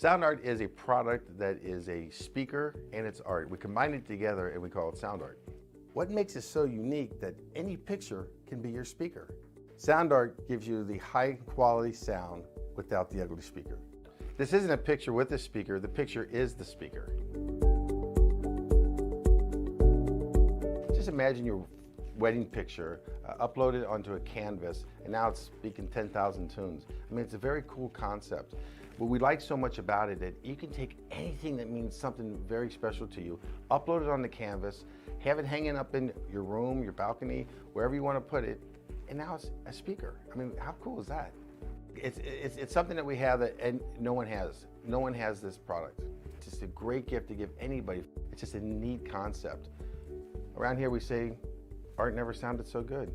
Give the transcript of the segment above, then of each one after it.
Sound art is a product that is a speaker and it's art. We combine it together and we call it sound art. What makes it so unique that any picture can be your speaker? Sound art gives you the high quality sound without the ugly speaker. This isn't a picture with a speaker, the picture is the speaker. Just imagine your wedding picture uploaded onto a canvas and now it's speaking 10,000 tunes. I mean, it's a very cool concept. What we like so much about it that you can take anything that means something very special to you, upload it on the canvas, have it hanging up in your room, your balcony, wherever you want to put it, and now it's a speaker. I mean, how cool is that? It's something that we have that and no one has. No one has this product. It's just a great gift to give anybody. It's just a neat concept. Around here we say, art never sounded so good.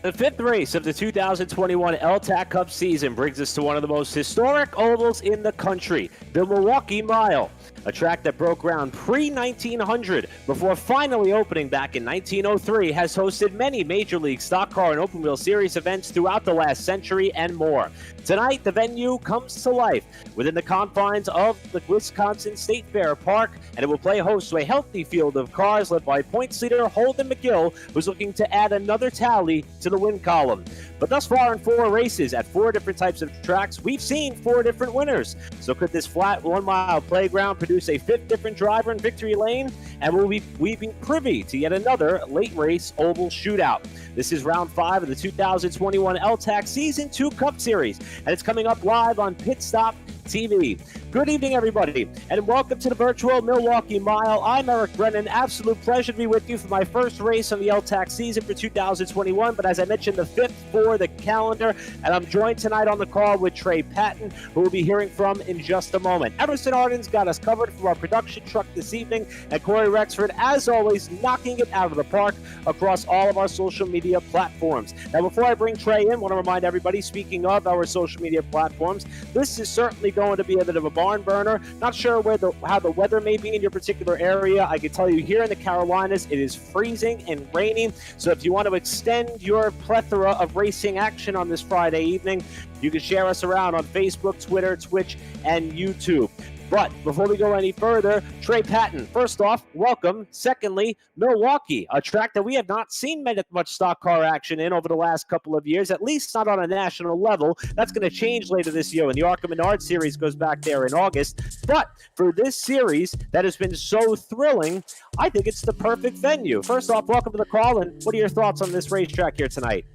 The fifth race of the 2021 L-TAC Cup season brings us to one of the most historic ovals in the country, the Milwaukee Mile, a track that broke ground pre-1900 before finally opening back in 1903, has hosted many Major League Stock Car and Open Wheel Series events throughout the last century and more. Tonight, the venue comes to life within the confines of the Wisconsin State Fair Park, and it will play host to a healthy field of cars led by points leader Holden McGill, who's looking to add another tally to the win column. But thus far in 4 races at 4 different types of tracks, we've seen 4 different winners. So could this flat 1-mile playground produce a 5th different driver in victory lane? And will we be privy to yet another late race oval shootout? This is round 5 of the 2021 L-TAC Season 2 Cup Series, and it's coming up live on Pit Stop TV. Good evening, everybody, and welcome to the virtual Milwaukee Mile. I'm Eric Brennan. Absolute pleasure to be with you for my first race on the L-TAC season for 2021, but as I mentioned, the 5th for the calendar, and I'm joined tonight on the call with Trey Patton, who we'll be hearing from in just a moment. Emerson Arden's got us covered from our production truck this evening, and Corey Rexford, as always, knocking it out of the park across all of our social media platforms. Now, before I bring Trey in, I want to remind everybody, speaking of our social media platforms, this is certainly going to be a bit of a barn burner. Not sure how the weather may be in your particular area. I can tell you here in the Carolinas, it is freezing and raining. So if you want to extend your plethora of racing action on this Friday evening, you can share us around on Facebook, Twitter, Twitch, and YouTube. But before we go any further, Trey Patton, first off, welcome. Secondly, Milwaukee, a track that we have not seen much stock car action in over the last couple of years, at least not on a national level. That's going to change later this year when the ARCA Menard Series goes back there in August. But for this series that has been so thrilling, I think it's the perfect venue. First off, welcome to the call, and what are your thoughts on this racetrack here tonight?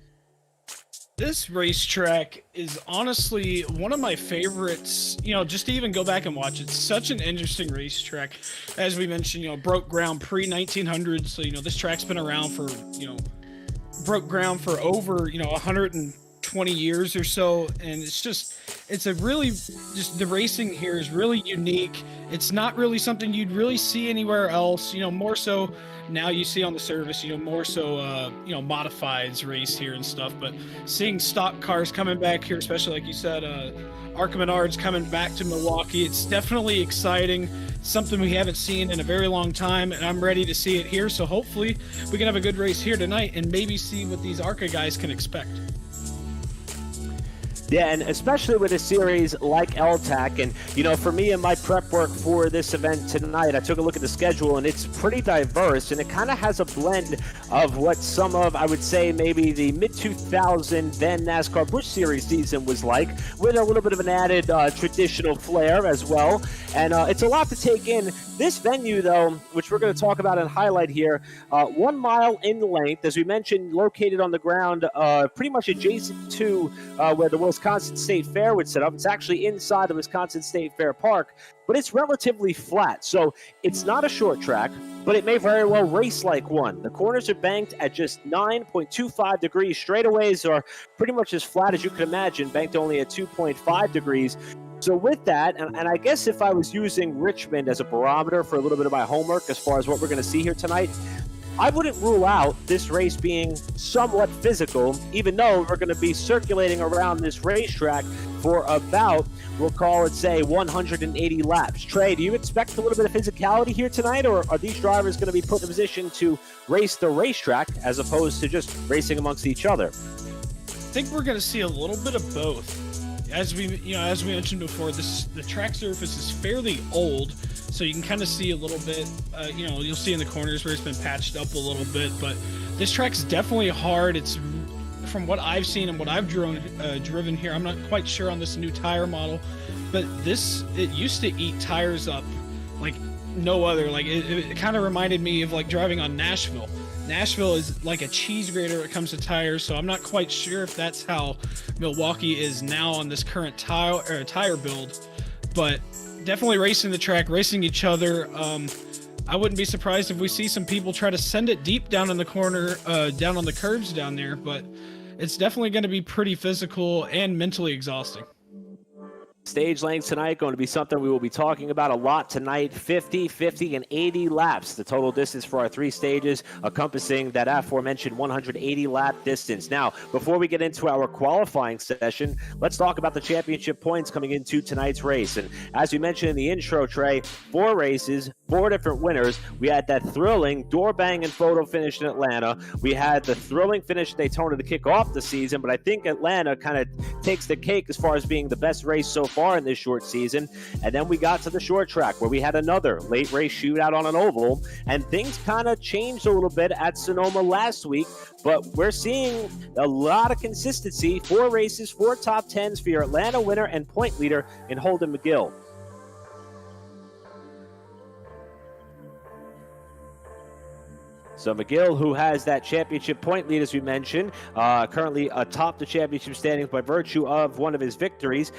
This racetrack is honestly one of my favorites, just to even go back and watch. It's such an interesting racetrack. As we mentioned, broke ground pre-1900. So, this track's been around for, broke ground for over, 120 years or so. And it's a really, the racing here is really unique. It's not really something you'd really see anywhere else, more so. Now you see on the service, more so, modifieds race here and stuff. But seeing stock cars coming back here, especially like you said, ARCA Menard's coming back to Milwaukee. It's definitely exciting. Something we haven't seen in a very long time, and I'm ready to see it here. So hopefully we can have a good race here tonight and maybe see what these ARCA guys can expect. Yeah, and especially with a series like L-TAC, and for me and my prep work for this event tonight, I took a look at the schedule, and it's pretty diverse, and it kind of has a blend of what some of, I would say, maybe the mid-2000 then NASCAR Busch Series season was like, with a little bit of an added traditional flair as well, and it's a lot to take in. This venue, though, which we're going to talk about and highlight here, 1 mile in length, as we mentioned, located on the ground pretty much adjacent to where the Wisconsin State Fair would set up. It's actually inside the Wisconsin State Fair Park, but it's relatively flat. So it's not a short track, but it may very well race like one. The corners are banked at just 9.25 degrees. Straightaways are pretty much as flat as you could imagine, banked only at 2.5 degrees. So with that, and I guess if I was using Richmond as a barometer for a little bit of my homework as far as what we're going to see here tonight, I wouldn't rule out this race being somewhat physical, even though we're going to be circulating around this racetrack for about, we'll call it, say, 180 laps. Trey, do you expect a little bit of physicality here tonight, or are these drivers going to be put in a position to race the racetrack as opposed to just racing amongst each other? I think we're going to see a little bit of both. As we mentioned before, the track surface is fairly old, so you can kind of see a little bit, you'll see in the corners where it's been patched up a little bit, but this track's definitely hard. It's, from what I've seen and what I've driven here, I'm not quite sure on this new tire model, but it used to eat tires up like no other. Like it kind of reminded me of like driving on Nashville. Nashville is like a cheese grater when it comes to tires, so I'm not quite sure if that's how Milwaukee is now on this current tire build, but definitely racing the track, racing each other. I wouldn't be surprised if we see some people try to send it deep down in the corner, down on the curbs down there, but it's definitely going to be pretty physical and mentally exhausting. Stage length tonight going to be something we will be talking about a lot tonight. 50, 50, and 80 laps. The total distance for our 3 stages encompassing that aforementioned 180 lap distance. Now, before we get into our qualifying session, let's talk about the championship points coming into tonight's race. And as we mentioned in the intro, Trey, 4 races, 4 different winners. We had that thrilling door-banging photo finish in Atlanta. We had the thrilling finish at Daytona to kick off the season, but I think Atlanta kind of takes the cake as far as being the best race so far in this short season. And then we got to the short track where we had another late race shootout on an oval, and things kind of changed a little bit at Sonoma last week, but we're seeing a lot of consistency. 4 races, 4 top 10s for your Atlanta winner and point leader in Holden McGill. So McGill, who has that championship point lead, as we mentioned, currently atop the championship standings by virtue of one of his victories.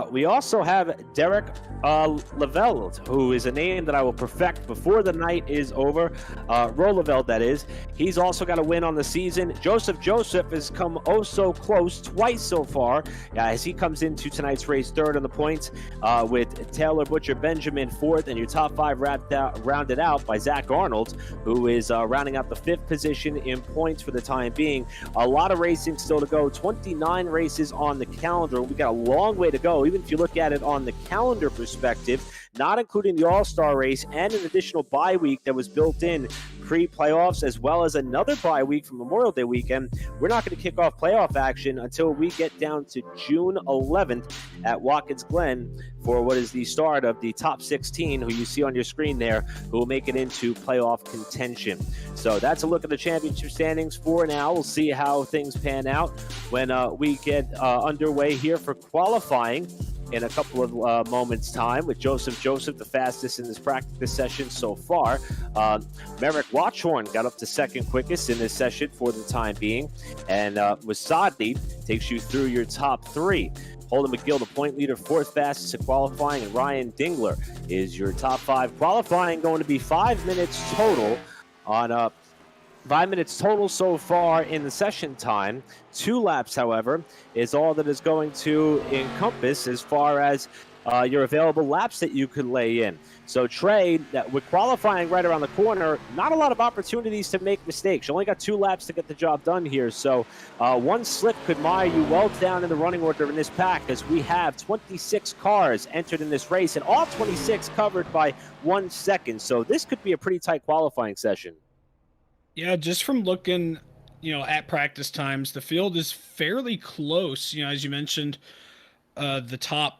We also have Derek Lavelle, who is a name that I will perfect before the night is over. Rolavelle, that is. He's also got a win on the season. Joseph has come oh so close twice so far as he comes into tonight's race third on the points, with Taylor Butcher Benjamin fourth, and your top 5 rounded out by Zach Arnold, who is rounding out the 5th position in points for the time being. A lot of racing still to go. 29 races on the calendar. We got a long way to go, even if you look at it on the calendar perspective, not including the All-Star race and an additional bye week that was built in pre-playoffs, as well as another bye week from Memorial Day weekend. We're not going to kick off playoff action until we get down to June 11th at Watkins Glen for what is the start of the top 16, who you see on your screen there, who will make it into playoff contention. So that's a look at the championship standings for now. We'll see how things pan out when we get underway here for qualifying in a couple of moments' time, with Joseph, the fastest in this practice session so far. Merrick Watchorn got up to second quickest in this session for the time being, and Wasadi takes you through your top 3. Holden McGill, the point leader, 4th fastest at qualifying, and Ryan Dingler is your top 5. Qualifying going to be 5 minutes total on 5 minutes total so far in the session time. 2 laps, however, is all that is going to encompass as far as your available laps that you could lay in. So Trey, with qualifying right around the corner, not a lot of opportunities to make mistakes. You only got 2 laps to get the job done here. So one slip could mire you well down in the running order in this pack, as we have 26 cars entered in this race, and all 26 covered by 1 second. So this could be a pretty tight qualifying session. Yeah, just from looking, at practice times, the field is fairly close. As you mentioned, the top,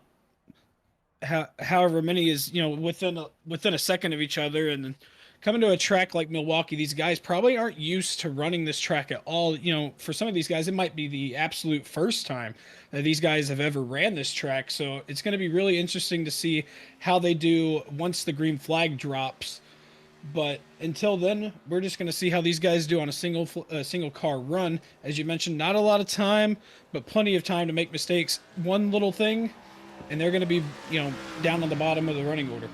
however many is, within a second of each other. And then coming to a track like Milwaukee, these guys probably aren't used to running this track at all. For some of these guys, it might be the absolute first time that these guys have ever ran this track. So it's going to be really interesting to see how they do once the green flag drops. But until then, we're just going to see how these guys do on a single car run. As you mentioned, not a lot of time, but plenty of time to make mistakes. One little thing, and they're going to be, down on the bottom of the running order.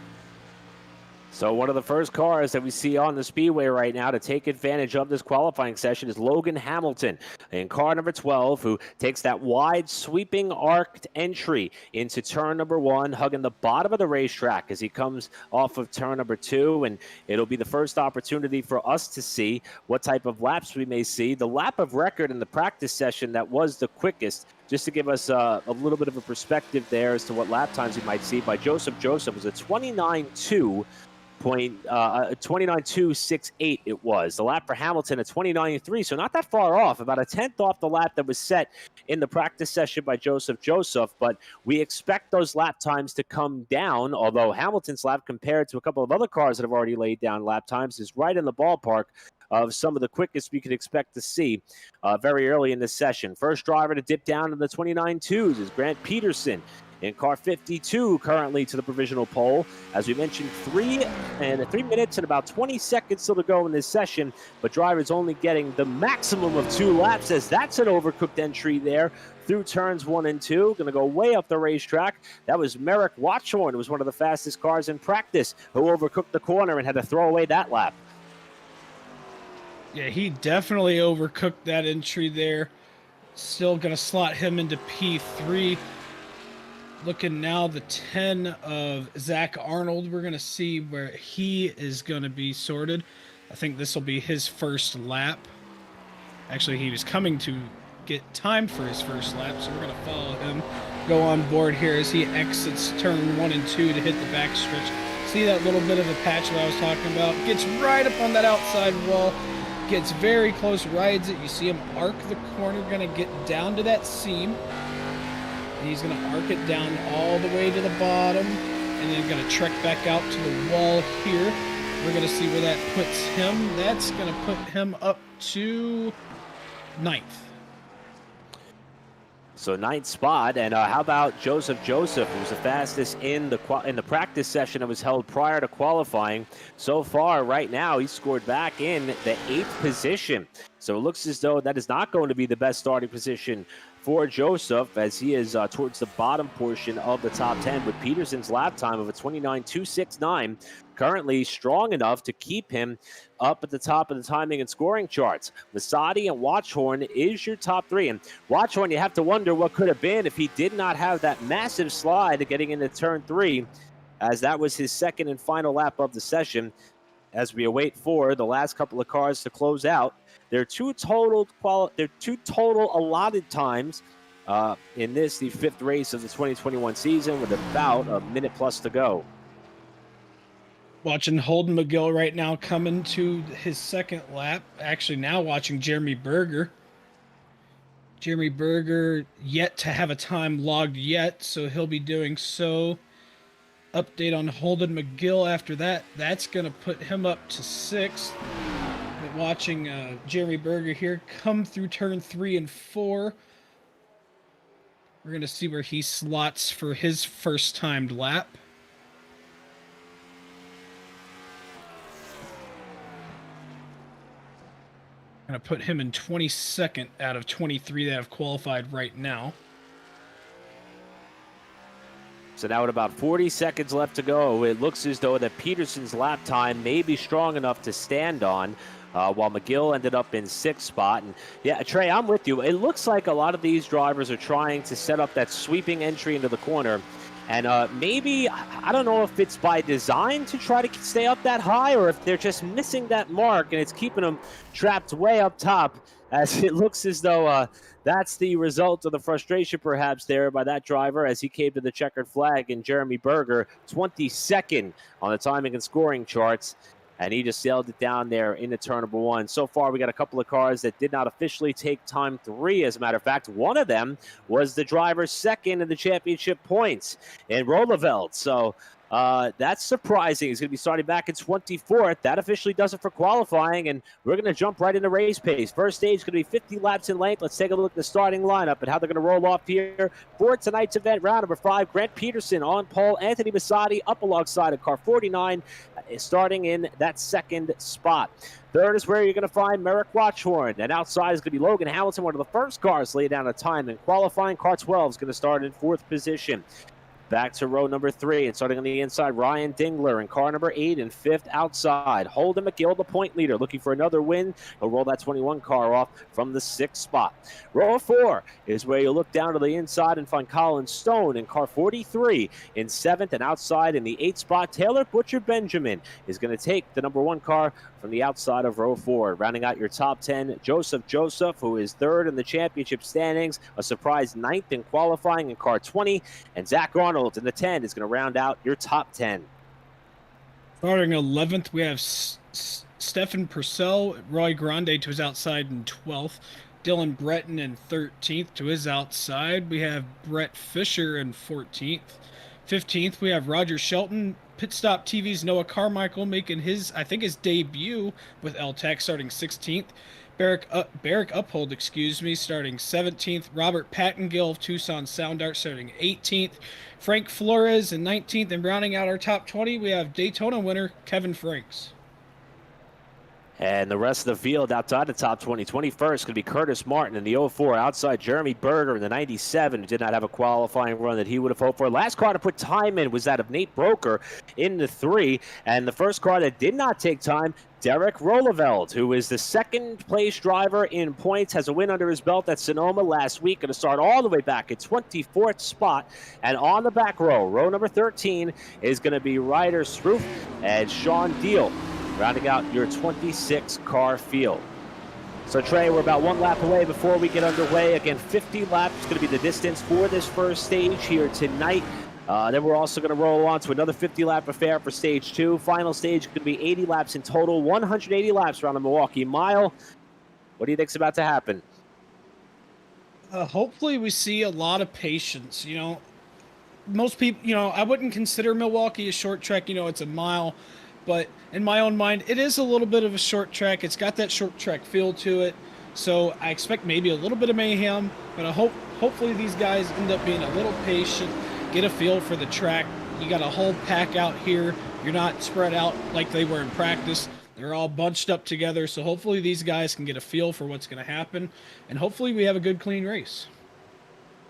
So one of the first cars that we see on the speedway right now to take advantage of this qualifying session is Logan Hamilton in car number 12, who takes that wide sweeping arced entry into turn number 1, hugging the bottom of the racetrack as he comes off of turn number 2. And it'll be the first opportunity for us to see what type of laps we may see. The lap of record in the practice session that was the quickest, just to give us a little bit of a perspective there as to what lap times we might see, by Joseph was a 29.268 it was. The lap for Hamilton at 29.3, so not that far off, about a 10th off the lap that was set in the practice session by Joseph, but we expect those lap times to come down, although Hamilton's lap compared to a couple of other cars that have already laid down lap times is right in the ballpark of some of the quickest we could expect to see very early in this session. First driver to dip down in the 29.2s is Grant Peterson in car 52, currently to the provisional pole. As we mentioned, 3 minutes and about 20 seconds still to go in this session, but drivers only getting the maximum of 2 laps, as that's an overcooked entry there through turns 1 and 2. Going to go way up the racetrack. That was Merrick Watchorn, who was one of the fastest cars in practice, who overcooked the corner and had to throw away that lap. Yeah, he definitely overcooked that entry there. Still going to slot him into P3. Looking now, the 10 of Zach Arnold. We're going to see where he is going to be sorted. I think this will be his first lap. Actually, he was coming to get time for his first lap, so we're going to follow him. Go on board here as he exits turn 1 and 2 to hit the back stretch. See that little bit of a patch that I was talking about? Gets right up on that outside wall. Gets very close, rides it. You see him arc the corner, going to get down to that seam. He's going to arc it down all the way to the bottom, and then going to trek back out to the wall here. We're going to see where that puts him. That's going to put him up to 9th. So 9th spot, and how about Joseph, who was the fastest in the practice session that was held prior to qualifying. So far, right now, he scored back in the 8th position. So it looks as though that is not going to be the best starting position for Joseph, as he is towards the bottom portion of the top 10 with Peterson's lap time of a 29.269, currently strong enough to keep him up at the top of the timing and scoring charts. Masadi and Watchhorn is your top 3. And Watchhorn, you have to wonder what could have been if he did not have that massive slide getting into turn 3, as that was his second and final lap of the session. As we await for the last couple of cars to close out, there are two total allotted times in this, the 5th race of the 2021 season, with about a minute plus to go. Watching Holden McGill right now coming to his second lap. Actually, now watching Jeremy Berger. Jeremy Berger yet to have a time logged yet, so he'll be doing so. Update on Holden McGill after that. That's going to put him up to 6th. But watching Jeremy Berger here come through turn 3 and 4. We're going to see where he slots for his first timed lap. Going to put him in 22nd out of 23 that have qualified right now. So now with about 40 seconds left to go, it looks as though that Peterson's lap time may be strong enough to stand on, while McGill ended up in 6th spot. And yeah, Trey, I'm with you. It looks like a lot of these drivers are trying to set up that sweeping entry into the corner. And maybe, I don't know if it's by design to try to stay up that high, or if they're just missing that mark and it's keeping them trapped way up top, as it looks as though that's the result of the frustration perhaps there by that driver as he came to the checkered flag. And Jeremy Berger, 22nd on the timing and scoring charts, and he just sailed it down there into turn number 1. So far, we got a couple of cars that did not officially take time 3. As a matter of fact, one of them was the driver's second in the championship points in Roeleveld. So that's surprising. He's going to be starting back in 24th. That officially does it for qualifying, and we're going to jump right into race pace. First stage is going to be 50 laps in length. Let's take a look at the starting lineup and how they're going to roll off here for tonight's event. Round number 5, Grant Peterson on pole. Anthony Masadi up alongside of car 49, starting in that 2nd spot. 3rd is where you're going to find Merrick Watchhorn. And outside is going to be Logan Hamilton, one of the first cars to lay down a time in qualifying. Car 12 is going to start in 4th position. Back to row number 3, and starting on the inside, Ryan Dingler in car number 8 and 5th outside. Holden McGill, the point leader, looking for another win. He'll roll that 21 car off from the 6th spot. Row 4 is where you look down to the inside and find Colin Stone in car 43 in 7th, and outside in the 8th spot, Taylor Butcher Benjamin is going to take the number 1 car from the outside of row 4. Rounding out your top 10, Joseph, who is 3rd in the championship standings, a surprise 9th in qualifying in car 20, and Zach Arnold in the 10 is going to round out your top 10. Starting 11th, we have Stefan Purcell, Roy Grande to his outside in 12th, Dylan Breton in 13th to his outside. We have Brett Fisher in 14th. 15th, we have Roger Shelton. Pit Stop TV's Noah Carmichael making his debut with L-TAC, starting 16th. Barrick Uphold, starting 17th. Robert Pattengill of Tucson Sound Art starting 18th. Frank Flores in 19th. And rounding out our top 20, we have Daytona winner Kevin Franks. And the rest of the field outside the top 20. 21st going to be Curtis Martin in the 04. Outside Jeremy Berger in the 97, who did not have a qualifying run that he would have hoped for. Last car to put time in was that of Nate Broker in the 3. And the first car that did not take time, Derek Rolleveld, who is the second-place driver in points, has a win under his belt at Sonoma last week. Going to start all the way back at 24th spot. And on the back row number 13, is going to be Ryder Sroof and Sean Deal, rounding out your 26-car field. So, Trey, we're about one lap away before we get underway. Again, 50 laps is going to be the distance for this first stage here tonight. Then we're also going to roll on to another 50-lap affair for Stage 2. Final stage is going to be 80 laps in total, 180 laps around the Milwaukee Mile. What do you think's about to happen? Hopefully we see a lot of patience. You know, most people, I wouldn't consider Milwaukee a short track. It's a mile. But in my own mind, it is a little bit of a short track. It's got that short track feel to it. So I expect maybe a little bit of mayhem. But hopefully these guys end up being a little patient, get a feel for the track. You got a whole pack out here. You're not spread out like they were in practice. They're all bunched up together. So hopefully these guys can get a feel for what's going to happen. And hopefully we have a good, clean race.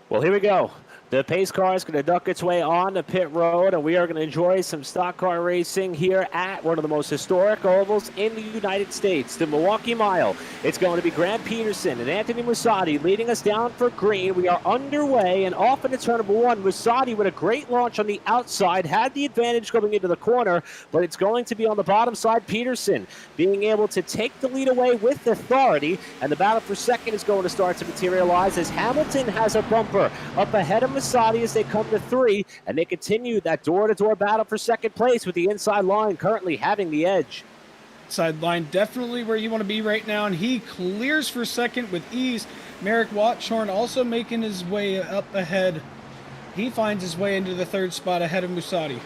Well, here we go. The pace car is going to duck its way on the pit road, and we are going to enjoy some stock car racing here at one of the most historic ovals in the United States, the Milwaukee Mile. It's going to be Grant Peterson and Anthony Mussatti leading us down for green. We are underway and off into turn number 1. Mussatti with a great launch on the outside, had the advantage going into the corner, but it's going to be on the bottom side. Peterson being able to take the lead away with authority, and the battle for second is going to start to materialize as Hamilton has a bumper up ahead of Mussatti as they come to 3, and they continue that door-to-door battle for second place with the inside line currently having the edge. Inside line definitely where you want to be right now, and he clears for second with ease. Merrick Watchorn also making his way up ahead. He finds his way into the 3rd spot ahead of Mussatti.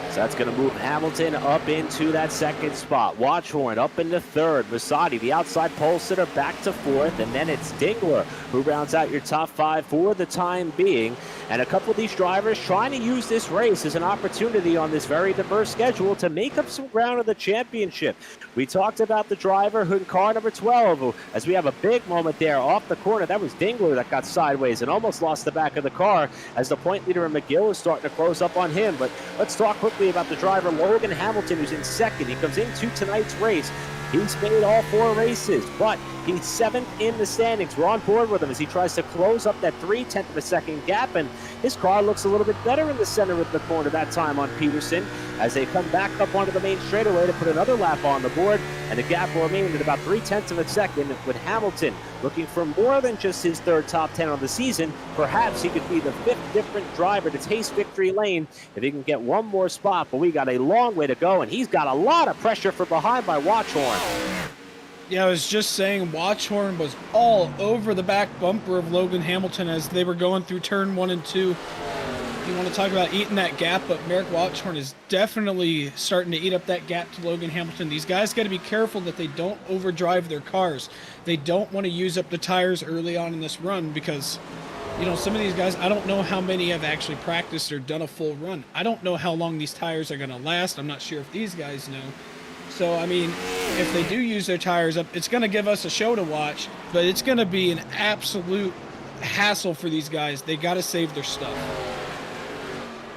So that's going to move Hamilton up into that 2nd spot. Watchhorn up into 3rd. Mussatti, the outside pole sitter, back to 4th. And then it's Dingler who rounds out your top 5 for the time being. And a couple of these drivers trying to use this race as an opportunity on this very diverse schedule to make up some ground in the championship. We talked about the driver in car number 12, who, as we have a big moment there off the corner. That was Dingler that got sideways and almost lost the back of the car as the point leader in McGill is starting to close up on him. But let's talk quickly about the driver, Logan Hamilton, who's in 2nd. He comes into tonight's race. He's made all 4 races, but he's 7th in the standings. We're on board with him as he tries to close up that 0.3 of a second gap, and his car looks a little bit better in the center of the corner that time on Peterson as they come back up onto the main straightaway to put another lap on the board, and the gap will remain at about 0.3 of a second with Hamilton looking for more than just his 3rd top 10 on the season. Perhaps he could be the 5th different driver to taste victory lane if he can get one more spot, but we got a long way to go, and he's got a lot of pressure from behind by Watchhorn. Yeah, I was just saying Watchhorn was all over the back bumper of Logan Hamilton as they were going through turn 1 and 2. You want to talk about eating that gap, but Merrick Watchhorn is definitely starting to eat up that gap to Logan Hamilton. These guys got to be careful that they don't overdrive their cars. They don't want to use up the tires early on in this run because, some of these guys, I don't know how many have actually practiced or done a full run. I don't know how long these tires are going to last. I'm not sure if these guys know. So, I mean, if they do use their tires up, it's going to give us a show to watch, but it's going to be an absolute hassle for these guys. They got to save their stuff.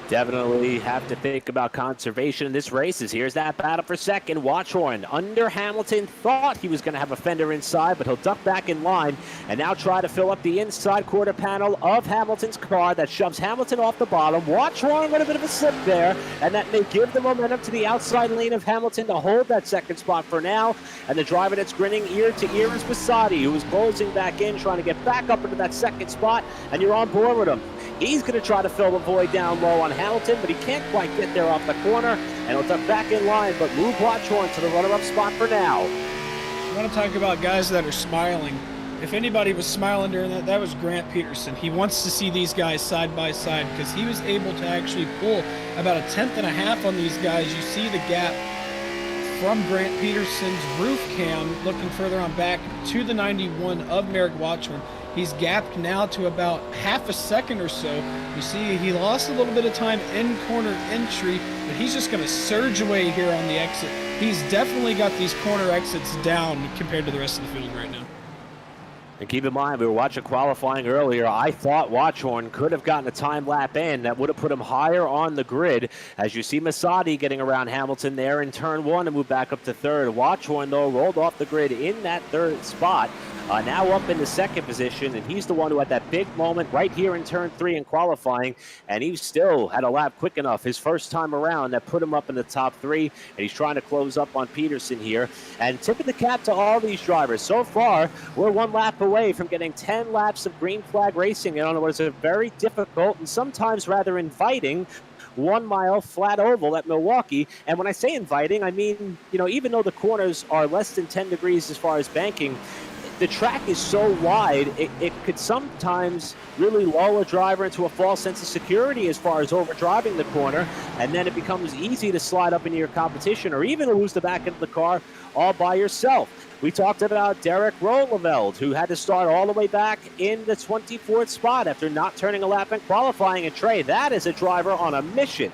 Definitely have to think about conservation in this race. Here's that battle for second. Watchhorn under Hamilton, thought he was going to have a fender inside, but he'll duck back in line and now try to fill up the inside quarter panel of Hamilton's car. That shoves Hamilton off the bottom. Watchhorn with a bit of a slip there, and that may give the momentum to the outside lane of Hamilton to hold that 2nd spot for now. And the driver that's grinning ear to ear is Mussatti, who is closing back in, trying to get back up into that 2nd spot, and you're on board with him. He's going to try to fill the void down low on Hamilton, but he can't quite get there off the corner, and he'll duck back in line, but move Watchhorn to the runner-up spot for now. I want to talk about guys that are smiling. If anybody was smiling during that was Grant Peterson. He wants to see these guys side by side because he was able to actually pull about 1/10 and a half on these guys. You see the gap from Grant Peterson's roof cam looking further on back to the 91 of Merrick Watchorn. He's gapped now to about half a second or so. You see he lost a little bit of time in corner entry, but he's just going to surge away here on the exit. He's definitely got these corner exits down compared to the rest of the field right now. And keep in mind, we were watching qualifying earlier. I thought Watchorn could have gotten a time lap in that would have put him higher on the grid. As you see Masadi getting around Hamilton there in turn 1 and move back up to third. Watchorn, though, rolled off the grid in that third spot. Now up in the second position, and he's the one who had that big moment right here in turn 3 in qualifying, and he still had a lap quick enough his first time around that put him up in the top 3, and he's trying to close up on Peterson here. And tipping the cap to all these drivers. So far, we're 1 lap away from getting 10 laps of green flag racing on what is a very difficult and sometimes rather inviting 1 mile flat oval at Milwaukee. And when I say inviting, I mean, even though the corners are less than 10 degrees as far as banking, the track is so wide, it could sometimes really lull a driver into a false sense of security as far as overdriving the corner, and then it becomes easy to slide up into your competition or even lose the back end of the car all by yourself. We talked about Derek Roeleveld, who had to start all the way back in the 24th spot after not turning a lap in qualifying. And Trey, that is a driver on a mission.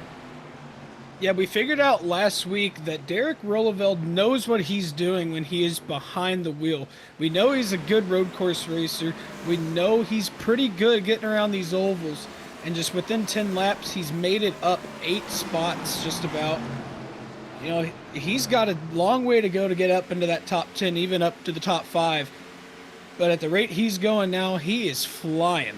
Yeah, we figured out last week that Derek Roeleveld knows what he's doing when he is behind the wheel. We know he's a good road course racer. We know he's pretty good getting around these ovals. And just within 10 laps, he's made it up 8 spots just about. He's got a long way to go to get up into that top 10, even up to the top 5. But at the rate he's going now, he is flying.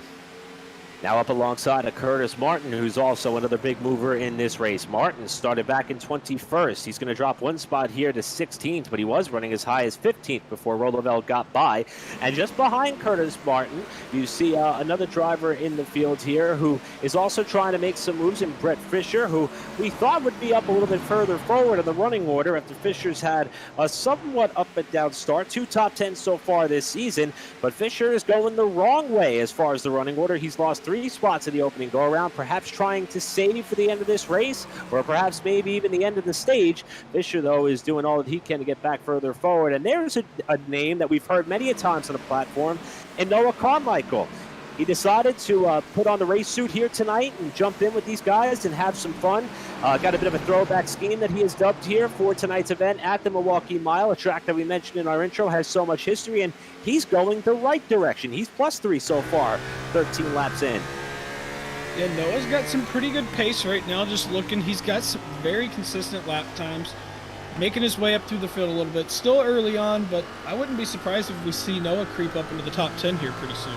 Now up alongside of Curtis Martin, who's also another big mover in this race. Martin started back in 21st. He's going to drop 1 spot here to 16th, but he was running as high as 15th before Roeleveld got by. And just behind Curtis Martin, you see another driver in the field here who is also trying to make some moves in Brett Fisher, who we thought would be up a little bit further forward in the running order after Fisher's had a somewhat up and down start. 2 top 10s so far this season, but Fisher is going the wrong way as far as the running order. He's lost 3 spots in the opening go-around, perhaps trying to save for the end of this race, or perhaps maybe even the end of the stage. Fisher, though, is doing all that he can to get back further forward. And there's a name that we've heard many a times on the platform, and Noah Carmichael. He decided to put on the race suit here tonight and jump in with these guys and have some fun. Got a bit of a throwback scheme that he has dubbed here for tonight's event at the Milwaukee Mile, a track that we mentioned in our intro has so much history, and he's going the right direction. He's +3 so far, 13 laps in. Yeah, Noah's got some pretty good pace right now, just looking. He's got some very consistent lap times, making his way up through the field a little bit. Still early on, but I wouldn't be surprised if we see Noah creep up into the top 10 here pretty soon.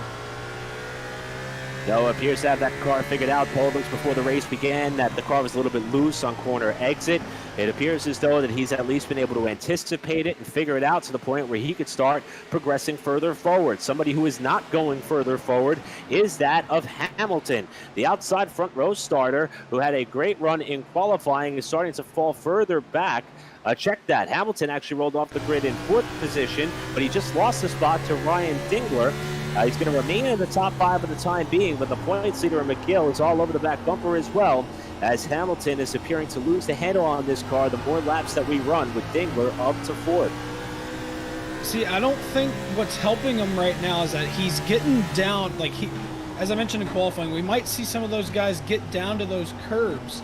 Noah appears to have that car figured out. Moments before the race began that the car was a little bit loose on corner exit. It appears as though that he's at least been able to anticipate it and figure it out to the point where he could start progressing further forward. Somebody who is not going further forward is that of Hamilton. The outside front row starter who had a great run in qualifying is starting to fall further back. Check that. Hamilton actually rolled off the grid in 4th position, but he just lost the spot to Ryan Dingler. He's going to remain in the top 5 for the time being, but the points leader McGill is all over the back bumper as well, as Hamilton is appearing to lose the handle on this car the more laps that we run, with Dingler up to 4th. See, I don't think what's helping him right now is that he's getting down, as I mentioned in qualifying, we might see some of those guys get down to those curbs.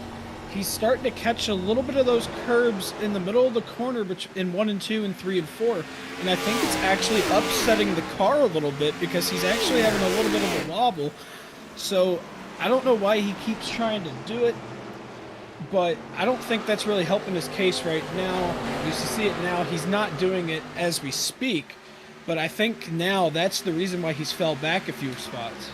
He's starting to catch a little bit of those curbs in the middle of the corner in 1 and 2 and 3 and 4. And I think it's actually upsetting the car a little bit because he's actually having a little bit of a wobble. So I don't know why he keeps trying to do it, but I don't think that's really helping his case right now. You see it now. He's not doing it as we speak, but I think now that's the reason why he's fell back a few spots.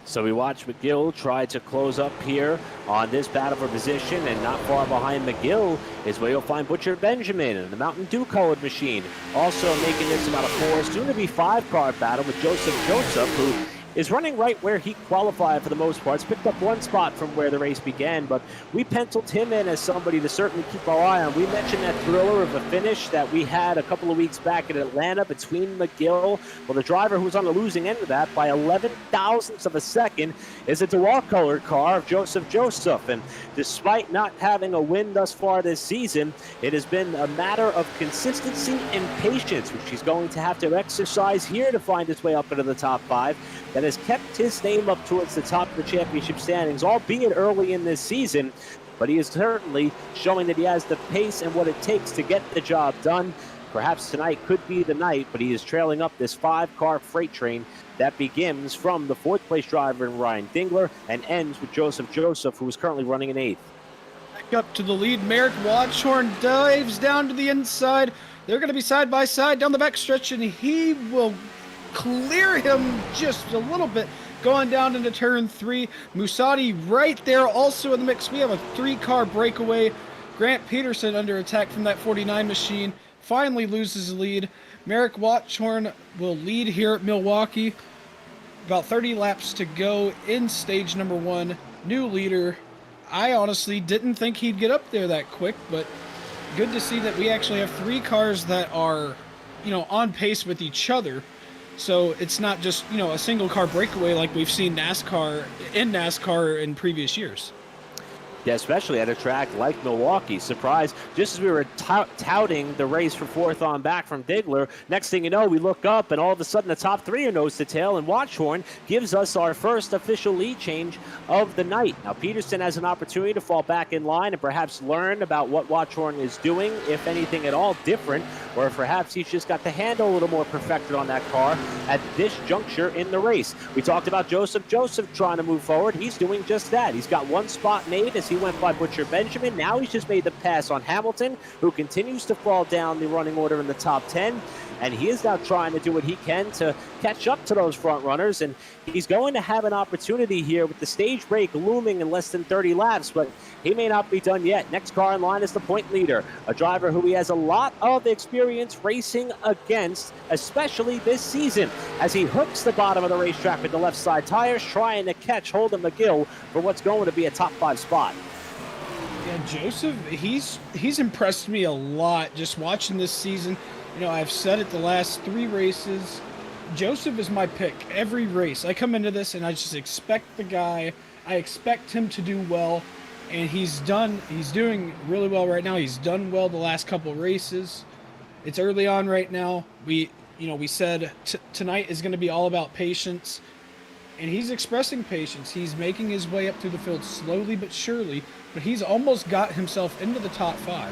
So we watch McGill try to close up here on this battle for position, and not far behind McGill is where you'll find Butcher Benjamin and the Mountain Dew colored machine. Also making this about a 4, soon to be 5-car battle with Joseph, who is running right where he qualified for the most part. He's picked up 1 spot from where the race began, but we penciled him in as somebody to certainly keep our eye on. We mentioned that thriller of a finish that we had a couple of weeks back in Atlanta between McGill. Well, the driver who was on the losing end of that by 11 thousandths of a second is a Dewar-colored car of Joseph. And despite not having a win thus far this season, it has been a matter of consistency and patience, which he's going to have to exercise here to find his way up into the top 5. That has kept his name up towards the top of the championship standings, albeit early in this season. but he is certainly showing that he has the pace and what it takes to get the job done. Perhaps tonight could be the night, but he is trailing up this 5-car freight train that begins from the 4th place driver in Ryan Dingler and ends with Joseph, who is currently running in 8th. Back up to the lead. Merrick Watchorn dives down to the inside. They're going to be side by side down the backstretch, and he will clear him just a little bit going down into turn 3. Musadi right there also in the mix. We have a 3-car breakaway. Grant Peterson under attack from that 49 machine finally loses the lead. Merrick Watchorn will lead here at Milwaukee. About 30 laps to go in stage number 1. New leader. I honestly didn't think he'd get up there that quick, but good to see that we actually have 3 cars that are, on pace with each other. So it's not just, a single car breakaway like we've seen NASCAR in previous years. Yeah, especially at a track like Milwaukee. Surprise, just as we were touting the race for 4th on back from Dingler, next thing you know, we look up and all of a sudden the top 3 are nose to tail, and Watchorn gives us our first official lead change of the night. Now, Peterson has an opportunity to fall back in line and perhaps learn about what Watchorn is doing, if anything at all different, or perhaps he's just got the handle a little more perfected on that car at this juncture in the race. We talked about Joseph trying to move forward. He's doing just that. He's got 1 spot made as he went by Butcher Benjamin. Now he's just made the pass on Hamilton, who continues to fall down the running order in the top 10. And he is now trying to do what he can to catch up to those front runners. And he's going to have an opportunity here with the stage break looming in less than 30 laps, but he may not be done yet. Next car in line is the point leader, a driver who he has a lot of experience racing against, especially this season, as he hooks the bottom of the racetrack with the left side tires, trying to catch Holden McGill for what's going to be a top 5 spot. Yeah, Joseph, he's impressed me a lot just watching this season. I've said it the last 3 races. Joseph is my pick every race. I come into this and I just expect the guy. I expect him to do well, and he's doing really well right now. He's done well the last couple races. It's early on right now. We said tonight is going to be all about patience, and he's expressing patience. He's making his way up through the field slowly but surely, but he's almost got himself into the top 5.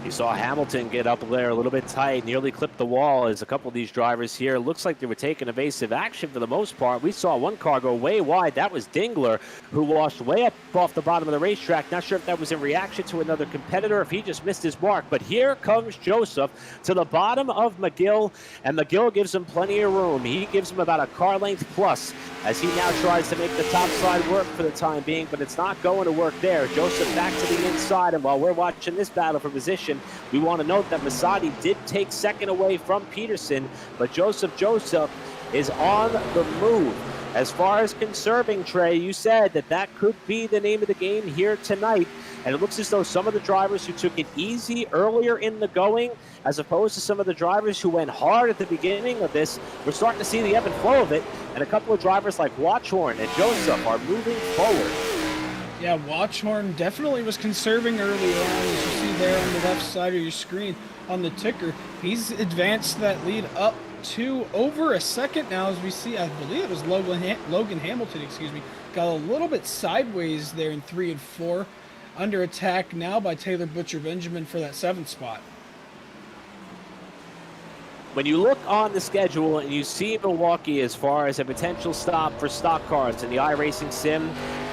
You saw Hamilton get up there a little bit tight, nearly clipped the wall as a couple of these drivers here looks like they were taking evasive action for the most part. We saw 1 car go way wide. That was Dingler, who washed way up off the bottom of the racetrack. Not sure if that was in reaction to another competitor, if he just missed his mark. But here comes Joseph to the bottom of McGill, and McGill gives him plenty of room. He gives him about a car length plus as he now tries to make the top side work for the time being, but it's not going to work there. Joseph back to the inside, and while we're watching this battle for position, we want to note that Masadi did take 2nd away from Peterson, but Joseph is on the move. As far as conserving, Trey, you said that could be the name of the game here tonight, and it looks as though some of the drivers who took it easy earlier in the going, as opposed to some of the drivers who went hard at the beginning of this, we're starting to see the ebb and flow of it, and a couple of drivers like Watchorn and Joseph are moving forward. Yeah, Watchorn definitely was conserving early on, as you see there on the left side of your screen on the ticker. He's advanced that lead up to over a second now, as we see. I believe it was Logan Hamilton, got a little bit sideways there in 3 and 4. Under attack now by Taylor Butcher Benjamin for that 7th spot. When you look on the schedule and you see Milwaukee as far as a potential stop for stock cars in the iRacing sim,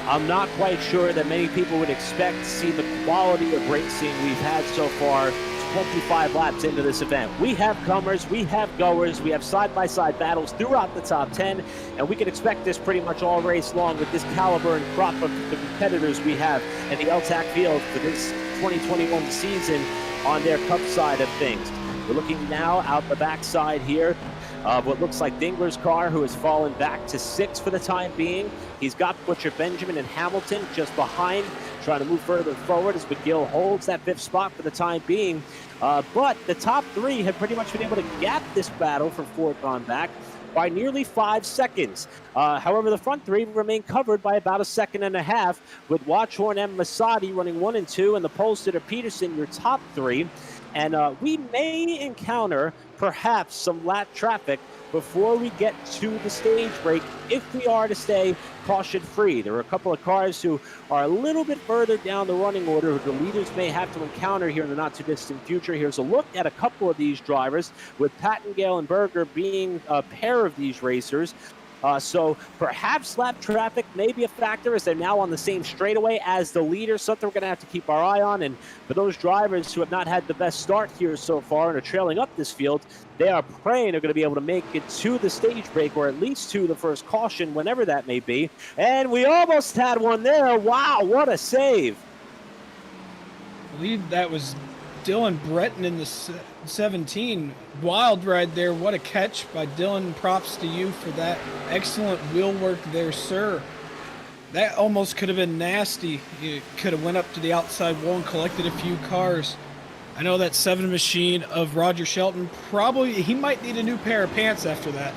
I'm not quite sure that many people would expect to see the quality of racing we've had so far 25 laps into this event. We have comers, we have goers, we have side-by-side battles throughout the top 10, and we can expect this pretty much all race long with this caliber and crop of the competitors we have in the L-TAC field for this 2021 season on their cup side of things. We're looking now out the backside here of what looks like Dingler's car, who has fallen back to 6 for the time being. He's got Butcher Benjamin and Hamilton just behind, trying to move further forward as McGill holds that 5th spot for the time being. But the top 3 have pretty much been able to gap this battle for 4th on back by nearly 5 seconds. However, the front 3 remain covered by about 1.5 seconds, with Watchorn and Masadi running 1 and 2, and the pole sitter Peterson your top 3. And we may encounter perhaps some lap traffic before we get to the stage break if we are to stay caution free. There are a couple of cars who are a little bit further down the running order who the leaders may have to encounter here in the not too distant future. Here's a look at a couple of these drivers, with Pattengale and Berger being a pair of these racers. So perhaps lap traffic may be a factor as they're now on the same straightaway as the leaders, something we're going to have to keep our eye on. And for those drivers who have not had the best start here so far and are trailing up this field, they are praying they're going to be able to make it to the stage break, or at least to the first caution, whenever that may be. And we almost had one there. Wow, what a save. I believe that was Dylan Breton in the 17. Wild ride there. What a catch by Dylan. Props to you for that excellent wheel work there, sir. That almost could have been nasty. You could have went up to the outside wall and collected a few cars. I know that 7 machine of Roger Shelton, probably he might need a new pair of pants after that.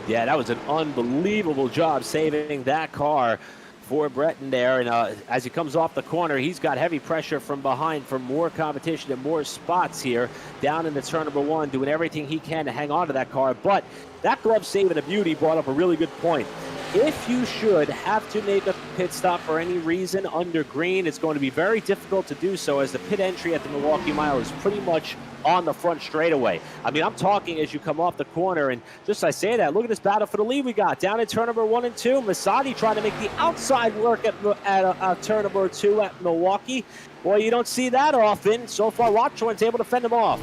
Yeah, that was an unbelievable job saving that car for Breton there. And as he comes off the corner, he's got heavy pressure from behind for more competition and more spots here down in the turn number 1, doing everything he can to hang on to that car. But that glove save and a beauty brought up a really good point. If you should have to make a pit stop for any reason under green, it's going to be very difficult to do so, as the pit entry at the Milwaukee Mile is pretty much on the front straightaway. I mean, I'm talking as you come off the corner, and just as I say that, look at this battle for the lead we got down in turn number 1 and 2. Masadi trying to make the outside work at turn number 2 at Milwaukee. Boy, you don't see that often. So far, Watchorn's able to fend him off.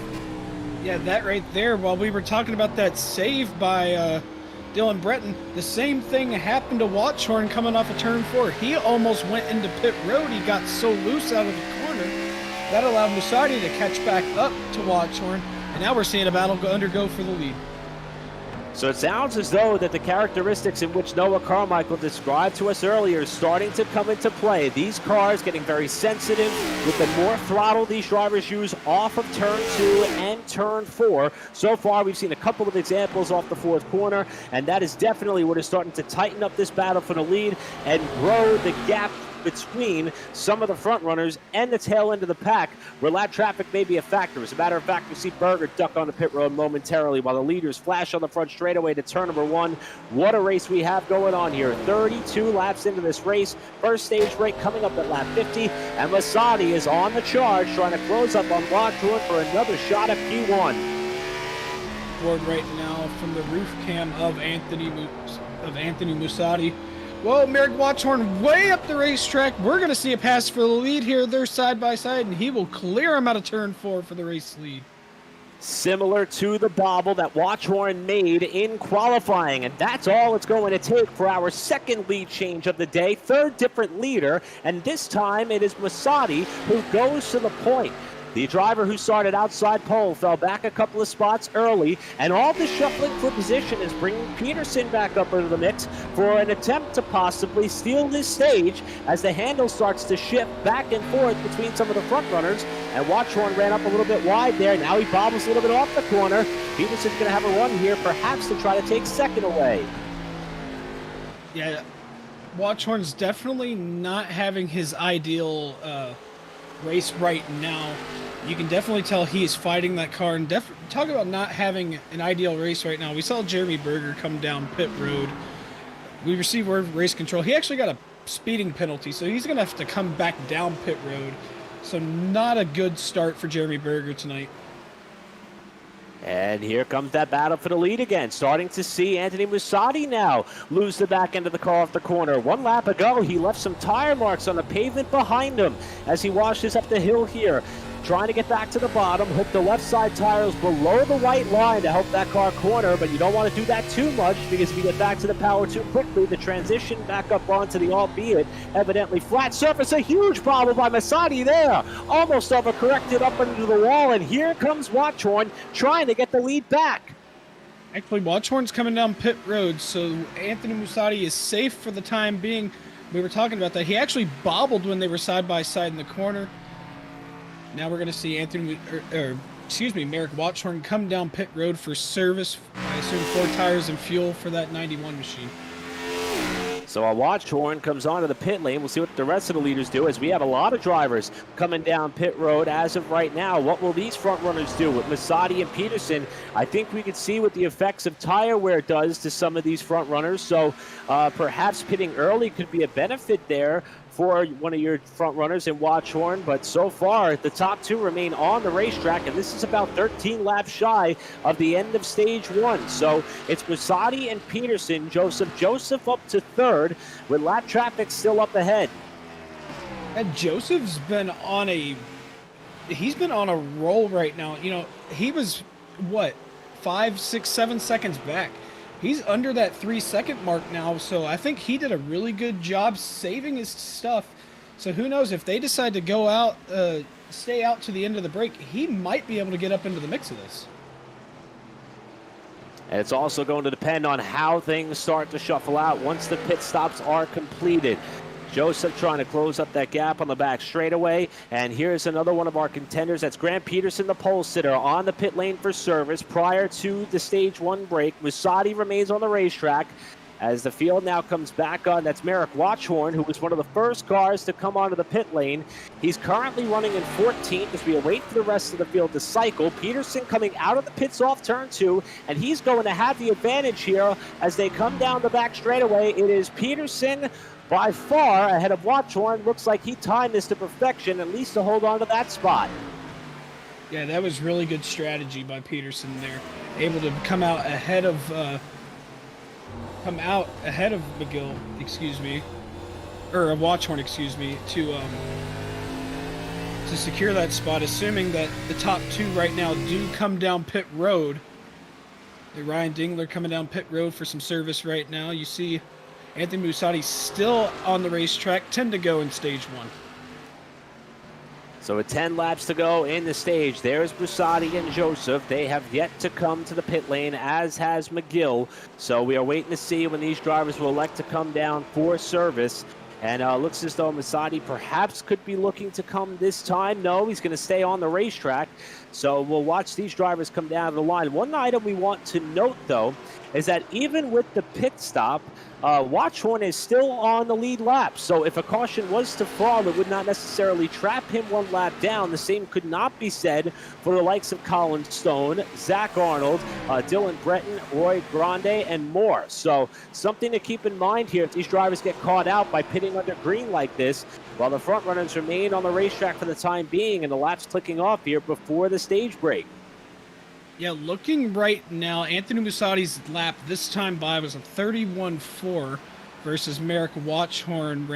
Yeah, that right there, while we were talking about that save by Dylan Breton, the same thing happened to Watchorn coming off of turn 4. He almost went into pit road. He got so loose out of the corner. That allowed Musardi to catch back up to Watchorn, and now we're seeing a battle undergo for the lead. So it sounds as though that the characteristics in which Noah Carmichael described to us earlier is starting to come into play. These cars getting very sensitive with the more throttle these drivers use off of turn 2 and turn 4. So far, we've seen a couple of examples off the 4th corner, and that is definitely what is starting to tighten up this battle for the lead and grow the gap between some of the front runners and the tail end of the pack, where lap traffic may be a factor. As a matter of fact, we see Berger duck on the pit road momentarily while the leaders flash on the front straightaway to turn number 1. What a race we have going on here. 32 laps into this race. First stage break coming up at lap 50, and Masadi is on the charge, trying to close up on Watchorn for another shot at P1. Board right now from the roof cam of Anthony Musadi. Well, Merrick Watchorn way up the racetrack. We're going to see a pass for the lead here. They're side by side, and he will clear him out of turn 4 for the race lead. Similar to the bobble that Watchorn made in qualifying, and that's all it's going to take for our second lead change of the day. Third different leader, and this time it is Masadi who goes to the point. The driver who started outside pole fell back a couple of spots early, and all the shuffling for position is bringing Peterson back up into the mix for an attempt to possibly steal this stage as the handle starts to shift back and forth between some of the front runners. And Watchorn ran up a little bit wide there. Now he bobbles a little bit off the corner. Peterson's going to have a run here, perhaps to try to take second away. Yeah, Watchorn's definitely not having his ideal race right now. You can definitely tell he is fighting that car, and talk about not having an ideal race right now. We saw Jeremy Berger come down pit road. We received word of race control. He actually got a speeding penalty, so he's going to have to come back down pit road. So not a good start for Jeremy Berger tonight. And here comes that battle for the lead again. Starting to see Anthony Musadi now lose the back end of the car off the corner. 1 lap ago, he left some tire marks on the pavement behind him as he washes up the hill here. Trying to get back to the bottom, hook the left side tires below the white line to help that car corner, but you don't want to do that too much, because if you get back to the power too quickly, the transition back up onto the albeit evidently flat surface. A huge problem by Masadi there. Almost overcorrected up into the wall, and here comes Watchorn trying to get the lead back. Actually, Watchorn's coming down pit road, so Anthony Musadi is safe for the time being. We were talking about that. He actually bobbled when they were side by side in the corner. Now we're going to see Merrick Watchorn come down pit road for service. I assume 4 tires and fuel for that 91 machine. So a watch horn comes onto the pit lane. We'll see what the rest of the leaders do, as we have a lot of drivers coming down pit road as of right now. What will these front runners do with Masadi and Peterson? I think we could see what the effects of tire wear does to some of these front runners. So perhaps pitting early could be a benefit there for one of your front runners in Watchhorn, but so far the top two remain on the racetrack, and this is about 13 laps shy of the end of stage one. So it's Masadi and Peterson. Joseph up to third, with lap traffic still up ahead. And Joseph's been on a roll right now. You know, he was what, 5, 6, 7 seconds back. He's under that 3-second mark now, so I think he did a really good job saving his stuff. So who knows, if they decide to go out, stay out to the end of the break, he might be able to get up into the mix of this. And it's also going to depend on how things start to shuffle out once the pit stops are completed. Joseph trying to close up that gap on the back straightaway. And here's another one of our contenders. That's Grant Peterson, the pole sitter, on the pit lane for service prior to the stage one break. Masadi remains on the racetrack as the field now comes back on. That's Merrick Watchhorn, who was one of the first cars to come onto the pit lane. He's currently running in 14th as we await for the rest of the field to cycle. Peterson coming out of the pits off turn 2, and he's going to have the advantage here as they come down the back straightaway. It is Peterson by far ahead of Watchhorn. Looks like he timed this to perfection, at least to hold on to that spot. Yeah, that was really good strategy by Peterson there. Able to come out ahead of McGill, or Watchhorn, to secure that spot, assuming that the top two right now do come down pit road. Ryan Dingler coming down pit road for some service right now. You see Anthony Musati still on the racetrack, 10 to go in stage one. So with 10 laps to go in the stage, there's Busati and Joseph. They have yet to come to the pit lane, as has McGill. So we are waiting to see when these drivers will elect to come down for service. And looks as though Masadi perhaps could be looking to come this time. No, he's going to stay on the racetrack. So we'll watch these drivers come down the line. One item we want to note, though, is that even with the pit stop, Watchhorn is still on the lead lap. So if a caution was to fall, it would not necessarily trap him one lap down. The same could not be said for the likes of Colin Stone, Zach Arnold, Dylan Breton, Roy Grande, and more. So something to keep in mind here if these drivers get caught out by pitting under green like this, while the front runners remain on the racetrack for the time being and the laps clicking off here before the stage break. Yeah, looking right now, Anthony Musati's lap this time by was a 31.4 versus Merrick Watchhorn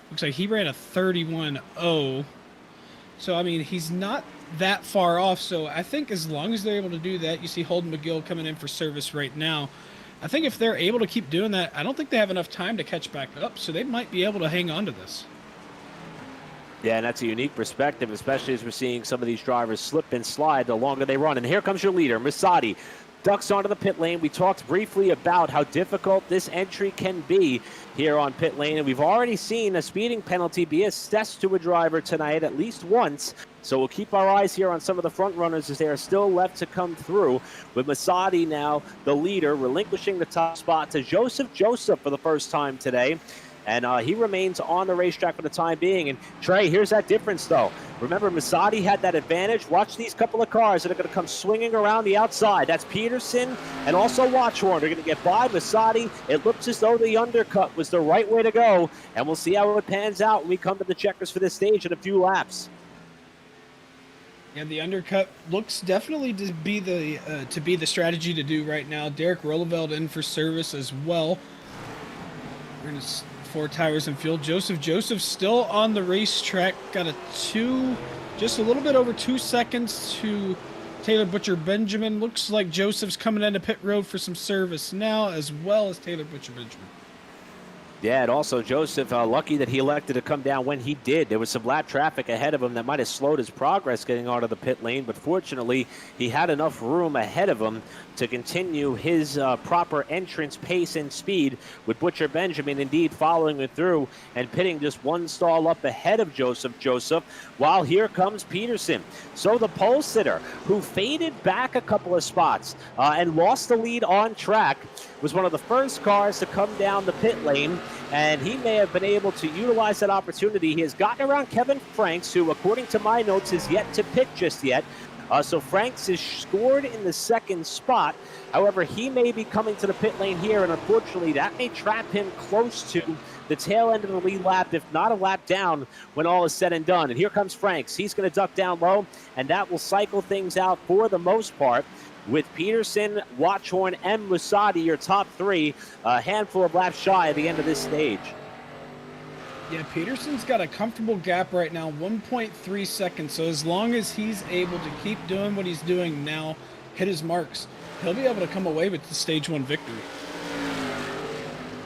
looks like he ran a 31.0. So, I mean, he's not that far off. So I think as long as they're able to do that, you see Holden McGill coming in for service right now. I think if they're able to keep doing that, I don't think they have enough time to catch back up. So they might be able to hang on to this. Yeah, and that's a unique perspective, especially as we're seeing some of these drivers slip and slide the longer they run. And here comes your leader, Masadi. Ducks onto the pit lane. We talked briefly about how difficult this entry can be here on pit lane, and we've already seen a speeding penalty be assessed to a driver tonight at least once. So we'll keep our eyes here on some of the front runners as they are still left to come through, with Masadi now the leader, relinquishing the top spot to Joseph for the first time today. And he remains on the racetrack for the time being. And Trey, here's that difference, though. Remember, Masadi had that advantage. Watch these couple of cars that are going to come swinging around the outside. That's Peterson and also Watchhorn. They're going to get by Masadi. It looks as though the undercut was the right way to go. And we'll see how it pans out when we come to the checkers for this stage in a few laps. Yeah, the undercut looks definitely to be the strategy to do right now. Derek Rolleveld in for service as well. We're going to 4 tires and fuel. Joseph still on the racetrack. Got just a little bit over 2 seconds to Taylor Butcher Benjamin. Looks like Joseph's coming into pit road for some service now, as well as Taylor Butcher Benjamin. Yeah, and also Joseph, lucky that he elected to come down when he did. There was some lap traffic ahead of him that might have slowed his progress getting onto the pit lane, but fortunately, he had enough room ahead of him to continue his proper entrance pace and speed, with Butcher Benjamin indeed following it through and pitting just one stall up ahead of Joseph, while here comes Peterson. So the pole sitter, who faded back a couple of spots and lost the lead on track, was one of the first cars to come down the pit lane, and he may have been able to utilize that opportunity. He has gotten around Kevin Franks, who, according to my notes, is yet to pit just yet. So Franks is scored in the second spot. However, he may be coming to the pit lane here, and unfortunately that may trap him close to the tail end of the lead lap, if not a lap down when all is said and done. And here comes Franks. He's going to duck down low, and that will cycle things out for the most part, with Peterson, Watchorn, and Musadi, your top three, a handful of laps shy at the end of this stage. Yeah, Peterson's got a comfortable gap right now, 1.3 seconds. So as long as he's able to keep doing what he's doing now, hit his marks, he'll be able to come away with the stage 1 victory.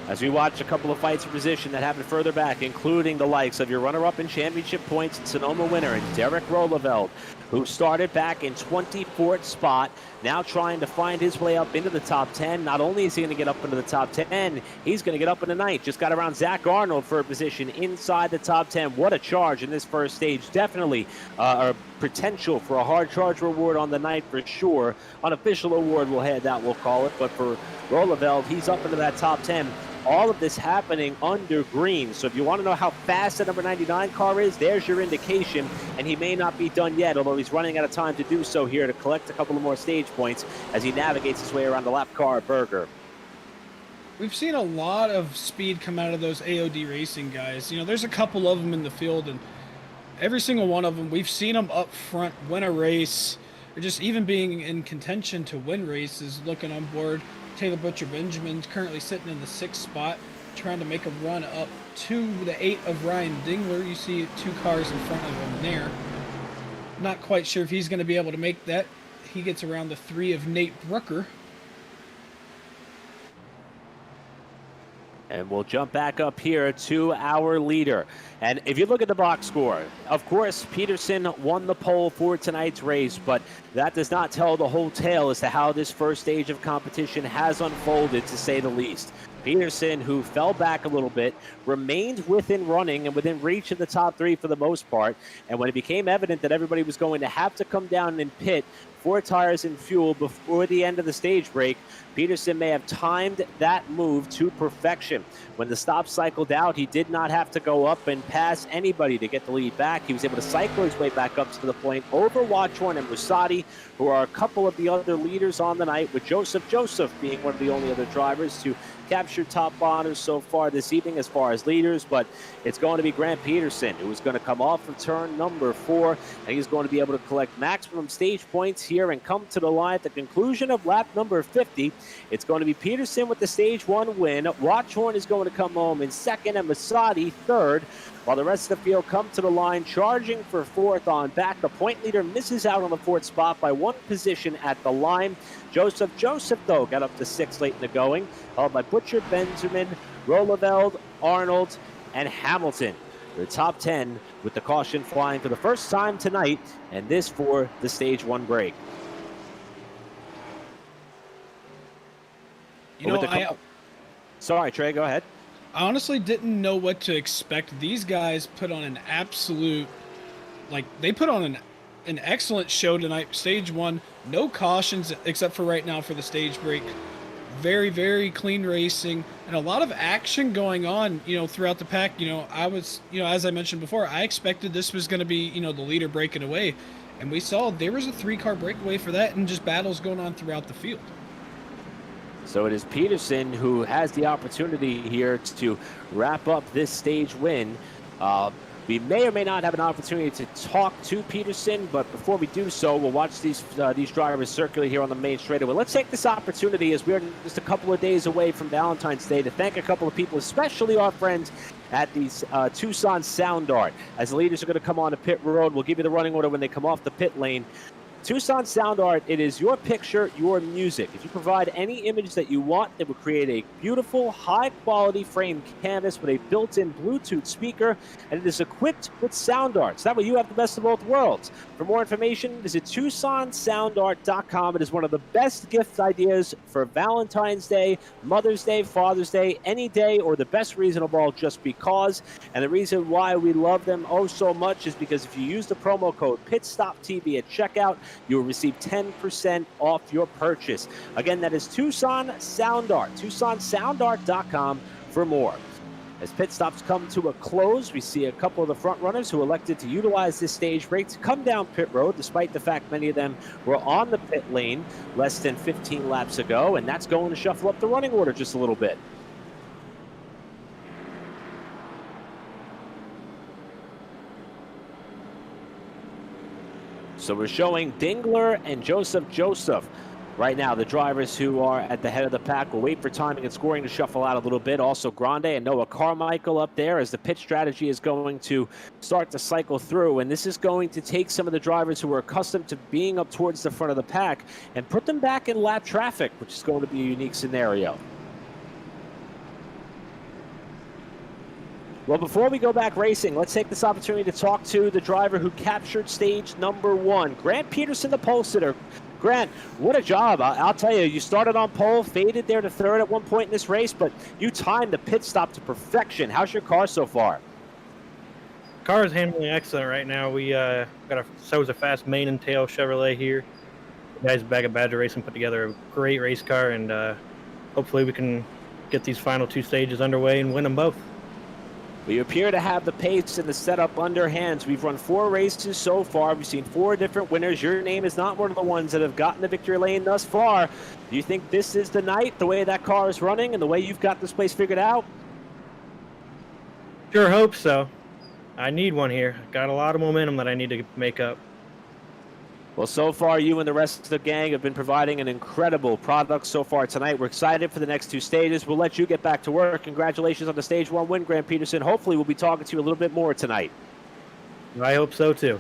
As we watch a couple of fights for position that happen further back, including the likes of your runner-up in championship points and Sonoma winner and Derek Roeleveld, who started back in 24th spot, now trying to find his way up into the top 10. Not only is he going to get up into the top 10, he's going to get up in the ninth. Just got around Zach Arnold for a position inside the top 10. What a charge in this first stage. Definitely a potential for a hard charge reward on the night for sure. Unofficial award we'll call it. But for Roeleveld, he's up into that top 10. All of this happening under green. So if you want to know how fast the number 99 car is, there's your indication. And he may not be done yet, although he's running out of time to do so here to collect a couple of more stage points as he navigates his way around the lap car at Berger. We've seen a lot of speed come out of those AOD racing guys. You know, there's a couple of them in the field, and every single one of them, we've seen them up front win a race, or just even being in contention to win races, looking on board. Taylor Butcher Benjamin's currently sitting in the 6th spot, trying to make a run up to the 8 of Ryan Dingler. You see 2 cars in front of him there. Not quite sure if he's going to be able to make that. He gets around the 3 of Nate Brooker. And we'll jump back up here to our leader. And if you look at the box score, of course, Peterson won the pole for tonight's race, but that does not tell the whole tale as to how this first stage of competition has unfolded, to say the least. Peterson, who fell back a little bit, remained within running and within reach of the top 3 for the most part. And when it became evident that everybody was going to have to come down and pit for tires and fuel before the end of the stage break, Peterson may have timed that move to perfection. When the stop cycled out, he did not have to go up and pass anybody to get the lead back. He was able to cycle his way back up to the point over Watchorn and Musadi, who are a couple of the other leaders on the night, with Joseph being one of the only other drivers to capture top honors so far this evening as far as leaders. But it's going to be Grant Peterson, who is going to come off of turn number 4, and he's going to be able to collect maximum stage points here and come to the line at the conclusion of lap number 50. It's going to be Peterson with the stage 1 win. Watchorn is going to come home in 2nd, and Musadi 3rd, while the rest of the field come to the line charging for 4th on back. The point leader misses out on the 4th spot by 1 position at the line. Joseph, though, got up to 6th late in the going, followed by Butcher, Benjamin, Roeleveld, Arnold, and Hamilton. The top 10 with the caution flying for the first time tonight, and this for the stage 1 break. Sorry, Trey, go ahead. I honestly didn't know what to expect. These guys put on an absolute, they put on an excellent show tonight. Stage 1, no cautions except for right now for the stage break. Very, very clean racing and a lot of action going on, throughout the pack. I was, as I mentioned before, I expected this was going to be, the leader breaking away. And we saw there was a 3-car breakaway for that and just battles going on throughout the field. So it is Peterson who has the opportunity here to wrap up this stage win. We may or may not have an opportunity to talk to Peterson, but before we do so, we'll watch these drivers circulate here on the main straightaway. Let's take this opportunity, as we're just a couple of days away from Valentine's Day, to thank a couple of people, especially our friends at the Tucson Sound Art. As the leaders are going to come on to pit road, we'll give you the running order when they come off the pit lane. Tucson Sound Art, it is your picture, your music. If you provide any image that you want, it will create a beautiful, high-quality framed canvas with a built-in Bluetooth speaker, and it is equipped with sound arts. That way you have the best of both worlds. For more information, visit TucsonSoundArt.com. It is one of the best gift ideas for Valentine's Day, Mother's Day, Father's Day, any day, or the best reason of all, just because. And the reason why we love them oh so much is because if you use the promo code PITSTOPTV at checkout, you will receive 10% off your purchase. Again, that is Tucson Sound Art, TucsonSoundArt.com for more. As pit stops come to a close, we see a couple of the front runners who elected to utilize this stage break to come down pit road, despite the fact many of them were on the pit lane less than 15 laps ago, and that's going to shuffle up the running order just a little bit. So we're showing Dingler and Joseph. Right now, the drivers who are at the head of the pack will wait for timing and scoring to shuffle out a little bit. Also, Grande and Noah Carmichael up there as the pit strategy is going to start to cycle through. And this is going to take some of the drivers who are accustomed to being up towards the front of the pack and put them back in lap traffic, which is going to be a unique scenario. Well, before we go back racing, let's take this opportunity to talk to the driver who captured stage number 1, Grant Peterson, the pole sitter. Grant, what a job. I'll tell you, you started on pole, faded there to third at one point in this race, but you timed the pit stop to perfection. How's your car so far? Car is handling excellent right now. We got a fast main and tail Chevrolet here. The guys back at Badger Racing put together a great race car, and hopefully we can get these final 2 stages underway and win them both. We appear to have the pace and the setup under hands. We've run 4 races so far. We've seen 4 different winners. Your name is not one of the ones that have gotten the victory lane thus far. Do you think this is the night, the way that car is running and the way you've got this place figured out? Sure hope so. I need one here. Got a lot of momentum that I need to make up. Well, so far, you and the rest of the gang have been providing an incredible product so far tonight. We're excited for the next 2 stages. We'll let you get back to work. Congratulations on the Stage 1 win, Grant Peterson. Hopefully, we'll be talking to you a little bit more tonight. I hope so, too.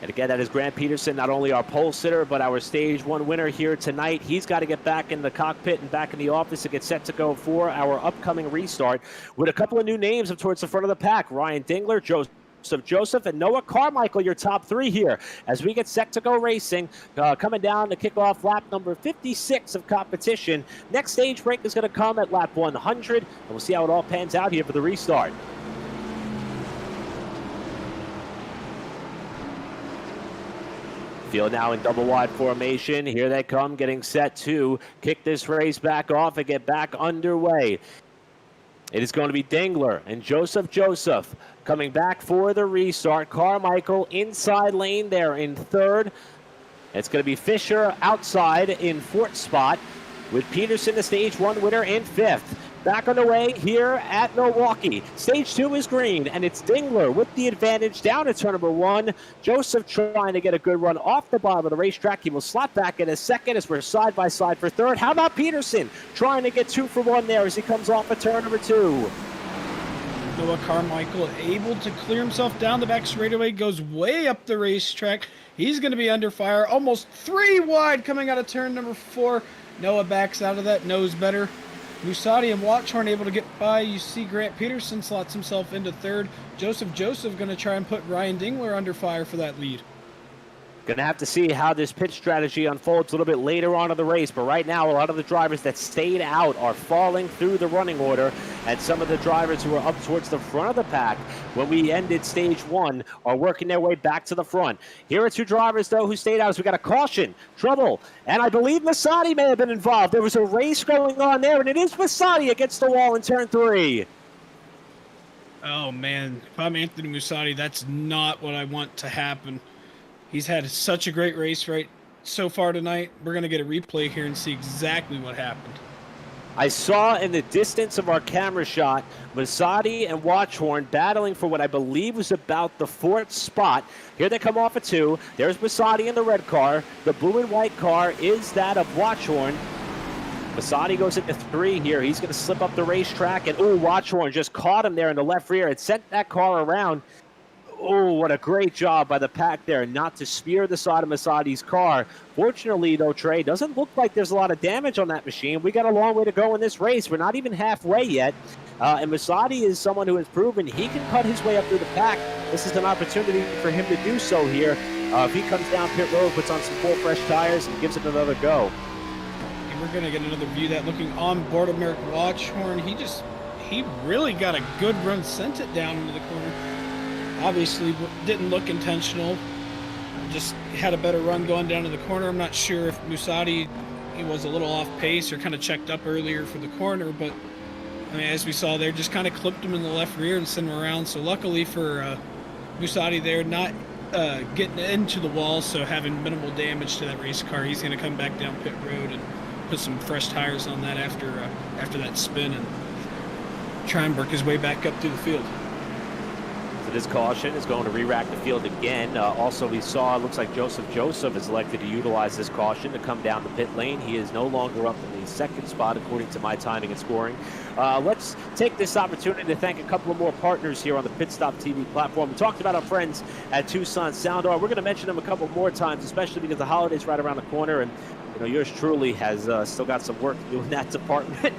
And again, that is Grant Peterson, not only our pole sitter, but our Stage 1 winner here tonight. He's got to get back in the cockpit and back in the office to get set to go for our upcoming restart with a couple of new names up towards the front of the pack. Ryan Dingler, Joseph, and Noah Carmichael, your top 3 here as we get set to go racing, coming down to kick off lap number 56 of competition. Next stage break is going to come at lap 100, and we'll see how it all pans out here for the restart. Field now in double wide formation. Here they come, getting set to kick this race back off and get back underway. It is going to be Dingler and Joseph coming back for the restart. Carmichael inside lane there in third. It's going to be Fisher outside in fourth spot with Peterson, the Stage 1 winner, in fifth. Back on the way here at Milwaukee. Stage 2 is green, and it's Dingler with the advantage down to turn number 1. Joseph trying to get a good run off the bottom of the racetrack. He will slot back in a second as we're side by side for third. How about Peterson trying to get 2 for 1 there as he comes off of turn number 2. Noah Carmichael able to clear himself down the back straightaway, goes way up the racetrack. He's going to be under fire, almost 3 wide coming out of turn number 4. Noah backs out of that, knows better. Musati and Watchhorn able to get by. You see Grant Peterson slots himself into third. Joseph going to try and put Ryan Dingler under fire for that lead. Going to have to see how this pit strategy unfolds a little bit later on in the race. But right now, a lot of the drivers that stayed out are falling through the running order. And some of the drivers who are up towards the front of the pack when we ended stage 1 are working their way back to the front. Here are 2 drivers, though, who stayed out. As we got a caution, trouble. And I believe Musati may have been involved. There was a race going on there, and it is Musati against the wall in turn 3. Oh, man. If I'm Anthony Musati, that's not what I want to happen. He's had such a great race right so far tonight. We're going to get a replay here and see exactly what happened. I saw in the distance of our camera shot, Musati and Watchhorn battling for what I believe was about the 4th spot. Here they come off of 2. There's Musati in the red car. The blue and white car is that of Watchhorn. Musati goes into 3 here. He's going to slip up the racetrack. And, Watchhorn just caught him there in the left rear. It sent that car around. Oh, what a great job by the pack there not to spear the side of Musati's car. Fortunately, though, Trey, doesn't look like there's a lot of damage on that machine. We got a long way to go in this race. We're not even halfway yet. And Musati is someone who has proven he can cut his way up through the pack. This is an opportunity for him to do so here. If he comes down pit road, puts on some full fresh tires, and gives it another go. And we're going to get another view of that looking on board of Merrick Watchhorn. He really got a good run, sent it down into the corner. Obviously didn't look intentional. just had a better run going down to the corner. I'm not sure if Musati, he was a little off pace or kind of checked up earlier for the corner, but I mean, as we saw there, just kind of clipped him in the left rear and sent him around. So luckily for Musati there, not getting into the wall, so having minimal damage to that race car, he's going to come back down pit road and put some fresh tires on that after that spin and try and work his way back up through the field. So this caution is going to re-rack the field again. Also, we saw, it looks like Joseph has elected to utilize this caution to come down the pit lane. He is no longer up in the second spot, according to my timing and scoring. Let's take this opportunity to thank a couple of more partners here on the Pit Stop TV platform. We talked about our friends at Tucson Sound Art. We're going to mention them a couple more times, especially because the holiday's right around the corner, and yours truly has still got some work to do in that department.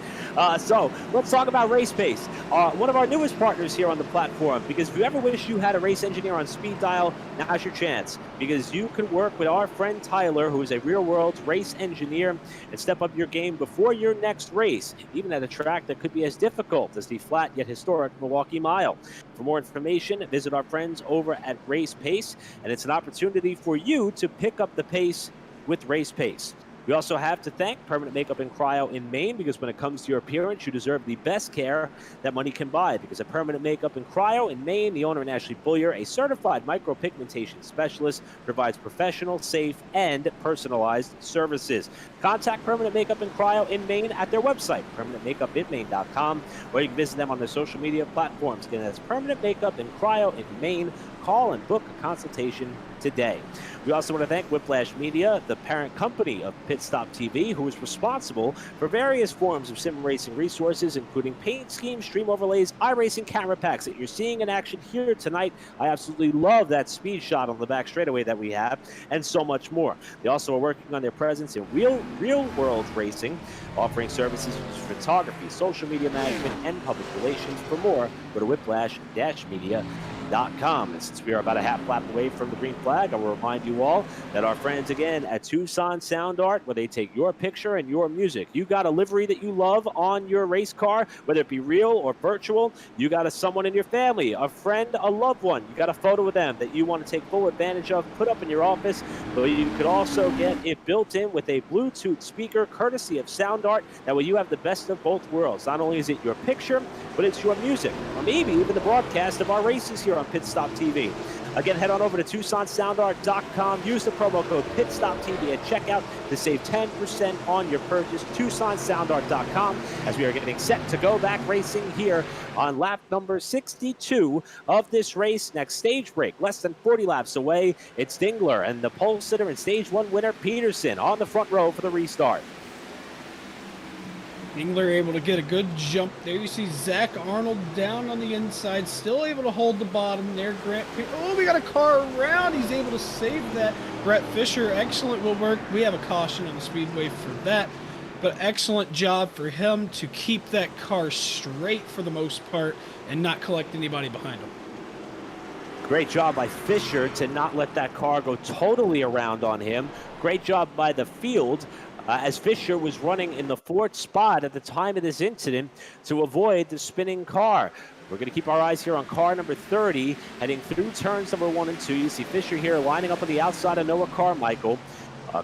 So let's talk about Race Pace, one of our newest partners here on the platform. Because if you ever wish you had a race engineer on speed dial, now's your chance. Because you can work with our friend Tyler, who is a real-world race engineer, and step up your game before your next race, even at a track that could be as difficult as the flat yet historic Milwaukee Mile. For more information, visit our friends over at Race Pace, and it's an opportunity for you to pick up the pace with Race Pace. We also have to thank Permanent Makeup and Cryo in Maine, because when it comes to your appearance, you deserve the best care that money can buy. Because at Permanent Makeup and Cryo in Maine, the owner and Ashley Bullier, a certified micropigmentation specialist, provides professional, safe, and personalized services. Contact Permanent Makeup and Cryo in Maine at their website, permanentmakeupinmaine.com, or you can visit them on their social media platforms. Again, that's Permanent Makeup and Cryo in Maine. Call and book a consultation today. We also want to thank Whiplash Media, the parent company of Pit Stop TV, who is responsible for various forms of sim racing resources, including paint schemes, stream overlays, iRacing camera packs that you're seeing in action here tonight. I absolutely love that speed shot on the back straightaway that we have, and so much more. They also are working on their presence in real-world racing, offering services such as photography, social media management, and public relations. For more, go to whiplash-media.com. And since we are about a half lap away from the green flag, I will remind you all that our friends again at Tucson Sound Art, where they take your picture and your music. You got a livery that you love on your race car, whether it be real or virtual. You got someone in your family, a friend, a loved one. You got a photo of them that you want to take full advantage of, put up in your office. But you could also get it built in with a Bluetooth speaker, courtesy of Sound Art. That way you have the best of both worlds. Not only is it your picture, but it's your music, or maybe even the broadcast of our races here on Pit Stop TV. Again, head on over to TucsonSoundArt.com. Use the promo code PitStopTV at checkout to save 10% on your purchase. TucsonSoundArt.com, as we are getting set to go back racing here on lap number 62 of this race. Next stage break, less than 40 laps away. It's Dingler and the pole sitter and stage 1 winner Peterson on the front row for the restart. Dingler able to get a good jump there. You see Zach Arnold down on the inside, still able to hold the bottom there. We got a car around. He's able to save that. Brett Fisher, excellent will work. We have a caution on the speedway for that, but excellent job for him to keep that car straight for the most part and not collect anybody behind him. Great job by Fisher to not let that car go totally around on him. Great job by the field. As Fisher was running in the 4th spot at the time of this incident to avoid the spinning car. We're going to keep our eyes here on car number 30, heading through turns number 1 and 2. You see Fisher here lining up on the outside of Noah Carmichael.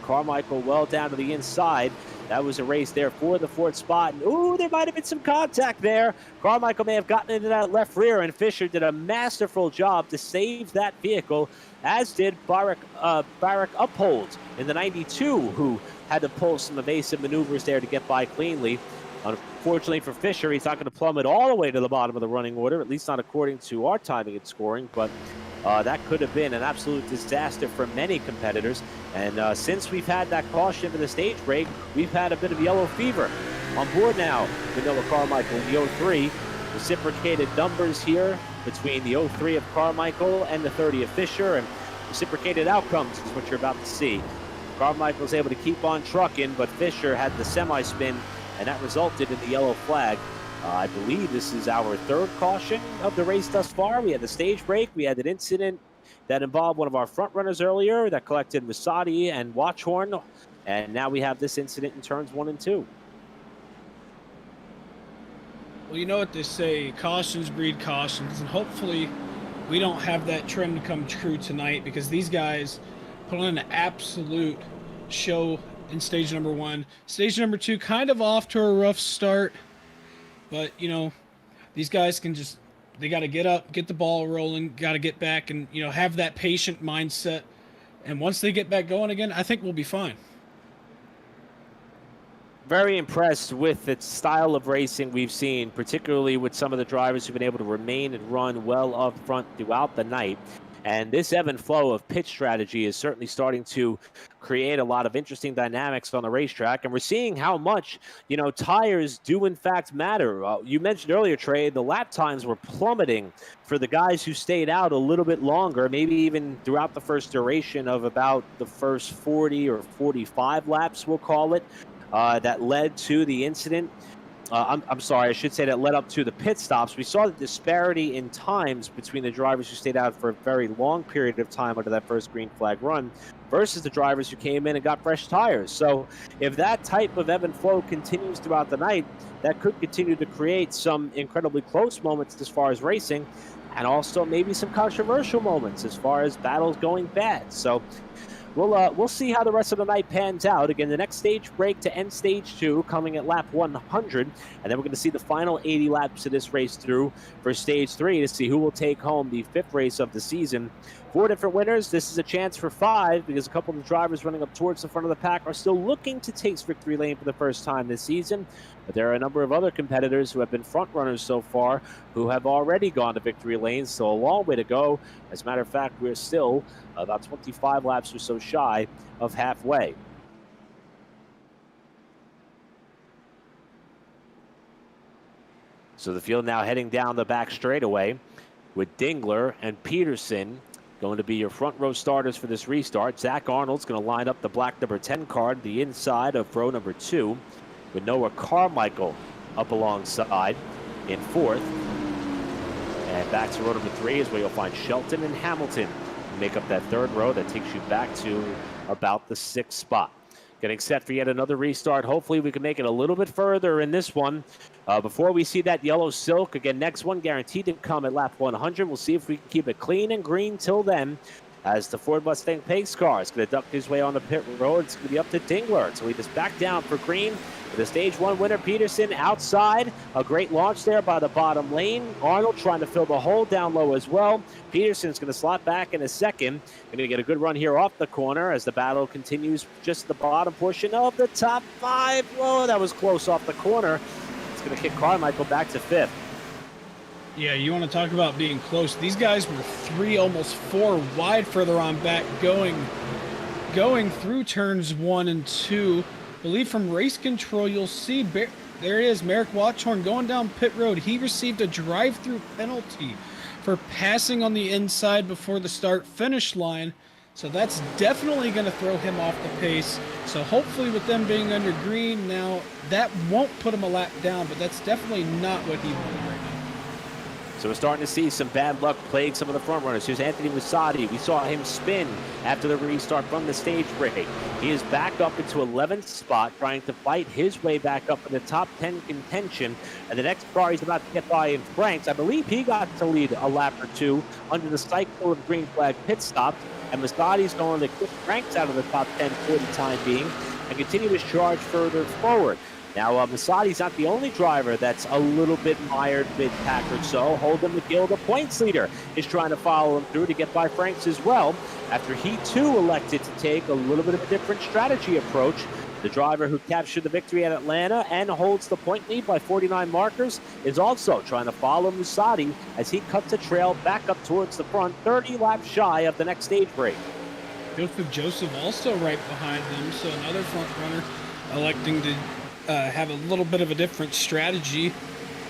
Carmichael well down to the inside. That was a race there for the 4th spot. And, ooh, there might have been some contact there. Carmichael may have gotten into that left rear, and Fisher did a masterful job to save that vehicle, as did Barak Uphold in the 92, who had to pull some evasive maneuvers there to get by cleanly. Unfortunately for Fisher, he's not going to plummet all the way to the bottom of the running order, at least not according to our timing and scoring, but that could have been an absolute disaster for many competitors. And since we've had that caution for the stage break, we've had a bit of yellow fever. On board now with Noah Carmichael in the 03. Reciprocated numbers here between the 03 of Carmichael and the 30 of Fisher, and reciprocated outcomes is what you're about to see. Carmichael was able to keep on trucking, but Fisher had the semi-spin, and that resulted in the yellow flag. I believe this is our 3rd caution of the race thus far. We had the stage break. We had an incident that involved one of our front runners earlier that collected Musati and Watchhorn, and now we have this incident in turns 1 and 2. Well, you know what they say, cautions breed cautions, and hopefully we don't have that trend come true tonight, because these guys put on an absolute show in stage number 1. Stage number 2, kind of off to a rough start, but you know, these guys can just, they got to get up, get the ball rolling, got to get back and, you know, have that patient mindset. And once they get back going again, I think we'll be fine. Very impressed with the style of racing we've seen, particularly with some of the drivers who've been able to remain and run well up front throughout the night. And this ebb and flow of pitch strategy is certainly starting to create a lot of interesting dynamics on the racetrack. And we're seeing how much, you know, tires do in fact matter. You mentioned earlier, Trey, the lap times were plummeting for the guys who stayed out a little bit longer, maybe even throughout the first duration of about the first 40 or 45 laps, we'll call it, that led to the incident. I'm sorry, I should say that led up to the pit stops. We saw the disparity in times between the drivers who stayed out for a very long period of time under that first green flag run versus the drivers who came in and got fresh tires. So if that type of ebb and flow continues throughout the night, that could continue to create some incredibly close moments as far as racing, and also maybe some controversial moments as far as battles going bad. So we'll see how the rest of the night pans out. Again, the next stage break to end stage 2 coming at lap 100, and then we're going to see the final 80 laps of this race through for stage 3 to see who will take home the 5th race of the season. 4 different winners. This is a chance for 5 because a couple of the drivers running up towards the front of the pack are still looking to taste victory lane for the first time this season. But there are a number of other competitors who have been front runners so far who have already gone to victory lane, so a long way to go. As a matter of fact, we're still about 25 laps or so shy of halfway. So the field now heading down the back straightaway with Dingler and Peterson going to be your front row starters for this restart. Zach Arnold's going to line up the black number 10 card, the inside of row number 2, with Noah Carmichael up alongside in 4th. And back to row number 3 is where you'll find Shelton and Hamilton make up that 3rd row that takes you back to about the 6th spot. Getting set for yet another restart. Hopefully we can make it a little bit further in this one. Before we see that yellow silk, again, next one guaranteed to come at lap 100. We'll see if we can keep it clean and green till then, as the Ford Mustang pace car is going to duck his way on the pit road. It's going to be up to Dingler to lead us back down for green. The stage 1 winner, Peterson, outside. A great launch there by the bottom lane. Arnold trying to fill the hole down low as well. Peterson's going to slot back in a second. Going to get a good run here off the corner as the battle continues just the bottom portion of the top 5. Whoa, that was close off the corner. It's going to kick Carmichael back to 5th. Yeah, you want to talk about being close. These guys were 3, almost 4 wide further on back going through turns 1 and 2. I believe from race control, you'll see there it is, Merrick Watchorn going down pit road. He received a drive-through penalty for passing on the inside before the start-finish line. So that's definitely going to throw him off the pace. So hopefully with them being under green now, that won't put him a lap down, but that's definitely not what he wanted right now. So we're starting to see some bad luck plague some of the front runners. Here's Anthony Musati. We saw him spin after the restart from the stage break. He is back up into 11th spot, trying to fight his way back up in the top 10 contention. And the next car he's about to get by in Franks. I believe he got to lead a lap or 2 under the cycle of green flag pit stop. And Musati's going to kick Franks out of the top 10 for the time being and continue his charge further forward. Now, Musati's not the only driver that's a little bit mired mid-pack or so. Holden McGill, the points leader, is trying to follow him through to get by Franks as well, after he too elected to take a little bit of a different strategy approach. The driver who captured the victory at Atlanta and holds the point lead by 49 markers is also trying to follow Musati as he cuts a trail back up towards the front, 30 laps shy of the next stage break. Joseph also right behind them, so another front runner electing to have a little bit of a different strategy,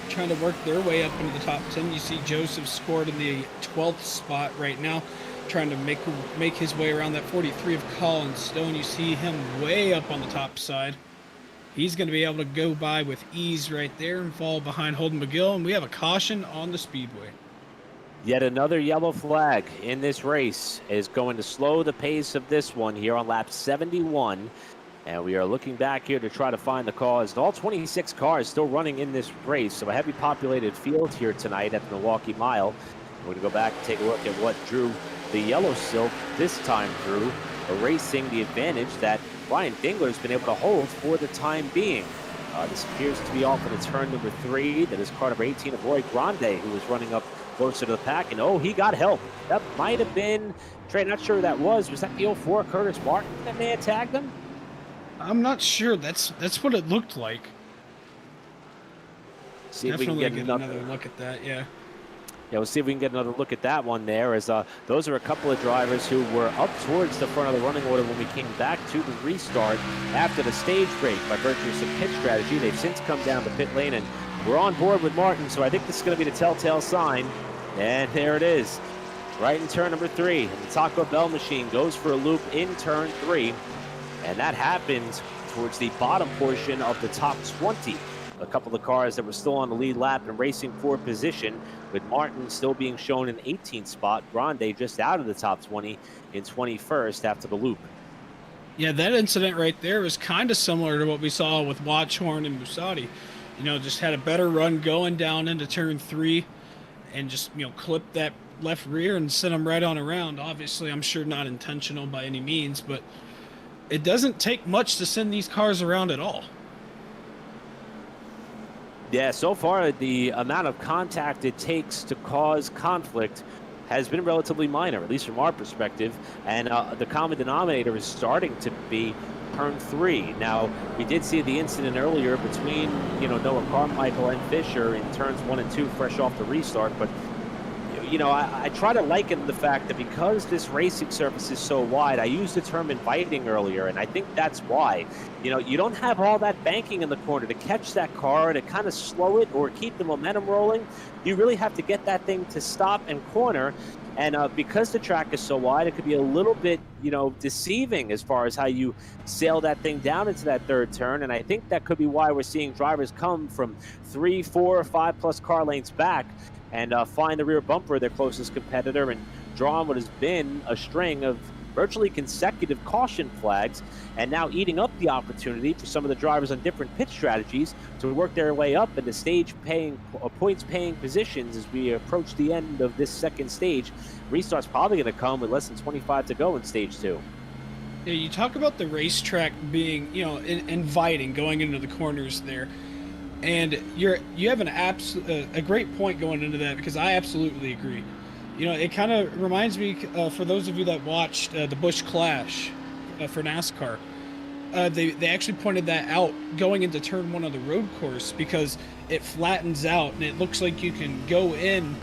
trying to work their way up into the top 10. You see Joseph scored in the 12th spot right now, trying to make his way around that 43 of Colin Stone. You see him way up on the top side. He's going to be able to go by with ease right there and fall behind Holden McGill, and we have a caution on the speedway. Yet another yellow flag in this race is going to slow the pace of this one here on lap 71. And we are looking back here to try to find the cause. All 26 cars still running in this race, so a heavy populated field here tonight at the Milwaukee Mile. We're going to go back and take a look at what drew the yellow silk this time through. erasing the advantage that Brian Dingler's been able to hold for the time being. This appears to be off in turn number 3. That is car number 18 of Roy Grande, who was running up closer to the pack. And oh, he got help. That might have been, Trey, not sure who that was. Was that the 04 Curtis Martin that may have tagged him? I'm not sure. That's what it looked like. See if Definitely we can get another look at that, yeah. Yeah, we'll see if we can get another look at that one there, as those are a couple of drivers who were up towards the front of the running order when we came back to the restart after the stage break by virtue of some pit strategy. They've since come down the pit lane, and we're on board with Martin, so I think this is going to be the telltale sign. And there it is, right in turn number 3. The Taco Bell machine goes for a loop in turn 3, and that happens towards the bottom portion of the top 20. A couple of cars that were still on the lead lap and racing for position, with Martin still being shown in 18th spot, Grande just out of the top 20 in 21st after the loop. Yeah, that incident right there was kind of similar to what we saw with Watchhorn and Musati. You know, just had a better run going down into turn 3 and just, you know, clipped that left rear and sent him right on around. Obviously, I'm sure not intentional by any means, but it doesn't take much to send these cars around at all. Yeah, so far the amount of contact it takes to cause conflict has been relatively minor, at least from our perspective, and the common denominator is starting to be turn 3. Now, we did see the incident earlier between, Noah Carmichael and Fisher in turns 1 and 2 fresh off the restart, but I try to liken the fact that because this racing surface is so wide, I used the term inviting earlier, and I think that's why. You don't have all that banking in the corner to catch that car, to kind of slow it or keep the momentum rolling. You really have to get that thing to stop and corner, and because the track is so wide, it could be a little bit, deceiving as far as how you sail that thing down into that third turn, and I think that could be why we're seeing drivers come from 3, 4, 5 plus car lanes back and find the rear bumper of their closest competitor and draw on what has been a string of virtually consecutive caution flags, and now eating up the opportunity for some of the drivers on different pit strategies to work their way up into points-paying positions as we approach the end of this second stage. Restart's probably going to come with less than 25 to go in stage 2. Yeah, you talk about the racetrack being, inviting going into the corners there. And you have a great point going into that, because I absolutely agree. It kind of reminds me, for those of you that watched the Busch Clash for NASCAR, they actually pointed that out going into turn 1 of the road course, because it flattens out and it looks like you can go in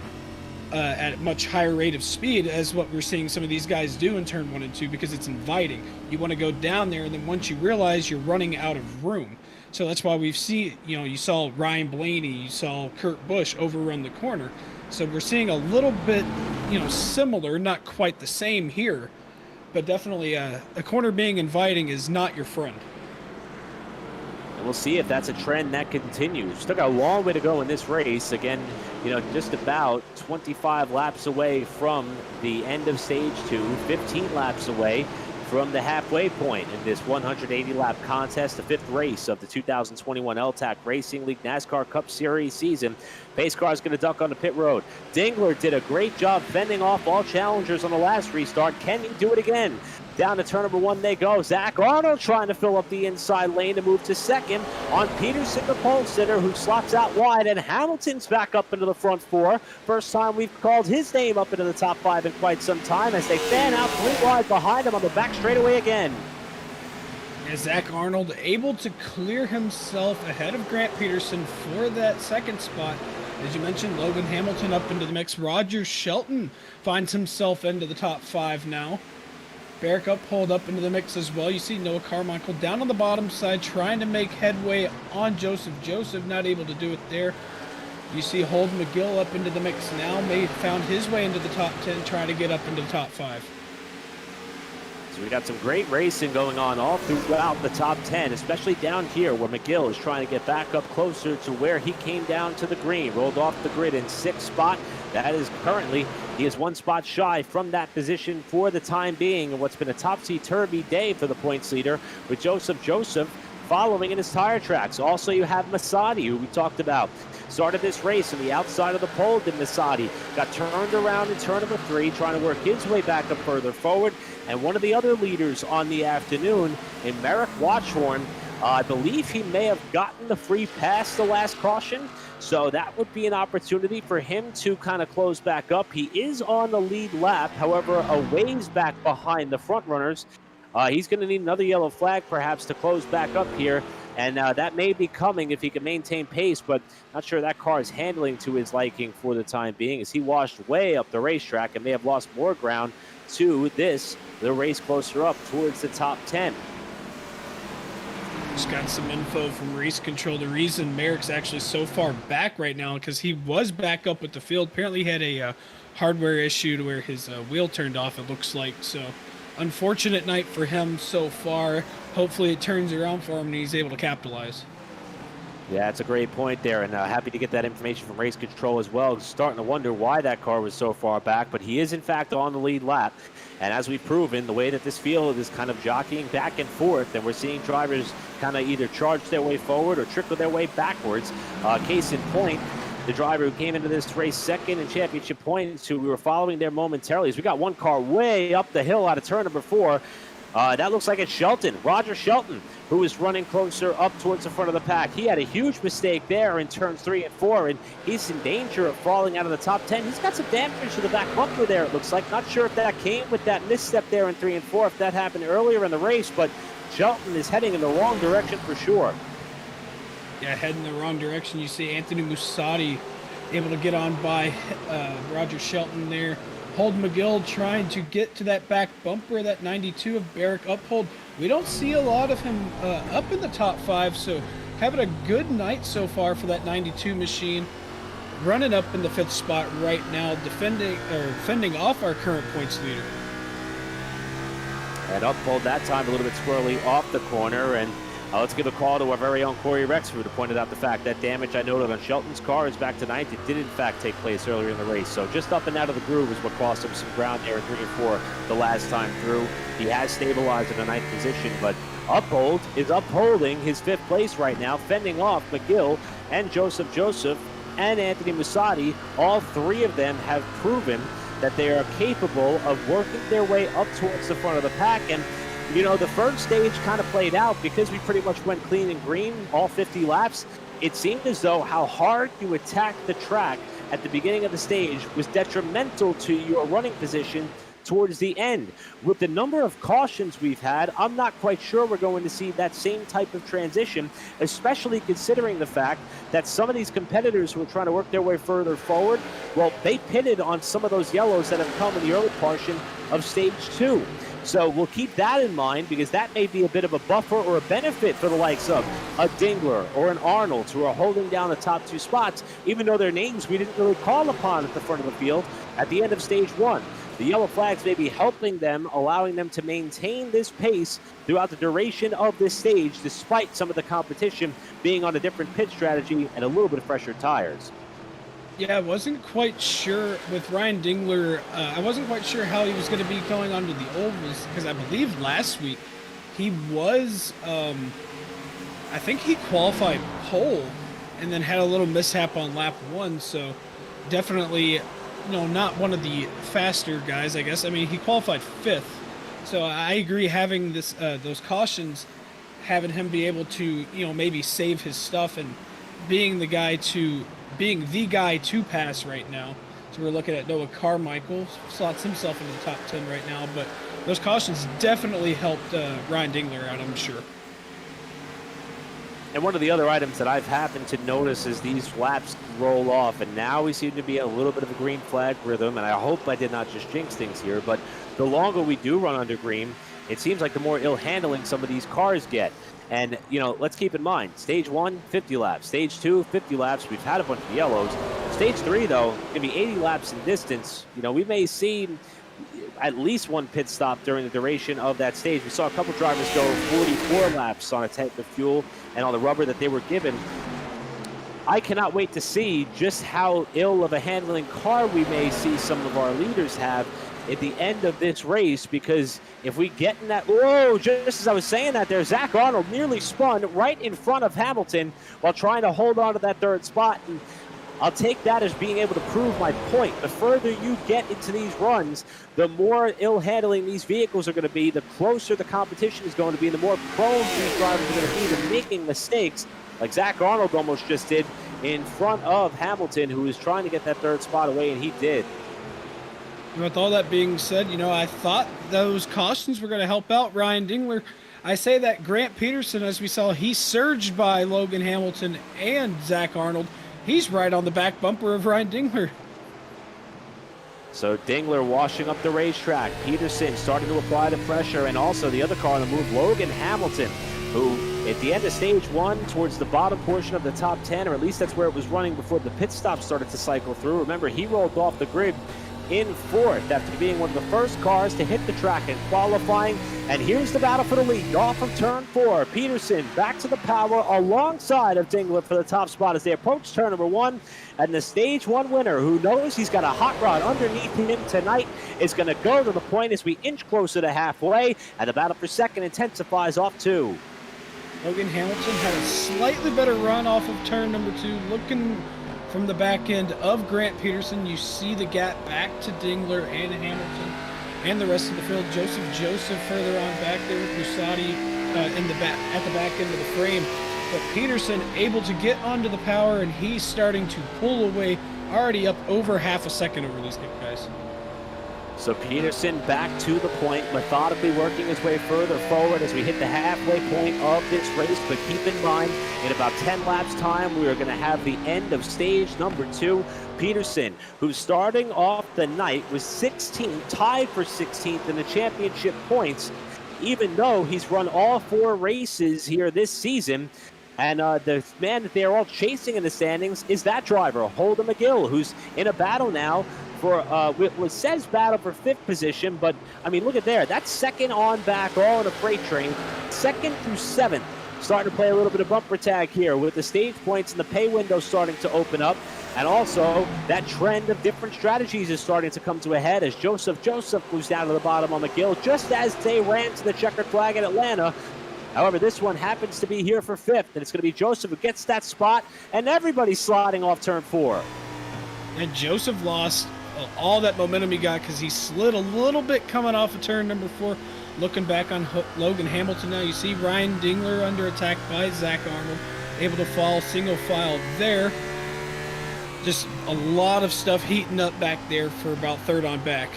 at a much higher rate of speed, as what we're seeing some of these guys do in turn 1 and 2, because it's inviting. You want to go down there, and then once you realize you're running out of room. So that's why we've seen, you saw Ryan Blaney, you saw Kurt Busch overrun the corner. So we're seeing a little bit, similar, not quite the same here, but definitely a corner being inviting is not your friend. And we'll see if that's a trend that continues. Still got a long way to go in this race. Again, just about 25 laps away from the end of stage 2, 15 laps away from the halfway point in this 180-lap contest, the 5th race of the 2021 L-TAC Racing League NASCAR Cup Series season. Pace car is going to duck on the pit road. Dingler did a great job fending off all challengers on the last restart. Can he do it again? Down to turn number 1 they go. Zach Arnold trying to fill up the inside lane to move to second on Peterson, the pole sitter, who slots out wide, and Hamilton's back up into the front 4. First time we've called his name up into the top 5 in quite some time, as they fan out 3 wide behind him on the back straightaway again. And Zach Arnold able to clear himself ahead of Grant Peterson for that second spot. As you mentioned, Logan Hamilton up into the mix. Roger Shelton finds himself into the top 5 now. Barrick pulled up into the mix as well. You see Noah Carmichael down on the bottom side trying to make headway on Joseph, not able to do it there. You see Holden McGill up into the mix now, found his way into the top 10, trying to get up into the top 5. So we got some great racing going on all throughout the top 10, especially down here where McGill is trying to get back up closer to where he came down to the green. Rolled off the grid in 6th spot. That is currently, he is 1 spot shy from that position for the time being, and what's been a topsy-turvy day for the points leader, with Joseph following in his tire tracks. Also, you have Masadi, who we talked about. Started this race on the outside of the pole, did Masadi. Got turned around in turn number 3, trying to work his way back up further forward. And one of the other leaders on the afternoon, in Merrick Watchhorn, I believe he may have gotten the free pass the last caution. So that would be an opportunity for him to kind of close back up. He is on the lead lap, however, a ways back behind the front runners. He's going to need another yellow flag perhaps to close back up here. And that may be coming if he can maintain pace, but not sure that car is handling to his liking for the time being, as he washed way up the racetrack and may have lost more ground to the race closer up towards the top 10. Just got some info from race control. The reason Merrick's actually so far back right now, because he was back up with the field. Apparently he had a hardware issue to where his wheel turned off, it looks like. So unfortunate night for him so far. Hopefully it turns around for him and he's able to capitalize. Yeah, that's a great point there, and happy to get that information from race control as well. Starting to wonder why that car was so far back, but he is in fact on the lead lap. And as we've proven, the way that this field is kind of jockeying back and forth, and we're seeing drivers kind of either charge their way forward or trickle their way backwards. Case in point, the driver who came into this race second in championship points, who we were following there momentarily, is we got one car way up the hill out of turn number 4. That looks like it's Shelton, Roger Shelton, who is running closer up towards the front of the pack. He had a huge mistake there in turns 3 and 4, and he's in danger of falling out of the top 10. He's got some damage to the back bumper there, it looks like. Not sure if that came with that misstep there in 3 and 4, if that happened earlier in the race, but Shelton is heading in the wrong direction for sure. Yeah, heading the wrong direction. You see Anthony Musati able to get on by Roger Shelton there. Hold McGill trying to get to that back bumper, that 92 of Barrick Uphold. We don't see a lot of him up in the top 5, so having a good night so far for that 92 machine. Running up in the 5th spot right now, fending off our current points leader. And Uphold that time a little bit squirrely off the corner, and let's give a call to our very own Corey Rexford, who pointed out the fact that damage I noted on Shelton's car is back to 9th. It did in fact take place earlier in the race, so just up and out of the groove is what cost him some ground there in 3 and 4 the last time through. He has stabilized in the 9th position, but Uphold is upholding his 5th place right now, fending off McGill and Joseph and Anthony Musati. All 3 of them have proven that they are capable of working their way up towards the front of the pack. And you know, the first stage kind of played out because we pretty much went clean and green all 50 laps. It seemed as though how hard you attacked the track at the beginning of the stage was detrimental to your running position towards the end. With the number of cautions we've had, I'm not quite sure we're going to see that same type of transition, especially considering the fact that some of these competitors who are trying to work their way further forward, well, they pitted on some of those yellows that have come in the early portion of stage 2. So we'll keep that in mind, because that may be a bit of a buffer or a benefit for the likes of a Dingler or an Arnold, who are holding down the top 2 spots, even though their names we didn't really call upon at the front of the field at the end of stage 1. The yellow flags may be helping them, allowing them to maintain this pace throughout the duration of this stage, despite some of the competition being on a different pit strategy and a little bit of fresher tires. Yeah, I wasn't quite sure with Ryan Dingler. I wasn't quite sure how he was going to be going onto the ovals, because I believe last week he was, I think he qualified pole and then had a little mishap on lap 1. So definitely, not one of the faster guys, I guess. I mean, he qualified 5th. So I agree, having those cautions, having him be able to, maybe save his stuff and being the guy to pass right now. So we're looking at Noah Carmichael, slots himself into the top 10 right now, but those cautions definitely helped Ryan Dingler out, I'm sure. And one of the other items that I've happened to notice is these laps roll off, and now we seem to be a little bit of a green flag rhythm, and I hope I did not just jinx things here, but the longer we do run under green, it seems like the more ill handling some of these cars get. And, let's keep in mind, stage 1, 50 laps. Stage 2, 50 laps. We've had a bunch of yellows. Stage 3, though, going to be 80 laps in distance. We may see at least one pit stop during the duration of that stage. We saw a couple drivers go 44 laps on a tank of fuel and on the rubber that they were given. I cannot wait to see just how ill of a handling car we may see some of our leaders have at the end of this race, because if we get in that, whoa, just as I was saying that there, Zach Arnold nearly spun right in front of Hamilton while trying to hold on to that third spot. And I'll take that as being able to prove my point. The further you get into these runs, the more ill-handling these vehicles are going to be, the closer the competition is going to be, the more prone these drivers are going to be to making mistakes, like Zach Arnold almost just did in front of Hamilton, who was trying to get that third spot away, and he did. With all that being said, I thought those cautions were going to help out Ryan Dingler. I say that Grant Peterson, as we saw, he surged by Logan Hamilton and Zach Arnold. He's right on the back bumper of Ryan Dingler. So Dingler washing up the racetrack. Peterson starting to apply the pressure, and also the other car on the move, Logan Hamilton, who at the end of stage one, towards the bottom portion of the top 10, or at least that's where it was running before the pit stop started to cycle through. Remember, he rolled off the grid in fourth after being one of the first cars to hit the track in qualifying. And here's the battle for the lead off of turn 4. Peterson back to the power alongside of Dingler for the top spot as they approach turn number 1. And the stage 1 winner, who knows he's got a hot rod underneath him tonight, is going to go to the point as we inch closer to halfway, and the battle for second intensifies off 2. Logan Hamilton had a slightly better run off of turn number 2. Looking from the back end of Grant Peterson, you see the gap back to Dingler and Hamilton and the rest of the field. Joseph further on back there with Musati in the back at the back end of the frame. But Peterson able to get onto the power, and he's starting to pull away, already up over half a second over these guys. So Peterson back to the point, methodically working his way further forward as we hit the halfway point of this race. But keep in mind, in about 10 laps time, we are going to have the end of stage number 2. Peterson, who's starting off the night, was 16th, tied for 16th in the championship points, even though he's run all 4 races here this season. And the man that they're all chasing in the standings is that driver, Holden McGill, who's in a battle now for what says battle for 5th position. But, I mean, look at there. That's second on back, all in a freight train. 2nd through 7th. Starting to play a little bit of bumper tag here with the stage points and the pay window starting to open up. And also, that trend of different strategies is starting to come to a head as Joseph moves down to the bottom on McGill, just as they ran to the checkered flag in Atlanta. However, this one happens to be here for 5th, and it's going to be Joseph who gets that spot, and everybody's sliding off turn 4. And Joseph lost all that momentum he got because he slid a little bit coming off of turn number 4. Looking back on Logan Hamilton now, you see Ryan Dingler under attack by Zach Arnold, able to fall single file there. Just a lot of stuff heating up back there for about 3rd on back.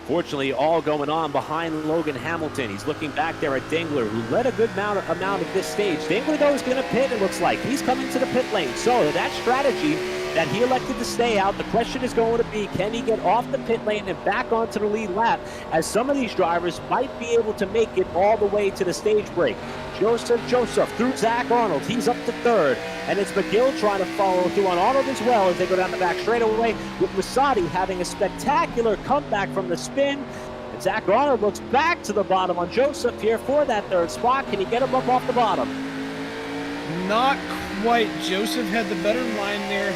Fortunately, all going on behind Logan Hamilton. He's looking back there at Dingler, who led a good amount of this stage. Dingler, though, is going to pit, it looks like. He's coming to the pit lane. So that strategy that he elected to stay out, the question is going to be, can he get off the pit lane and back onto the lead lap, as some of these drivers might be able to make it all the way to the stage break. Joseph through Zach Arnold. He's up to 3rd. And it's McGill trying to follow through on Arnold as well as they go down the back straightaway, with Musati having a spectacular comeback from the spin. And Zach Arnold looks back to the bottom on Joseph here for that 3rd spot. Can he get him up off the bottom? Not quite. Joseph had the better line there,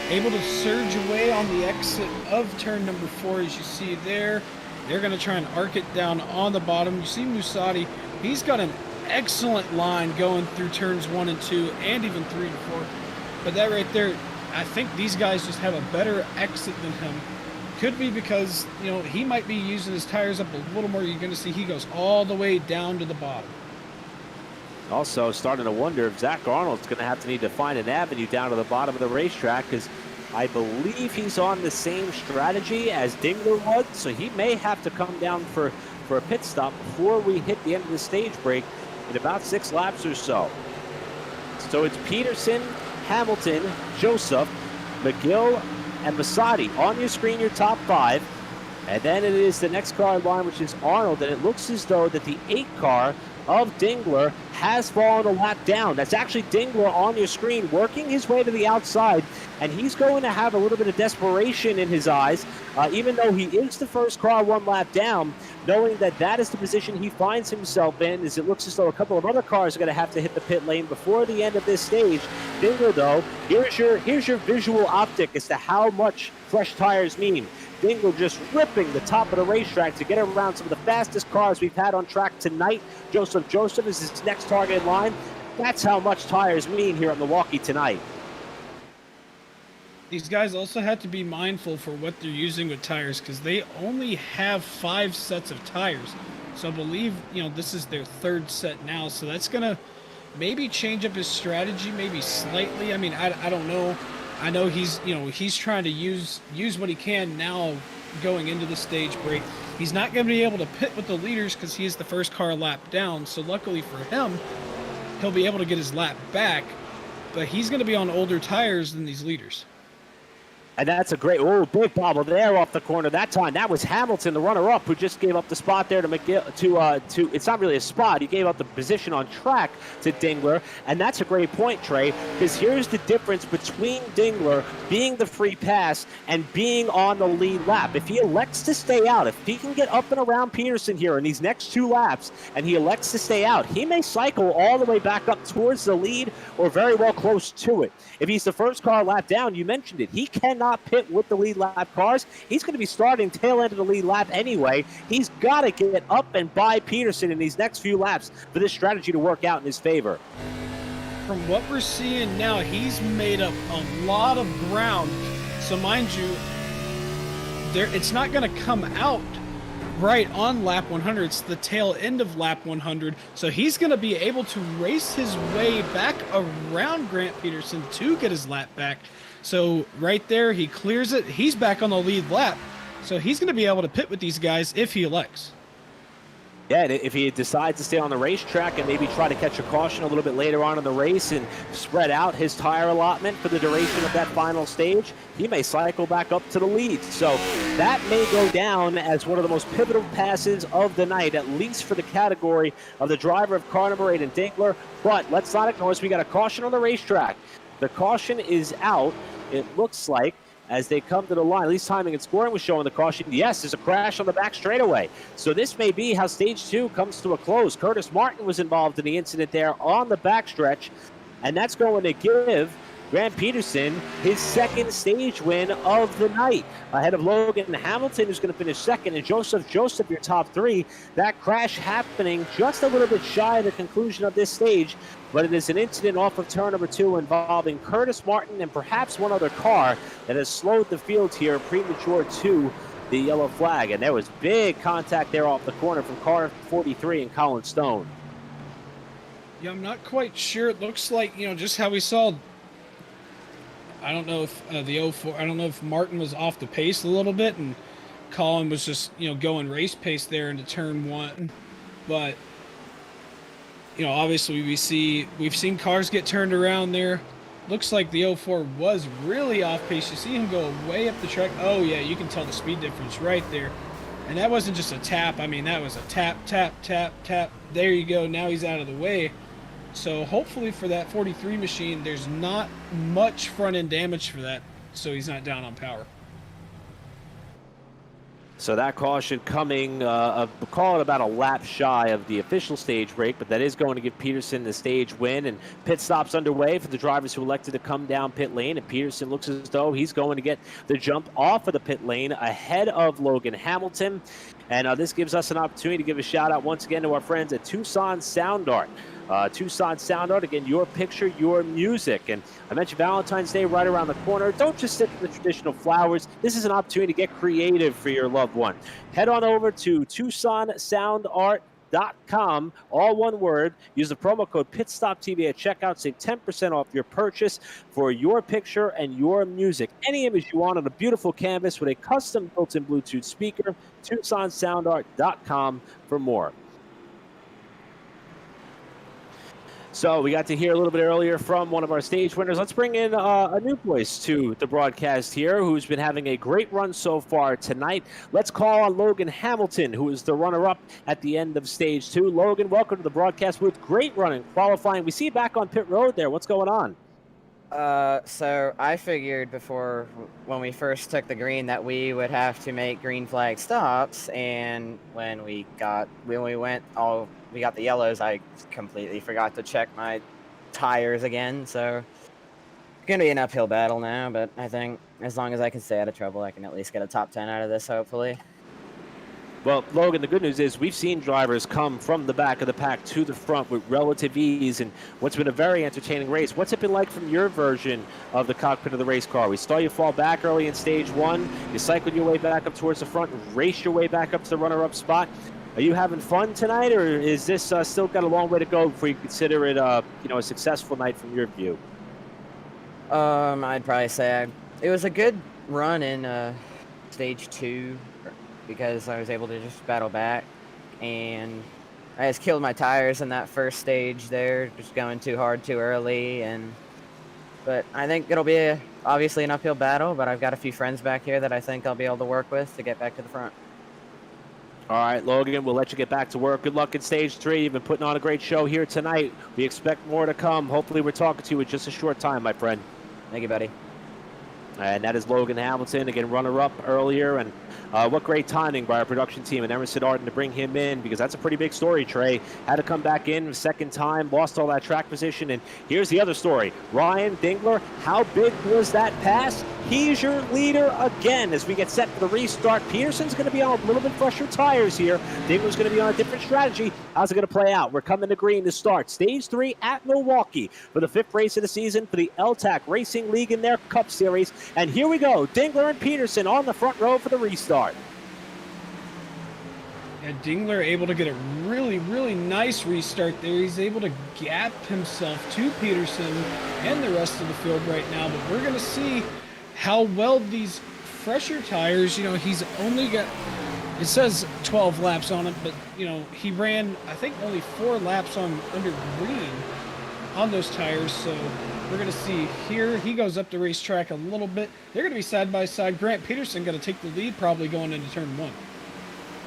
able to surge away on the exit of turn number 4, as you see there. They're going to try and arc it down on the bottom. You see Musati, he's got an excellent line going through turns 1 and 2 and even 3 and 4. But that right there, I think these guys just have a better exit than him. Could be because, he might be using his tires up a little more. You're going to see he goes all the way down to the bottom. Also starting to wonder if Zach Arnold's going to have to need to find an avenue down to the bottom of the racetrack, because I believe he's on the same strategy as Dingler was, so he may have to come down for a pit stop before we hit the end of the stage break in about 6 laps or so. So it's Peterson, Hamilton, Joseph, McGill, and Musati on your screen, your top 5. And then it is the next car in line, which is Arnold, and it looks as though that the 8 car of Dingler has fallen a lap down. That's actually Dingler on your screen working his way to the outside, and he's going to have a little bit of desperation in his eyes, even though he is the first car 1 lap down, knowing that that is the position he finds himself in, as it looks as though a couple of other cars are going to have to hit the pit lane before the end of this stage. Dingler, though, here's your visual optic as to how much fresh tires mean. Dingler just ripping the top of the racetrack to get around some of the fastest cars we've had on track tonight. Joseph is his next target in line. That's how much tires mean here at Milwaukee tonight. These guys also have to be mindful for what they're using with tires, because they only have 5 sets of tires. So I believe, this is their 3rd set now. So that's going to maybe change up his strategy, maybe slightly. I mean, I don't know. I know he's trying to use what he can now going into the stage break. He's not going to be able to pit with the leaders because he's the first car lap down. So luckily for him, he'll be able to get his lap back. But he's going to be on older tires than these leaders. And that's a great, big bobble there off the corner that time. That was Hamilton, the runner-up, who just gave up the spot there to McGill, to it's not really a spot. He gave up the position on track to Dingler. And that's a great point, Trey, because here's the difference between Dingler being the free pass and being on the lead lap. If he elects to stay out, if he can get up and around Peterson here in these next 2 laps, and he elects to stay out, he may cycle all the way back up towards the lead or very well close to it. If he's the first car lap down, you mentioned it, he cannot pit with the lead lap cars. He's going to be starting tail end of the lead lap anyway. He's got to get up and by Peterson in these next few laps for this strategy to work out in his favor. From what we're seeing now, he's made up a lot of ground. So mind you, it's not going to come out right on lap 100. It's the tail end of lap 100. So he's going to be able to race his way back around Grant Peterson to get his lap back. So right there, he clears it. He's back on the lead lap. So he's going to be able to pit with these guys if he elects. Yeah, and if he decides to stay on the racetrack and maybe try to catch a caution a little bit later on in the race and spread out his tire allotment for the duration of that final stage, he may cycle back up to the lead. So that may go down as one of the most pivotal passes of the night, at least for the category of the driver of car number 8 and Dingler. But let's not ignore this. We got a caution on the racetrack. The caution is out, it looks like, as they come to the line. At least timing and scoring was showing the caution. Yes, there's a crash on the back straightaway. So this may be how stage 2 comes to a close. Curtis Martin was involved in the incident there on the backstretch, and that's going to give Grant Peterson his 2nd stage win of the night, ahead of Logan Hamilton, who's going to finish 2nd, and Joseph, your top 3. That crash happening just a little bit shy of the conclusion of this stage, but it is an incident off of turn number 2 involving Curtis Martin and perhaps one other car that has slowed the field here premature to the yellow flag. And there was big contact there off the corner from car 43 and Colin Stone. Yeah, I'm not quite sure. It looks like, just how we saw. I don't know if the 04, I don't know if Martin was off the pace a little bit and Colin was just, going race pace there into turn 1. But, obviously we've seen cars get turned around there. Looks like the 04 was really off pace. You see him go way up the track. Oh yeah, you can tell the speed difference right there. And that wasn't just a tap. I mean, that was a tap, tap, tap, tap. There you go. Now he's out of the way. So hopefully for that 43 machine, there's not much front end damage for that, so he's not down on power. So that caution coming, call it about a lap shy of the official stage break, but that is going to give Peterson the stage win. And pit stops underway for the drivers who elected to come down pit lane. And Peterson looks as though he's going to get the jump off of the pit lane ahead of Logan Hamilton. And this gives us an opportunity to give a shout out once again to our friends at Tucson Sound Art. Tucson Sound Art, again, your picture, your music. And I mentioned Valentine's Day right around the corner. Don't just stick to the traditional flowers. This is an opportunity to get creative for your loved one. Head on over to TucsonSoundArt.com, all one word. Use the promo code PitStopTV at checkout. Save 10% off your purchase for your picture and your music. Any image you want on a beautiful canvas with a custom built-in Bluetooth speaker. TucsonSoundArt.com for more. So we got to hear a little bit earlier from one of our stage winners. Let's bring in a new voice to the broadcast here who's been having a great run so far tonight. Let's call on Logan Hamilton, who is the runner-up at the end of stage 2. Logan, welcome to the broadcast booth. Great running, qualifying. We see you back on pit road there. What's going on? So I figured before, when we first took the green, that we would have to make green flag stops, and when we got the yellows, I completely forgot to check my tires again, so Gonna be an uphill battle now, but I think as long as I can stay out of trouble, I can at least get a top 10 out of this, hopefully. Well, Logan, the good news is we've seen drivers come from the back of the pack to the front with relative ease and what's been a very entertaining race. What's it been like from your version of the cockpit of the race car? We saw you fall back early in stage one. You cycled your way back up towards the front and raced your way back up to the runner-up spot. Are you having fun tonight, or is this still got a long way to go before you consider it a successful night from your view? I'd probably say it was a good run in stage 2 because I was able to just battle back, and I just killed my tires in that first stage there, just going too hard too early. But I think it'll be obviously an uphill battle, but I've got a few friends back here that I think I'll be able to work with to get back to the front. All right, Logan, we'll let you get back to work. Good luck in stage 3. You've been putting on a great show here tonight. We expect more to come. Hopefully we're talking to you in just a short time, my friend. Thank you, buddy. And that is Logan Hamilton, again, runner-up earlier. And what great timing by our production team and Emerson Arden to bring him in, because that's a pretty big story, Trey. Had to come back in the second time, lost all that track position. And here's the other story. Ryan Dingler, how big was that pass? He's your leader again as we get set for the restart. Peterson's going to be on a little bit fresher tires here. Dingler's going to be on a different strategy. How's it going to play out? We're coming to green to start stage 3 at Milwaukee for the 5th race of the season for the L-TAC Racing League in their Cup Series. And here we go. Dingler and Peterson on the front row for the restart. Yeah, Dingler able to get a really, really nice restart there. He's able to gap himself to Peterson and the rest of the field right now. But we're going to see how well these fresher tires, he's only got, it says 12 laps on it, but, he ran, I think, only 4 laps under green on those tires. So we're going to see here. He goes up the racetrack a little bit. They're going to be side by side. Grant Peterson going to take the lead probably going into turn 1.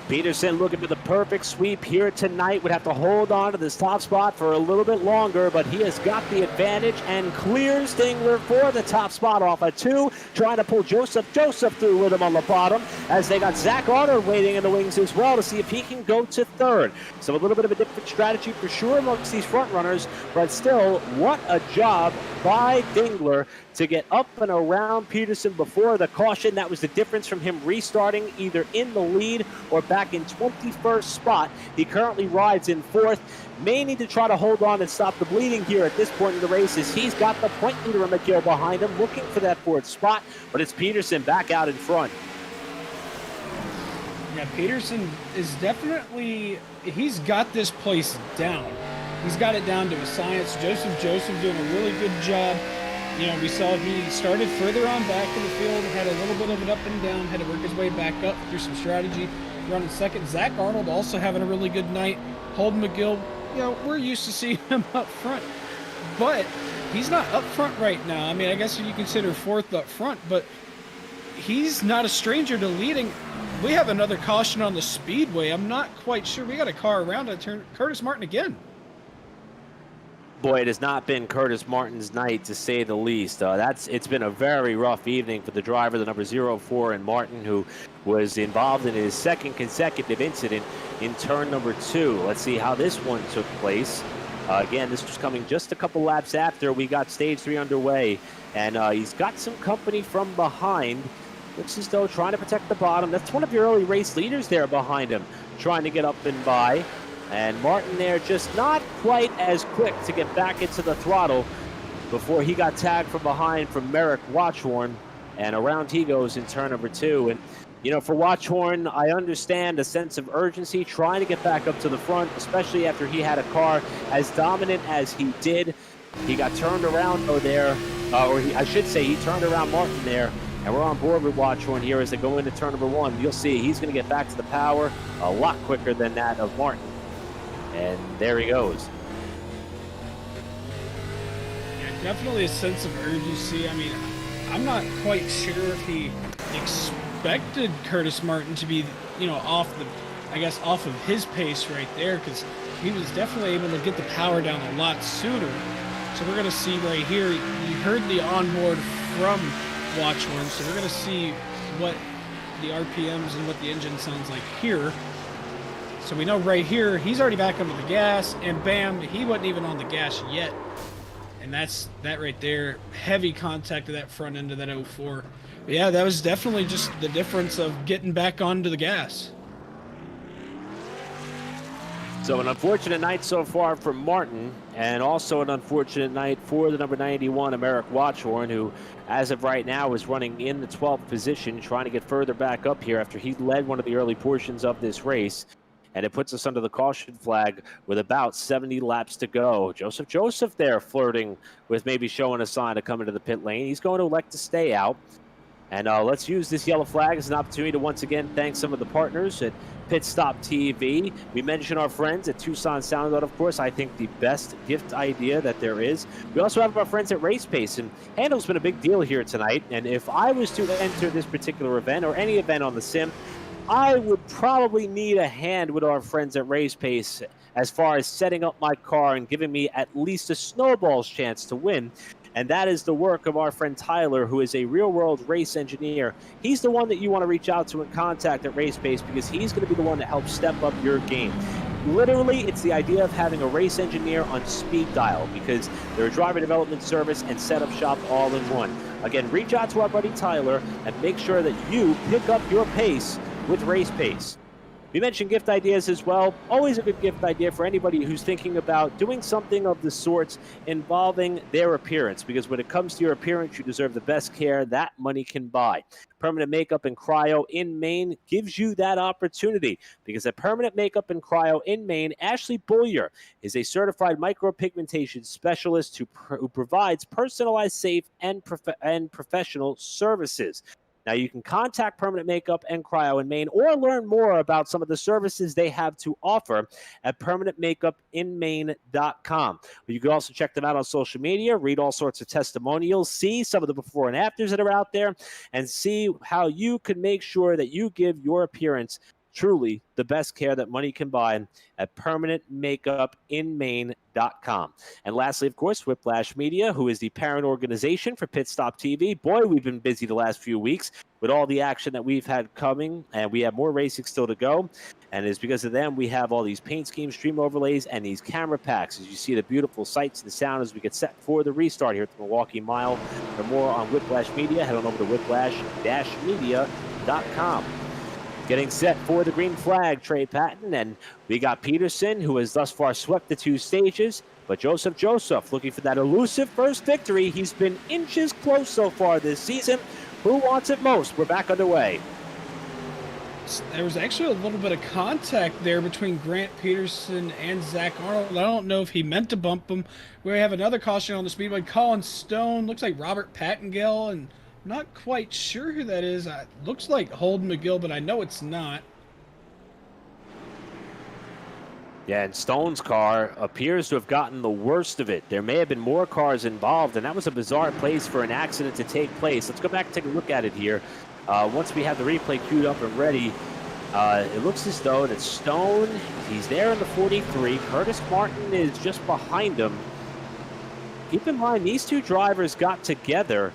Peterson looking for the perfect sweep here tonight. Would have to hold on to this top spot for a little bit longer, but he has got the advantage and clears Dingler for the top spot off a 2. Trying to pull Joseph through with him on the bottom as they got Zach Arnold waiting in the wings as well to see if he can go to 3rd. So a little bit of a different strategy for sure amongst these front runners, but still, what a job by Dingler to get up and around Peterson before the caution. That was the difference from him restarting either in the lead or back in 21st spot. He currently rides in 4th. May need to try to hold on and stop the bleeding here at this point in the race as he's got the point leader in McGill behind him looking for that 4th spot, but it's Peterson back out in front. Yeah, Peterson is definitely, he's got this place down. He's got it down to a science. Joseph doing a really good job. We saw he started further on back in the field, had a little bit of an up and down, had to work his way back up through some strategy, running 2nd. Zach Arnold also having a really good night. Holden McGill, we're used to seeing him up front, but he's not up front right now. I mean, I guess you consider 4th up front, but he's not a stranger to leading. We have another caution on the speedway. I'm not quite sure. We got a car around to turn Curtis Martin again. Boy, it has not been Curtis Martin's night, to say the least. It's been a very rough evening for the driver, the number 04 in Martin, who was involved in his 2nd consecutive incident in turn number 2. Let's see how this one took place. Again, this was coming just a couple laps after we got stage 3 underway, and he's got some company from behind. Looks as though trying to protect the bottom. That's one of your early race leaders there behind him, trying to get up and by. And Martin there just not quite as quick to get back into the throttle before he got tagged from behind from Merrick Watchhorn. And around he goes in turn number 2. And, for Watchhorn, I understand a sense of urgency trying to get back up to the front, especially after he had a car as dominant as he did. He got turned around I should say he turned around Martin there. And we're on board with Watchhorn here as they go into turn number 1. You'll see he's going to get back to the power a lot quicker than that of Martin. And there he goes. Yeah, definitely a sense of urgency. I mean, I'm not quite sure if he expected Curtis Martin to be, off of his pace right there, because he was definitely able to get the power down a lot sooner. So we're going to see right here, you heard the onboard from Watchhorn, so we're going to see what the RPMs and what the engine sounds like here. So we know right here, he's already back under the gas, and bam, he wasn't even on the gas yet. And that right there, heavy contact of that front end of that 04. But yeah, that was definitely just the difference of getting back onto the gas. So an unfortunate night so far for Martin, and also an unfortunate night for the number 91, Americ Watchhorn, who, as of right now, is running in the 12th position, trying to get further back up here after he led one of the early portions of this race. And it puts us under the caution flag with about 70 laps to go. Joseph there flirting with maybe showing a sign to come into the pit lane. He's going to elect to stay out. And let's use this yellow flag as an opportunity to once again thank some of the partners at Pit Stop TV. We mentioned our friends at Tucson Sound Art, of course. I think the best gift idea that there is. We also have our friends at Race Pace, and handle's been a big deal here tonight. And if I was to enter this particular event or any event on the sim, I would probably need a hand with our friends at Race Pace as far as setting up my car and giving me at least a snowball's chance to win. And that is the work of our friend Tyler, who is a real-world race engineer. He's the one that you want to reach out to and contact at Race Pace because he's going to be the one that helps step up your game. Literally, it's the idea of having a race engineer on speed dial because they're a driver development service and setup shop all in one. Again, reach out to our buddy Tyler and make sure that you pick up your pace with Race Pace. We mentioned gift ideas as well. Always a good gift idea for anybody who's thinking about doing something of the sorts involving their appearance, because when it comes to your appearance, you deserve the best care that money can buy. Permanent Makeup and Cryo in Maine gives you that opportunity, because at Permanent Makeup and Cryo in Maine, Ashley Bullier is a certified micropigmentation specialist who provides personalized, safe, and professional services. Now, you can contact Permanent Makeup and Cryo in Maine or learn more about some of the services they have to offer at permanentmakeupinmaine.com. You can also check them out on social media, read all sorts of testimonials, see some of the before and afters that are out there, and see how you can make sure that you give your appearance truly the best care that money can buy at permanentmakeupinmaine.com. And lastly, of course, Whiplash Media, who is the parent organization for Pit Stop TV. Boy, we've been busy the last few weeks with all the action that we've had coming, and we have more racing still to go. And it's because of them we have all these paint schemes, stream overlays, and these camera packs. As you see the beautiful sights and sound as we get set for the restart here at the Milwaukee Mile. For more on Whiplash Media, head on over to whiplash-media.com. Getting set for the green flag, Trey Patton, and we got Peterson, who has thus far swept the two stages, but Joseph looking for that elusive first victory. He's been inches close so far this season. Who wants it most? We're back underway. There was actually a little bit of contact there between Grant Peterson and Zach Arnold. I don't know if he meant to bump him. We have another caution on the speedway. Colin Stone, looks like Robert Pattengale, and not quite sure who that is. Looks like Holden McGill, but I know it's not. Yeah, and Stone's car appears to have gotten the worst of it. There may have been more cars involved, and that was a bizarre place for an accident to take place. Let's go back and take a look at it here. Once we have the replay queued up and ready, it looks as though that Stone, he's there in the 43. Curtis Martin is just behind him. Keep in mind, these two drivers got together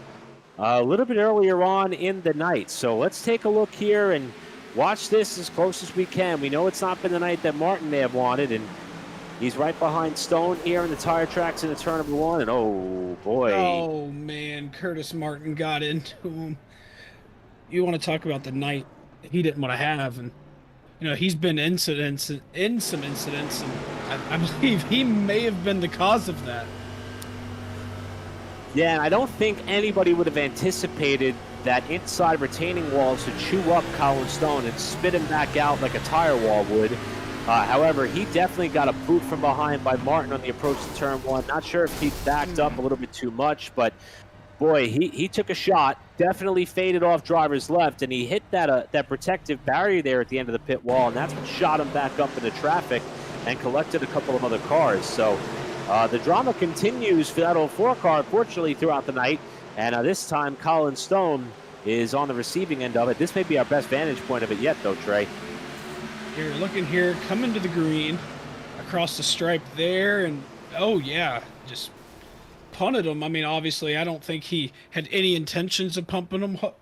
a little bit earlier on in the night. So let's take a look here and watch this as close as we can. We know it's not been the night that Martin may have wanted, and he's right behind Stone here in the tire tracks in the turn number one. And oh boy. Oh man, Curtis Martin got into him. You want to talk about the night he didn't want to have, and you know, he's been in some incidents, and I believe he may have been the cause of that. Yeah, and I don't think anybody would have anticipated that inside retaining wall to chew up Colin Stone and spit him back out like a tire wall would. However, he definitely got a boot from behind by Martin on the approach to turn one. Not sure if he backed up a little bit too much, but boy, he took a shot, definitely faded off driver's left, and he hit that protective barrier there at the end of the pit wall, and that's what shot him back up into traffic and collected a couple of other cars. So the drama continues for that 04 car, unfortunately, throughout the night. And this time, Colin Stone is on the receiving end of it. This may be our best vantage point of it yet, though, Trey. Here, looking here, coming to the green, across the stripe there, and oh yeah, just punted him. I mean, obviously, I don't think he had any intentions of bumping him, out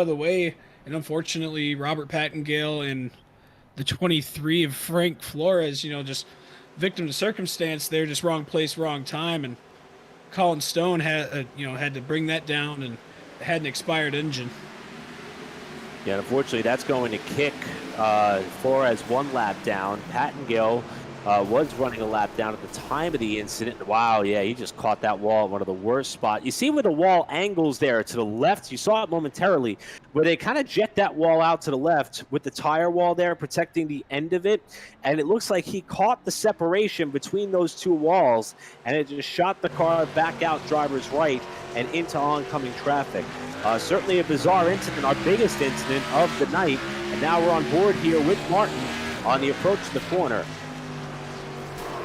of the way. And unfortunately, Robert Pattengale and the 23 of Frank Flores, you know, just victim to circumstance there, just wrong place, wrong time, and Colin Stone had had to bring that down and had an expired engine. Yeah, unfortunately, that's going to kick Flores 1 lap down. Pattengill was running a lap down at the time of the incident. Wow, yeah, he just caught that wall at one of the worst spots. You see where the wall angles there to the left? You saw it momentarily, where they kind of jet that wall out to the left with the tire wall there protecting the end of it. And it looks like he caught the separation between those two walls, and it just shot the car back out driver's right and into oncoming traffic. Certainly a bizarre incident, our biggest incident of the night. And now we're on board here with Martin on the approach to the corner.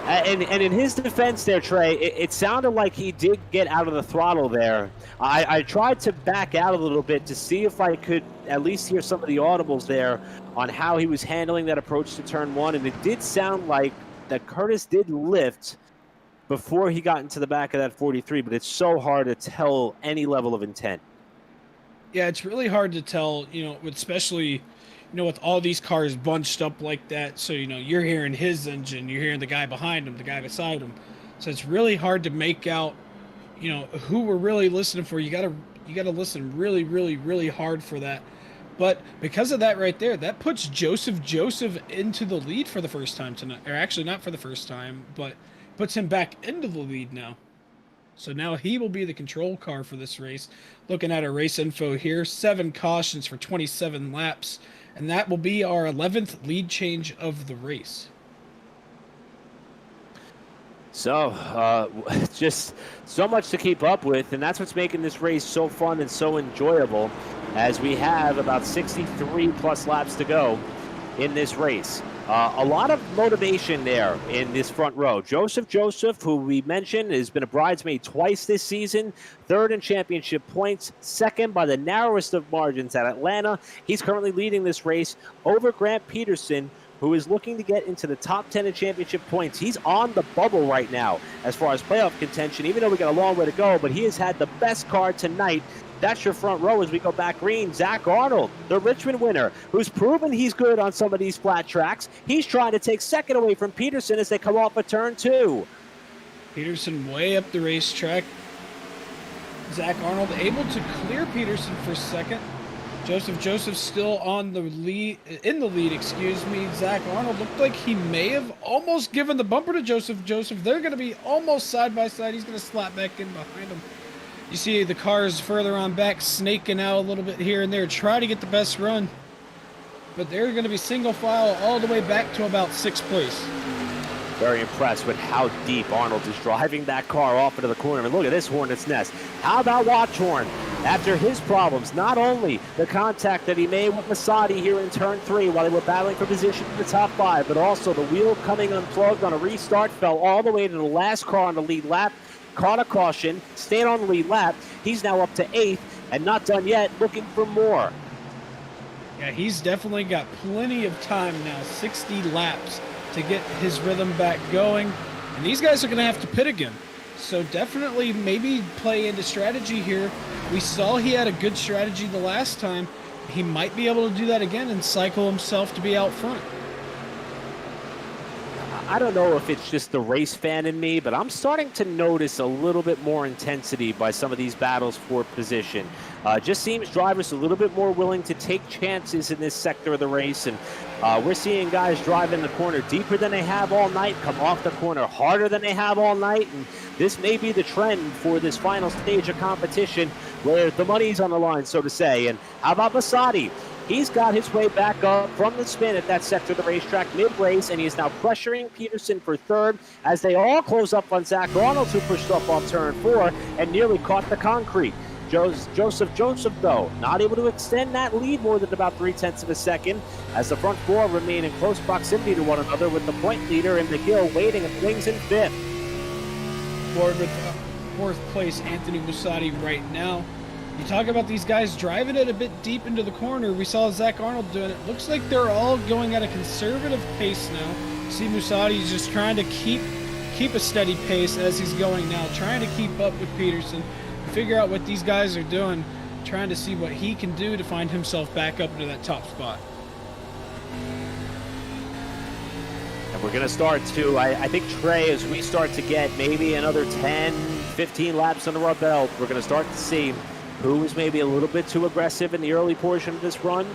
And in his defense there, Trey, it sounded like he did get out of the throttle there. I tried to back out a little bit to see if I could at least hear some of the audibles there on how he was handling that approach to turn 1. And it did sound like that Curtis did lift before he got into the back of that 43, but it's so hard to tell any level of intent. Yeah, it's really hard to tell, especially, with all these cars bunched up like that. So, you're hearing his engine, you're hearing the guy behind him, the guy beside him. So it's really hard to make out, who we're really listening for. You gotta listen really, really, really hard for that. But because of that right there, that puts Joseph into the lead for the first time tonight. Or actually not for the first time, but puts him back into the lead now. So now he will be the control car for this race. Looking at our race info here, 7 cautions for 27 laps. And that will be our 11th lead change of the race. So, just so much to keep up with, and that's what's making this race so fun and so enjoyable, as we have about 63 plus laps to go in this race. A lot of motivation there in this front row. Joseph, who we mentioned, has been a bridesmaid twice this season, 3rd in championship points, 2nd by the narrowest of margins at Atlanta. He's currently leading this race over Grant Peterson, who is looking to get into the top 10 in championship points. He's on the bubble right now as far as playoff contention, even though we got a long way to go, but he has had the best car tonight. That's your front row as we go back green. Zach Arnold, the Richmond winner, who's proven he's good on some of these flat tracks. He's trying to take 2nd away from Peterson as they come off a turn 2. Peterson way up the racetrack. Zach Arnold able to clear Peterson for 2nd. Joseph still on the lead, Zach Arnold looked like he may have almost given the bumper to Joseph. They're going to be almost side by side. He's going to slap back in behind him. You see the cars further on back snaking out a little bit here and there, try to get the best run. But they're going to be single file all the way back to about 6th place. Very impressed with how deep Arnold is driving that car off into the corner. And look at this hornet's nest. How about Watchorn? After his problems, not only the contact that he made with Masadi here in turn 3 while they were battling for position in the top 5, but also the wheel coming unplugged on a restart, fell all the way to the last car on the lead lap, caught a caution, stayed on the lead lap. He's now up to 8th and not done yet, looking for more. Yeah, he's definitely got plenty of time now, 60 laps to get his rhythm back going. And these guys are going to have to pit again. So definitely maybe play into strategy here. We saw he had a good strategy the last time. He might be able to do that again and cycle himself to be out front. I don't know if it's just the race fan in me, but I'm starting to notice a little bit more intensity by some of these battles for position. Just seems drivers a little bit more willing to take chances in this sector of the race, and we're seeing guys drive in the corner deeper than they have all night, come off the corner harder than they have all night, and this may be the trend for this final stage of competition where the money's on the line, so to say. And how about Masadi? He's got his way back up from the spin at that sector of the racetrack mid-race, and he is now pressuring Peterson for 3rd as they all close up on Zach Arnold, who pushed up off turn 4 and nearly caught the concrete. Joseph, though, not able to extend that lead more than about 0.3 of a second as the front 4 remain in close proximity to one another, with the point leader in McGill waiting and wings in 5th. Forward with 4th place, Anthony Musatti right now. You talk about these guys driving it a bit deep into the corner. We saw Zach Arnold doing it. Looks like they're all going at a conservative pace now. See, Musati's just trying to keep a steady pace as he's going now, trying to keep up with Peterson, figure out what these guys are doing, trying to see what he can do to find himself back up into that top spot. We're going to start to, I think, Trey, as we start to get maybe another 10, 15 laps under our belt, we're going to start to see who is maybe a little bit too aggressive in the early portion of this run,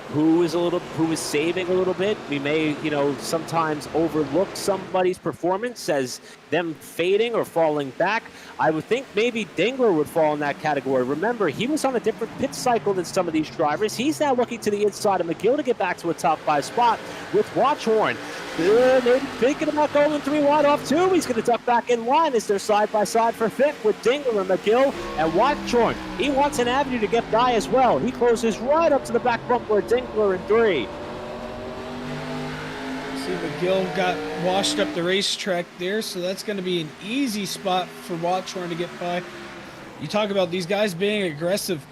who is saving a little bit. We may, sometimes overlook somebody's performance as them fading or falling back. I would think maybe Dingler would fall in that category. Remember, he was on a different pit cycle than some of these drivers. He's now looking to the inside of McGill to get back to a top 5 spot with Watchhorn. Maybe thinking about going 3 wide off too. He's going to duck back in line as they're side by side for 5th with Dingler and McGill and Watchhorn. He wants an avenue to get by as well. He closes right up to the back bumper of Dingler in 3. See, McGill got washed up the racetrack there, so that's going to be an easy spot for Watchhorn to get by. You talk about these guys being aggressive.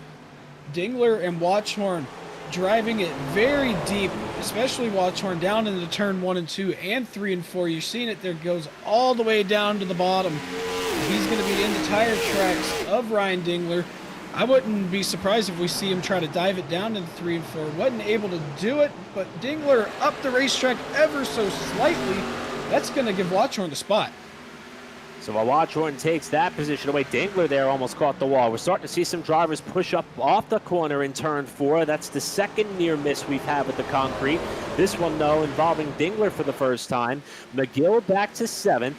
Dingler and Watchhorn driving it very deep, especially Watchhorn down into turn 1 and 2 and 3 and 4. You're seeing it there, goes all the way down to the bottom. He's going to be in the tire tracks of Ryan Dingler. I wouldn't be surprised if we see him try to dive it down to the 3 and 4. Wasn't able to do it, but Dingler up the racetrack ever so slightly. That's going to give Watchhorn the spot. So while Watchhorn takes that position away, Dingler there almost caught the wall. We're starting to see some drivers push up off the corner in turn 4. That's the second near miss we've had with the concrete. This one, though, involving Dingler for the first time. McGill back to 7th.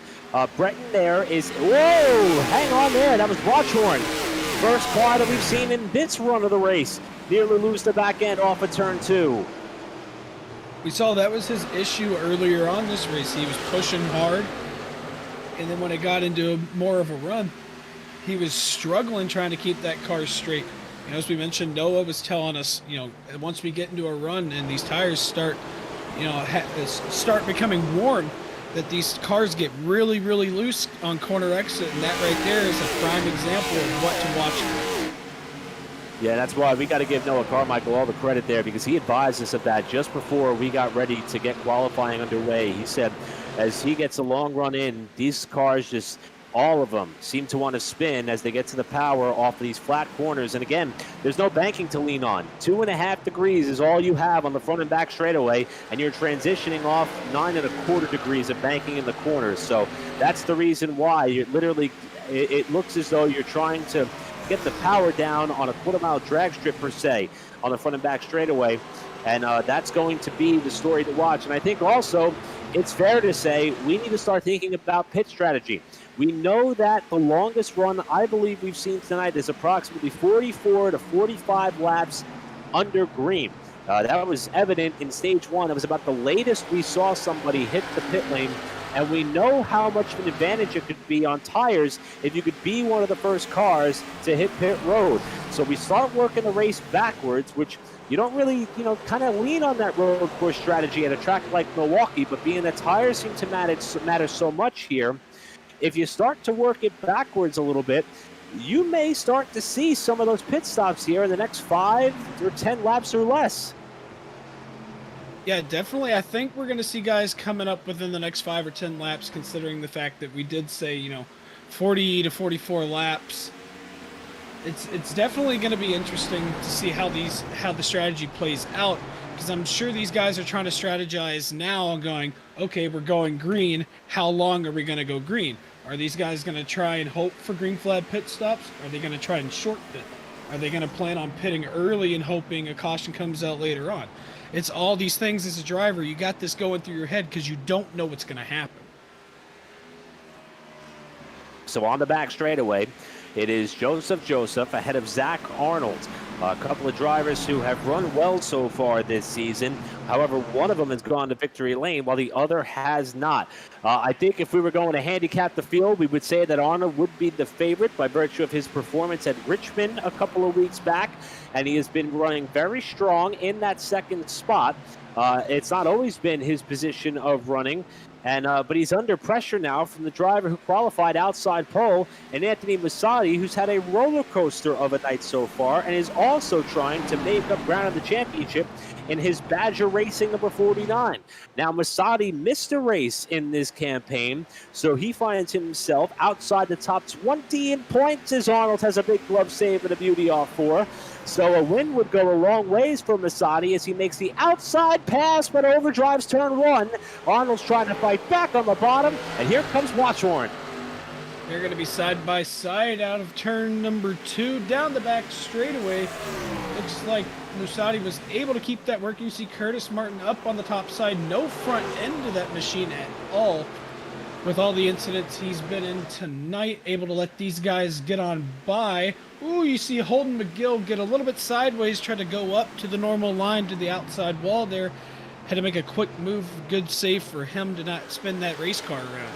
Breton there is, whoa, hang on there. That was Watchhorn. First car that we've seen in this run of the race. Nearly lose the back end off of turn 2. We saw that was his issue earlier on this race. He was pushing hard. And then when it got into more of a run, he was struggling trying to keep that car straight. As we mentioned, Noah was telling us, once we get into a run and these tires start, start becoming worn, that these cars get really, really loose on corner exit. And that right there is a prime example of what to watch. Yeah, that's why we got to give Noah Carmichael all the credit there, because he advised us of that just before we got ready to get qualifying underway. He said, as he gets a long run in, these cars just, all of them, seem to want to spin as they get to the power off of these flat corners. And again, there's no banking to lean on. 2.5 degrees is all you have on the front and back straightaway, and you're transitioning off 9.25 degrees of banking in the corners. So that's the reason why you're literally, it looks as though you're trying to get the power down on a quarter-mile drag strip per se on the front and back straightaway. And that's going to be the story to watch. And I think also it's fair to say we need to start thinking about pit strategy. We know that the longest run I believe we've seen tonight is approximately 44 to 45 laps under green. That was evident in stage 1. It was about the latest we saw somebody hit the pit lane. And we know how much of an advantage it could be on tires if you could be one of the first cars to hit pit road. So we start working the race backwards, which you don't really, kind of lean on that road course strategy at a track like Milwaukee, but being that tires seem to matter so much here, if you start to work it backwards a little bit, you may start to see some of those pit stops here in the next 5 or 10 laps or less. Yeah, definitely. I think we're going to see guys coming up within the next 5 or 10 laps, considering the fact that we did say, 40 to 44 laps. It's definitely going to be interesting to see how the strategy plays out, because I'm sure these guys are trying to strategize now and going, okay, we're going green. How long are we going to go green? Are these guys going to try and hope for green flag pit stops? Are they going to try and short pit? Are they going to plan on pitting early and hoping a caution comes out later on? It's all these things as a driver. You got this going through your head because you don't know what's going to happen. So on the back straightaway, it is Joseph ahead of Zach Arnold. A couple of drivers who have run well so far this season. However, one of them has gone to victory lane while the other has not. I think if we were going to handicap the field, we would say that Arnold would be the favorite by virtue of his performance at Richmond a couple of weeks back. And he has been running very strong in that second spot. It's not always been his position of running. But he's under pressure now from the driver who qualified outside pole, and Anthony Masadi, who's had a roller coaster of a night so far, and is also trying to make up ground in the championship in his Badger Racing number 49. Now, Masadi missed a race in this campaign, so he finds himself outside the top 20 in points as Arnold has a big glove save and a beauty off for. So a win would go a long ways for Masadi as he makes the outside pass, but overdrives turn one. Arnold's trying to fight back on the bottom, and here comes Watchhorn. They're going to be side by side out of turn number 2, down the back straightaway. Looks like Musadi was able to keep that working. You see Curtis Martin up on the top side, no front end to that machine at all. With all the incidents he's been in tonight, able to let these guys get on by. Ooh, you see Holden McGill get a little bit sideways, try to go up to the normal line to the outside wall there. Had to make a quick move, good save for him to not spin that race car around.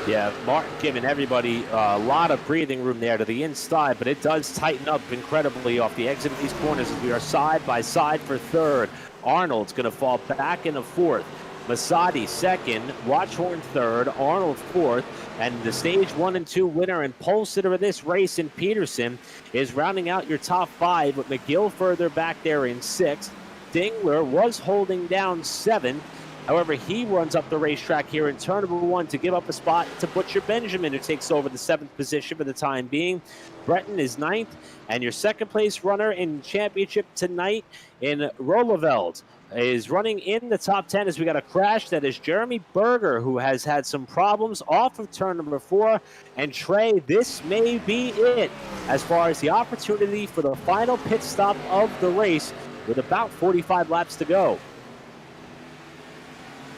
Yeah, Martin giving everybody a lot of breathing room there to the inside, but it does tighten up incredibly off the exit of these corners as we are side by side for third. Arnold's going to fall back into fourth. Masadi second, Watchhorn third, Arnold fourth, and the stage 1 and 2 winner and pole sitter of this race in Peterson is rounding out your top 5 with McGill further back there in 6th. Dingler was holding down 7th. However, he runs up the racetrack here in turn number 1 to give up a spot to Butcher Benjamin, who takes over the 7th position for the time being. Breton is 9th, and your second place runner in championship tonight in Rolleveld is running in the top 10 as we got a crash. That is Jeremy Berger, who has had some problems off of turn number 4. And Trey, this may be it as far as the opportunity for the final pit stop of the race with about 45 laps to go.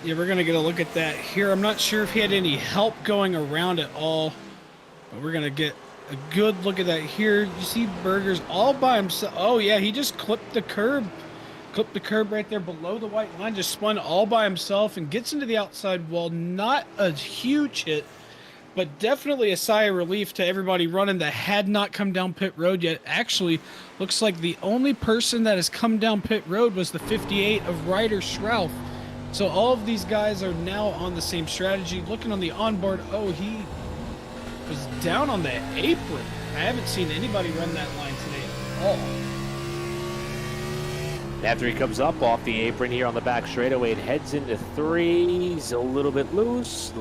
Yeah, we're going to get a look at that here. I'm not sure if he had any help going around at all, but we're going to get a good look at that here. You see Berger's all by himself. Oh, yeah, he just clipped the curb. Clipped the curb right there below the white line, just spun all by himself and gets into the outside wall. Not a huge hit, but definitely a sigh of relief to everybody running that had not come down pit road yet. Actually, looks like the only person that has come down pit road was the 58 of Ryder Schrauf. So all of these guys are now on the same strategy. Looking on the onboard, oh, he was down on the apron. I haven't seen anybody run that line today at all. After he comes up off the apron here on the back straightaway, it heads into 3. He's a little bit loose,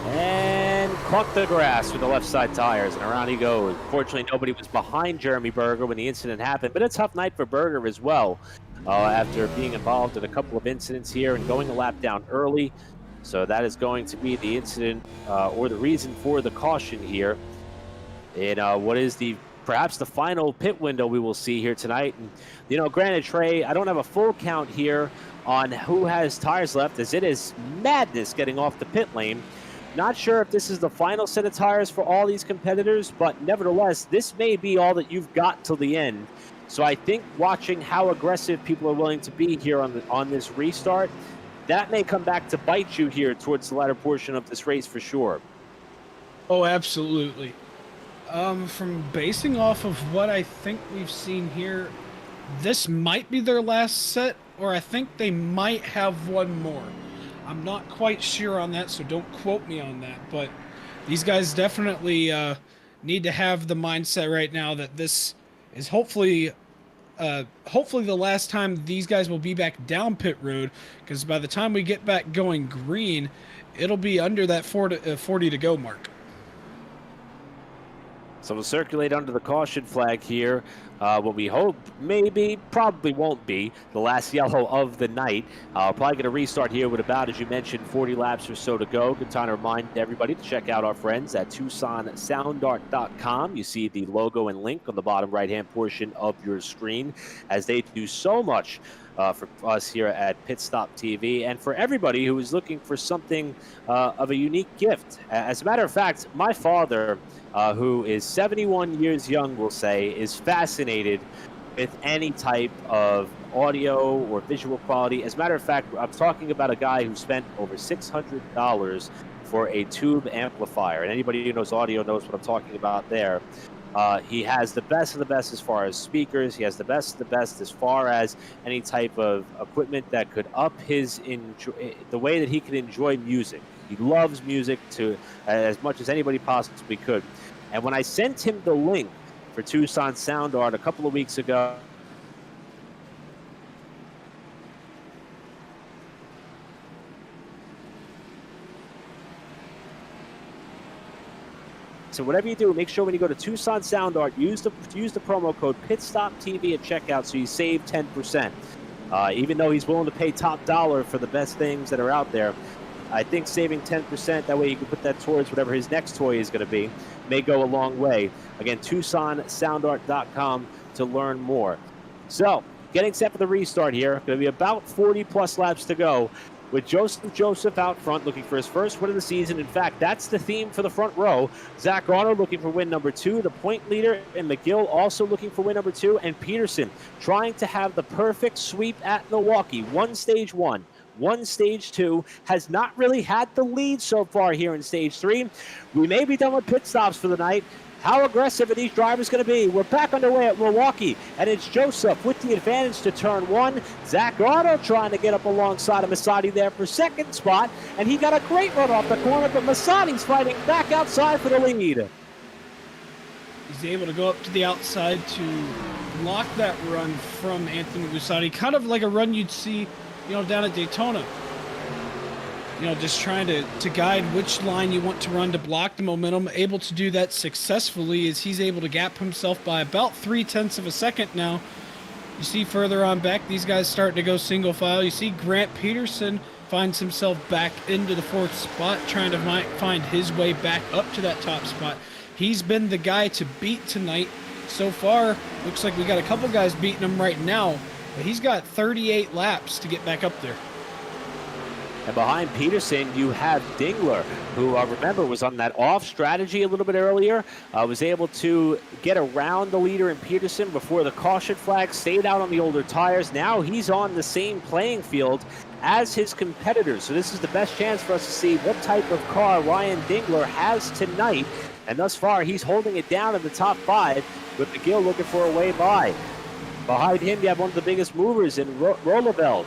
and caught the grass with the left side tires, and around he goes. Fortunately, nobody was behind Jeremy Berger when the incident happened, but a tough night for Berger as well. After being involved in a couple of incidents here and going a lap down early. So that is going to be the incident or the reason for the caution here. And what is perhaps the final pit window we will see here tonight. And, you know, granted, Trey, I don't have a full count here on who has tires left, as it is madness getting off the pit lane. Not sure if this is the final set of tires for all these competitors, but nevertheless, this may be all that you've got till the end. So I think watching how aggressive people are willing to be here on this restart, that may come back to bite you here towards the latter portion of this race for sure. Oh, absolutely. From basing off of what I think we've seen here, this might be their last set, or I think they might have one more. I'm not quite sure on that, so don't quote me on that. But these guys definitely need to have the mindset right now that this is hopefully the last time these guys will be back down pit road, because by the time we get back going green, it'll be under that 40 to go mark. So we'll circulate under the caution flag here. What we hope probably won't be the last yellow of the night. Probably going to restart here with about, as you mentioned, 40 laps or so to go. Good time to remind everybody to check out our friends at TucsonSoundArt.com. You see the logo and link on the bottom right-hand portion of your screen, as they do so much for us here at Pit Stop TV, and for everybody who is looking for something of a unique gift. As a matter of fact, my father, who is 71 years young, will say, is fascinated with any type of audio or visual quality. As a matter of fact, I'm talking about a guy who spent over $600 for a tube amplifier, and anybody who knows audio knows what I'm talking about there. He has the best of the best as far as speakers. He has the best of the best as far as any type of equipment that could up the way that he can enjoy music. He loves music as much as anybody possibly could. And when I sent him the link for Tucson Sound Art a couple of weeks ago, So whatever you do, make sure when you go to Tucson Sound Art, use the promo code PitStopTV at checkout so you save 10%. Even though he's willing to pay top dollar for the best things that are out there, I think saving 10%, that way you can put that towards whatever his next toy is going to be, may go a long way. Again, TucsonSoundArt.com to learn more. So, getting set for the restart here. Going to be about 40-plus laps to go with Joseph out front looking for his first win of the season. In fact, that's the theme for the front row. Zach Arnold looking for win number 2, the point leader, and McGill also looking for win number 2, and Peterson trying to have the perfect sweep at Milwaukee. One stage 1. One stage 2, has not really had the lead so far here in stage 3. We may be done with pit stops for the night. How aggressive are these drivers going to be? We're back underway at Milwaukee, and it's Joseph with the advantage to turn 1. Zach Arnold trying to get up alongside of Masadi there for second spot, and he got a great run off the corner, but Masadi's fighting back outside for the lead. He's able to go up to the outside to block that run from Anthony Musadi, kind of like a run you'd see down at Daytona. Just trying to guide which line you want to run to block the momentum. Able to do that successfully as he's able to gap himself by about 0.3 of a second now. You see further on back, these guys starting to go single file. You see Grant Peterson finds himself back into the 4th spot, trying to find his way back up to that top spot. He's been the guy to beat tonight. So far, looks like we got a couple guys beating him right now. But he's got 38 laps to get back up there. And behind Peterson, you have Dingler, who, remember, was on that off strategy a little bit earlier. Was able to get around the leader in Peterson before the caution flag, stayed out on the older tires. Now he's on the same playing field as his competitors. So this is the best chance for us to see what type of car Ryan Dingler has tonight. And thus far, he's holding it down in the top 5, with McGill looking for a way by. Behind him, you have one of the biggest movers in Rolleveld,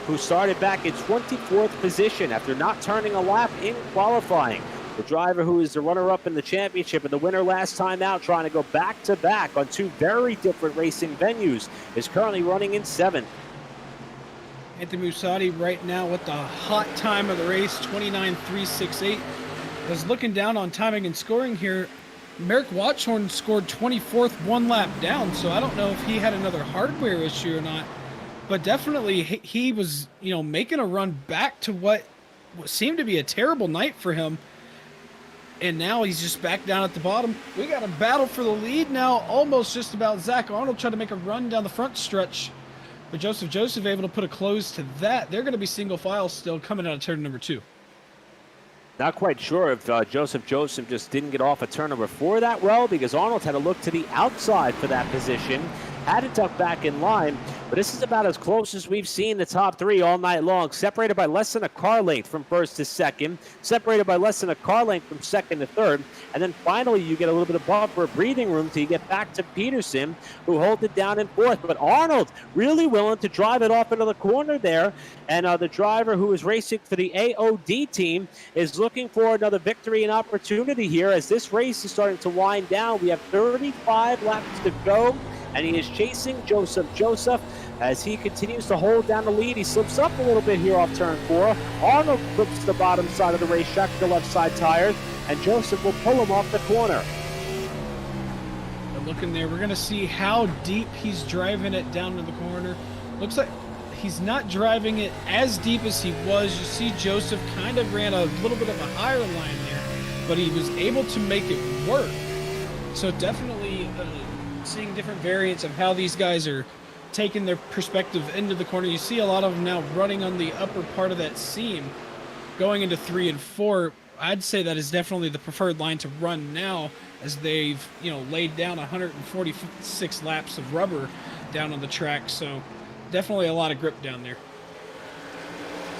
who started back in 24th position after not turning a lap in qualifying. The driver who is the runner-up in the championship and the winner last time out, trying to go back-to-back on 2 very different racing venues, is currently running in 7th. Anthony Musadi right now with the hot time of the race, 29.368. Was looking down on timing and scoring here. Merrick Watchorn scored 24th, 1 lap down, so I don't know if he had another hardware issue or not. But definitely he was, making a run back to what seemed to be a terrible night for him. And now he's just back down at the bottom. We got a battle for the lead now, almost just about. Zach Arnold trying to make a run down the front stretch. But Joseph able to put a close to that. They're going to be single file still coming out of turn number 2. Not quite sure if Joseph just didn't get off of turn number 4 that well, because Arnold had to look to the outside for that position. Had to tuck back in line, but this is about as close as we've seen the top 3 all night long. Separated by less than a car length from 1st to 2nd. Separated by less than a car length from 2nd to 3rd. And then finally you get a little bit of bumper breathing room till you get back to Peterson, who holds it down in 4th. But Arnold really willing to drive it off into the corner there. And the driver who is racing for the AOD team is looking for another victory and opportunity here as this race is starting to wind down. We have 35 laps to go. And he is chasing Joseph as he continues to hold down the lead. He slips up a little bit here off turn 4. Arnold flips to the bottom side of the racetrack to the left side tires, and Joseph will pull him off the corner. And looking there, we're going to see how deep he's driving it down to the corner. Looks like he's not driving it as deep as he was. You see Joseph kind of ran a little bit of a higher line there, but he was able to make it work. So definitely seeing different variants of how these guys are taking their perspective into the corner. You see a lot of them now running on the upper part of that seam going into 3 and 4. I'd say that is definitely the preferred line to run now, as they've laid down 146 laps of rubber down on the track. So definitely a lot of grip down there.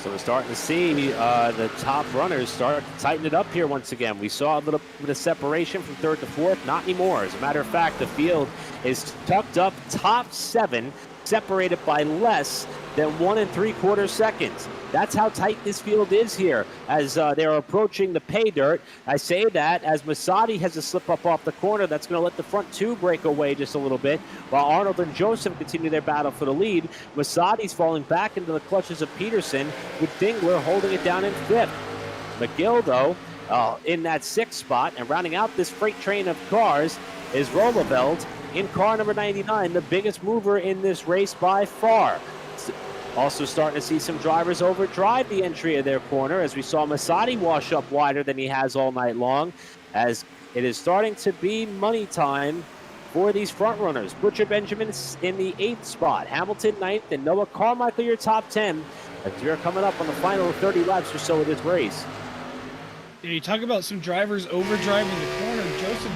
So we're starting to see the top runners start to tighten it up here once again. We saw a little bit of separation from 3rd to 4th. Not anymore. As a matter of fact, the field is tucked up top 7, separated by less than 1 3/4 seconds. That's how tight this field is here as they're approaching the pay dirt. I say that as Masadi has a slip up off the corner. That's going to let the front 2 break away just a little bit, while Arnold and Joseph continue their battle for the lead. Masadi's falling back into the clutches of Peterson, with Dingler holding it down in 5th. McGill, though, in that 6th spot. And rounding out this freight train of cars is Rolleveld in car number 99, the biggest mover in this race by far. Also starting to see some drivers overdrive the entry of their corner, as we saw Masadi wash up wider than he has all night long, as it is starting to be money time for these front runners. Butcher Benjamin's in the 8th spot, Hamilton 9th, and Noah Carmichael your top 10, as we are coming up on the final 30 laps or so of this race. Yeah, you talk about some drivers overdriving the corner.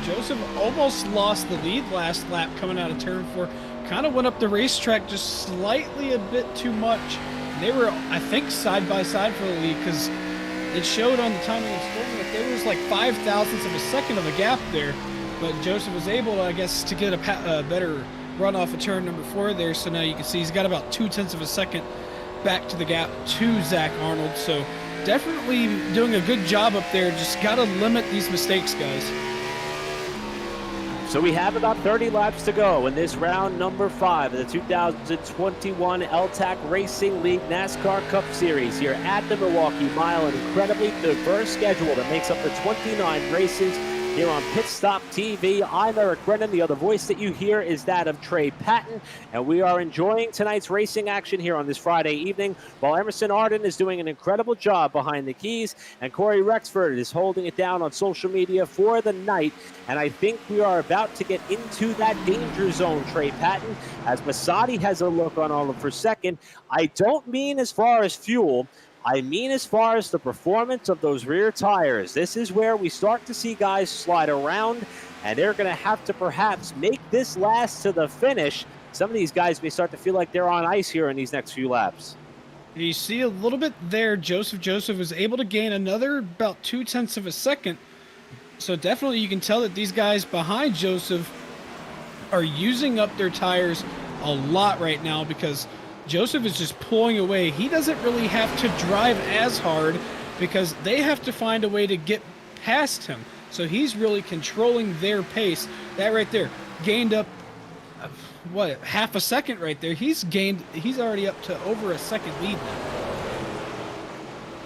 Joseph almost lost the lead last lap coming out of turn 4. Kind of went up the racetrack just slightly a bit too much. They were, I think, side by side for the lead, because it showed on the timing and scoring that there was like 5 thousandths of a second of a gap there. But Joseph was able, I guess, to get a better run off of turn number 4 there. So now you can see he's got about 0.2 of a second back to the gap to Zach Arnold. So definitely doing a good job up there. Just got to limit these mistakes, guys. So we have about 30 laps to go in this round number 5 of the 2021 L-TAC Racing League NASCAR Cup Series here at the Milwaukee Mile. An incredibly diverse schedule that makes up the 29 races here on Pit Stop TV. I'm Eric Brennan. The other voice that you hear is that of Trey Patton, and we are enjoying tonight's racing action here on this Friday evening, while Emerson Arden is doing an incredible job behind the keys, and Corey Rexford is holding it down on social media for the night. And I think we are about to get into that danger zone, Trey Patton, as Masadi has a look on Arnold for second. I don't mean as far as fuel, I mean as far as the performance of those rear tires. This is where we start to see guys slide around, and they're going to have to perhaps make this last to the finish. Some of these guys may start to feel like they're on ice here in these next few laps. You see a little bit there, Joseph was able to gain another about 0.2 of a second. So definitely you can tell that these guys behind Joseph are using up their tires a lot right now, because Joseph is just pulling away. He doesn't really have to drive as hard because they have to find a way to get past him. So he's really controlling their pace. That right there gained up, what, half a second right there. He's already up to over a second lead now.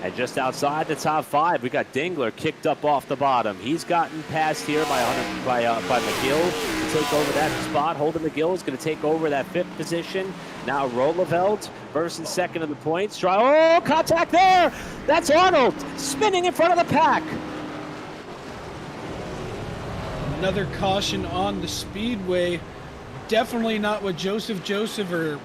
And just outside the top 5, we got Dingler kicked up off the bottom. He's gotten passed here by McGill to take over that spot. Holden McGill is going to take over that 5th position. Now Rolleveld versus second of the points. Oh, contact there! That's Arnold spinning in front of the pack. Another caution on the speedway. Definitely not what Joseph or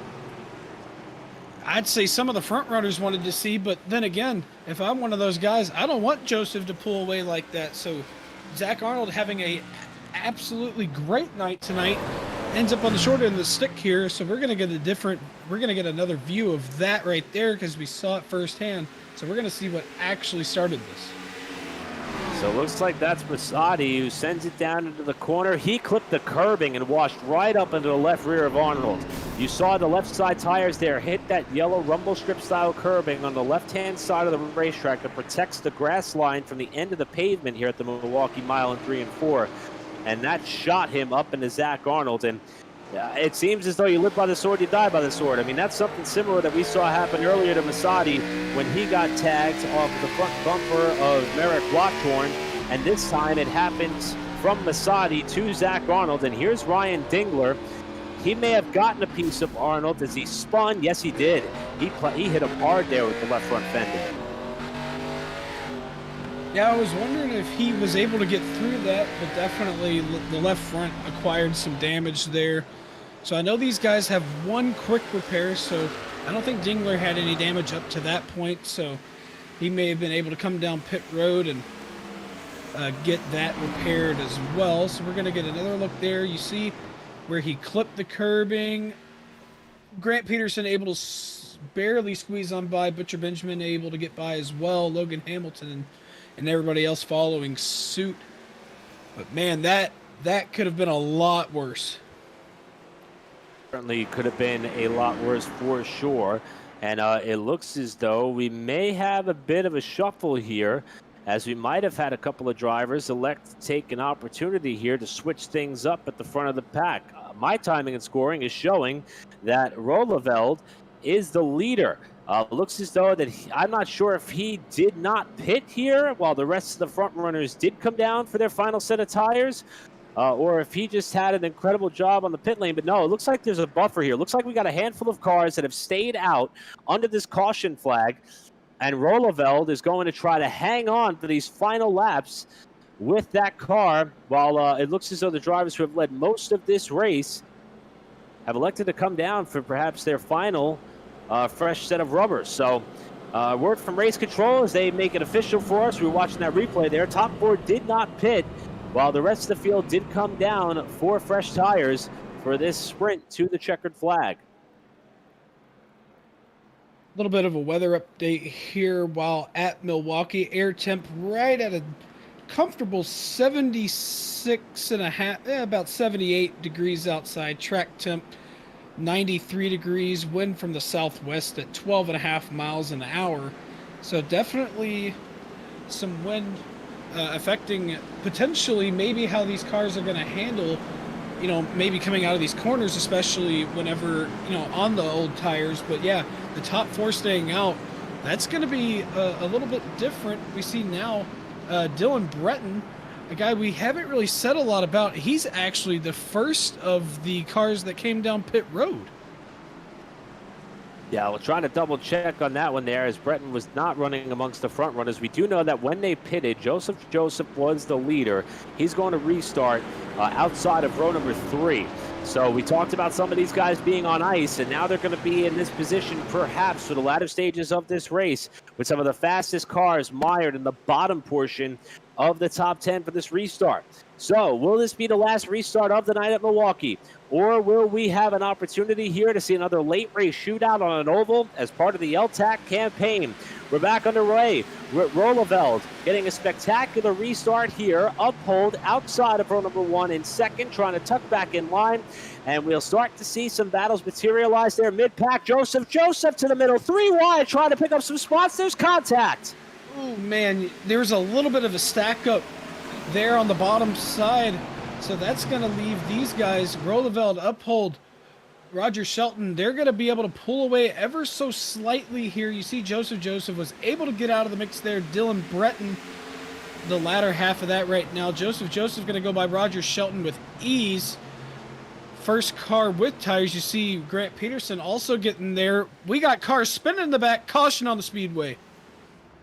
I'd say some of the front runners wanted to see, but then again, if I'm one of those guys, I don't want Joseph to pull away like that. So Zach Arnold having a absolutely great night tonight, ends up on the short end of the stick here. So we're gonna get another view of that right there, because we saw it firsthand. So we're gonna see what actually started this. So it looks like that's Masadi who sends it down into the corner. He clipped the curbing and washed right up into the left rear of Arnold. You saw the left side tires there hit that yellow rumble strip style curbing on the left-hand side of the racetrack that protects the grass line from the end of the pavement here at the Milwaukee Mile in 3 and 4. And that shot him up into Zach Arnold. And it seems as though you live by the sword, you die by the sword. I mean, that's something similar that we saw happen earlier to Masadi when he got tagged off the front bumper of Merrick Watchorn. And this time it happens from Masadi to Zach Arnold. And here's Ryan Dingler. He may have gotten a piece of Arnold as he spun. Yes, he did. He hit him hard there with the left front fender. Yeah, I was wondering if he was able to get through that, but definitely the left front acquired some damage there. So I know these guys have one quick repair, so I don't think Dingler had any damage up to that point. So he may have been able to come down pit road and get that repaired as well. So we're going to get another look there. You see where he clipped the curbing. Grant Peterson able to barely squeeze on by. Butcher Benjamin able to get by as well. Logan Hamilton and everybody else following suit. But man, that could have been a lot worse. Certainly could have been a lot worse for sure. And it looks as though we may have a bit of a shuffle here, as we might have had a couple of drivers elect to take an opportunity here to switch things up at the front of the pack. My timing and scoring is showing that Rolleveld is the leader. Looks as though that I'm not sure if he did not pit here while the rest of the front runners did come down for their final set of tires, or if he just had an incredible job on the pit lane. But no, it looks like there's a buffer here. Looks like we got a handful of cars that have stayed out under this caution flag, and Roeleveld is going to try to hang on for these final laps with that car, while it looks as though the drivers who have led most of this race have elected to come down for perhaps their final fresh set of rubbers. So word from race control as they make it official for us. We were watching that replay there. Top four did not pit, while the rest of the field did come down for fresh tires for this sprint to the checkered flag. A little bit of a weather update here while at Milwaukee. Air temp right at a comfortable 76 and a half, about 78 degrees outside. Track temp 93 degrees. Wind from the southwest at 12 and a half miles an hour. So definitely some wind affecting potentially maybe how these cars are going to handle, maybe coming out of these corners, especially whenever, on the old tires. But yeah, the top four staying out, that's going to be a little bit different. We see now Dylan Breton, a guy we haven't really said a lot about. He's actually the first of the cars that came down pit road. Yeah, we'll try to double check on that one there, as Breton was not running amongst the front runners. We do know that when they pitted, Joseph was the leader. He's going to restart outside of row number 3. So we talked about some of these guys being on ice, and now they're going to be in this position perhaps for the latter stages of this race, with some of the fastest cars mired in the bottom portion of the top 10 for this restart. So will this be the last restart of the night at Milwaukee, or will we have an opportunity here to see another late race shootout on an oval as part of the L-TAC campaign? We're back underway. Roeleveld getting a spectacular restart here. Uphold outside of row number 1 in second, trying to tuck back in line. And we'll start to see some battles materialize there mid-pack. Joseph to the middle. 3 wide, trying to pick up some spots. There's contact. Oh, man, there's a little bit of a stack up there on the bottom side. So that's going to leave these guys, Roeleveld, Uphold, Roger Shelton, they're going to be able to pull away ever so slightly here. You see Joseph was able to get out of the mix there. Dylan Breton, the latter half of that right now. Joseph going to go by Roger Shelton with ease. First car with tires. You see Grant Peterson also getting there. We got cars spinning in the back. Caution on the speedway.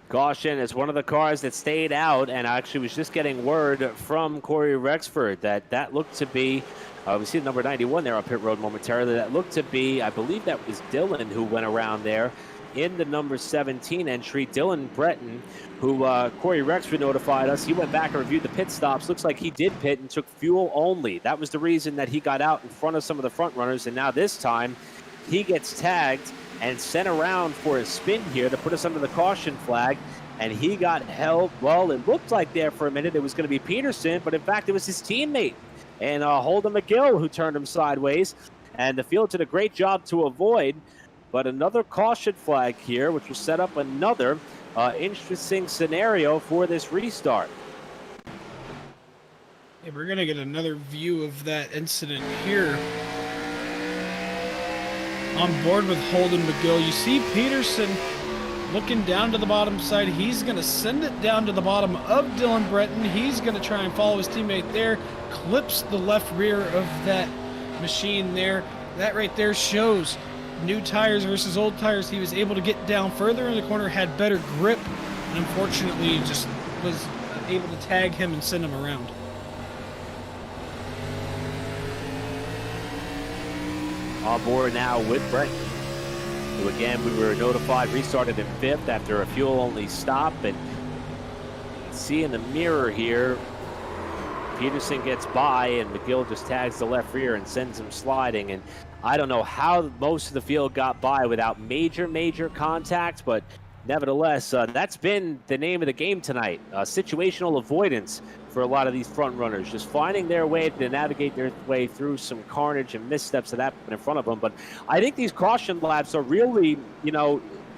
Caution is one of the cars that stayed out, and I actually was just getting word from Corey Rexford that looked to be, we see number 91 there on pit road momentarily, that looked to be, I believe that was Dylan who went around there in the number 17 entry. Dylan Breton, who Corey Rexford notified us, he went back and reviewed the pit stops. Looks like he did pit and took fuel only. That was the reason that he got out in front of some of the front runners, and now this time he gets tagged and sent around for a spin here to put us under the caution flag, and he got held. Well, it looked like there for a minute it was going to be Peterson, but in fact it was his teammate, and Holden McGill, who turned him sideways, and the field did a great job to avoid. But another caution flag here, which will set up another interesting scenario for this restart. Yeah, we're going to get another view of that incident here. On board with Holden McGill, you see Peterson looking down to the bottom side. He's going to send it down to the bottom of Dylan Breton. He's going to try and follow his teammate there. Clips the left rear of that machine there. That right there shows new tires versus old tires. He was able to get down further in the corner, had better grip, and unfortunately just was able to tag him and send him around. On board now with Breton, who again we were notified restarted in 5th after a fuel-only stop. And you can see in the mirror here, Peterson gets by and McGill just tags the left rear and sends him sliding. And I don't know how most of the field got by without major contact, but nevertheless, that's been the name of the game tonight. Situational avoidance for a lot of these front runners, just finding their way to navigate their way through some carnage and missteps that happen in front of them. But I think these caution laps are really,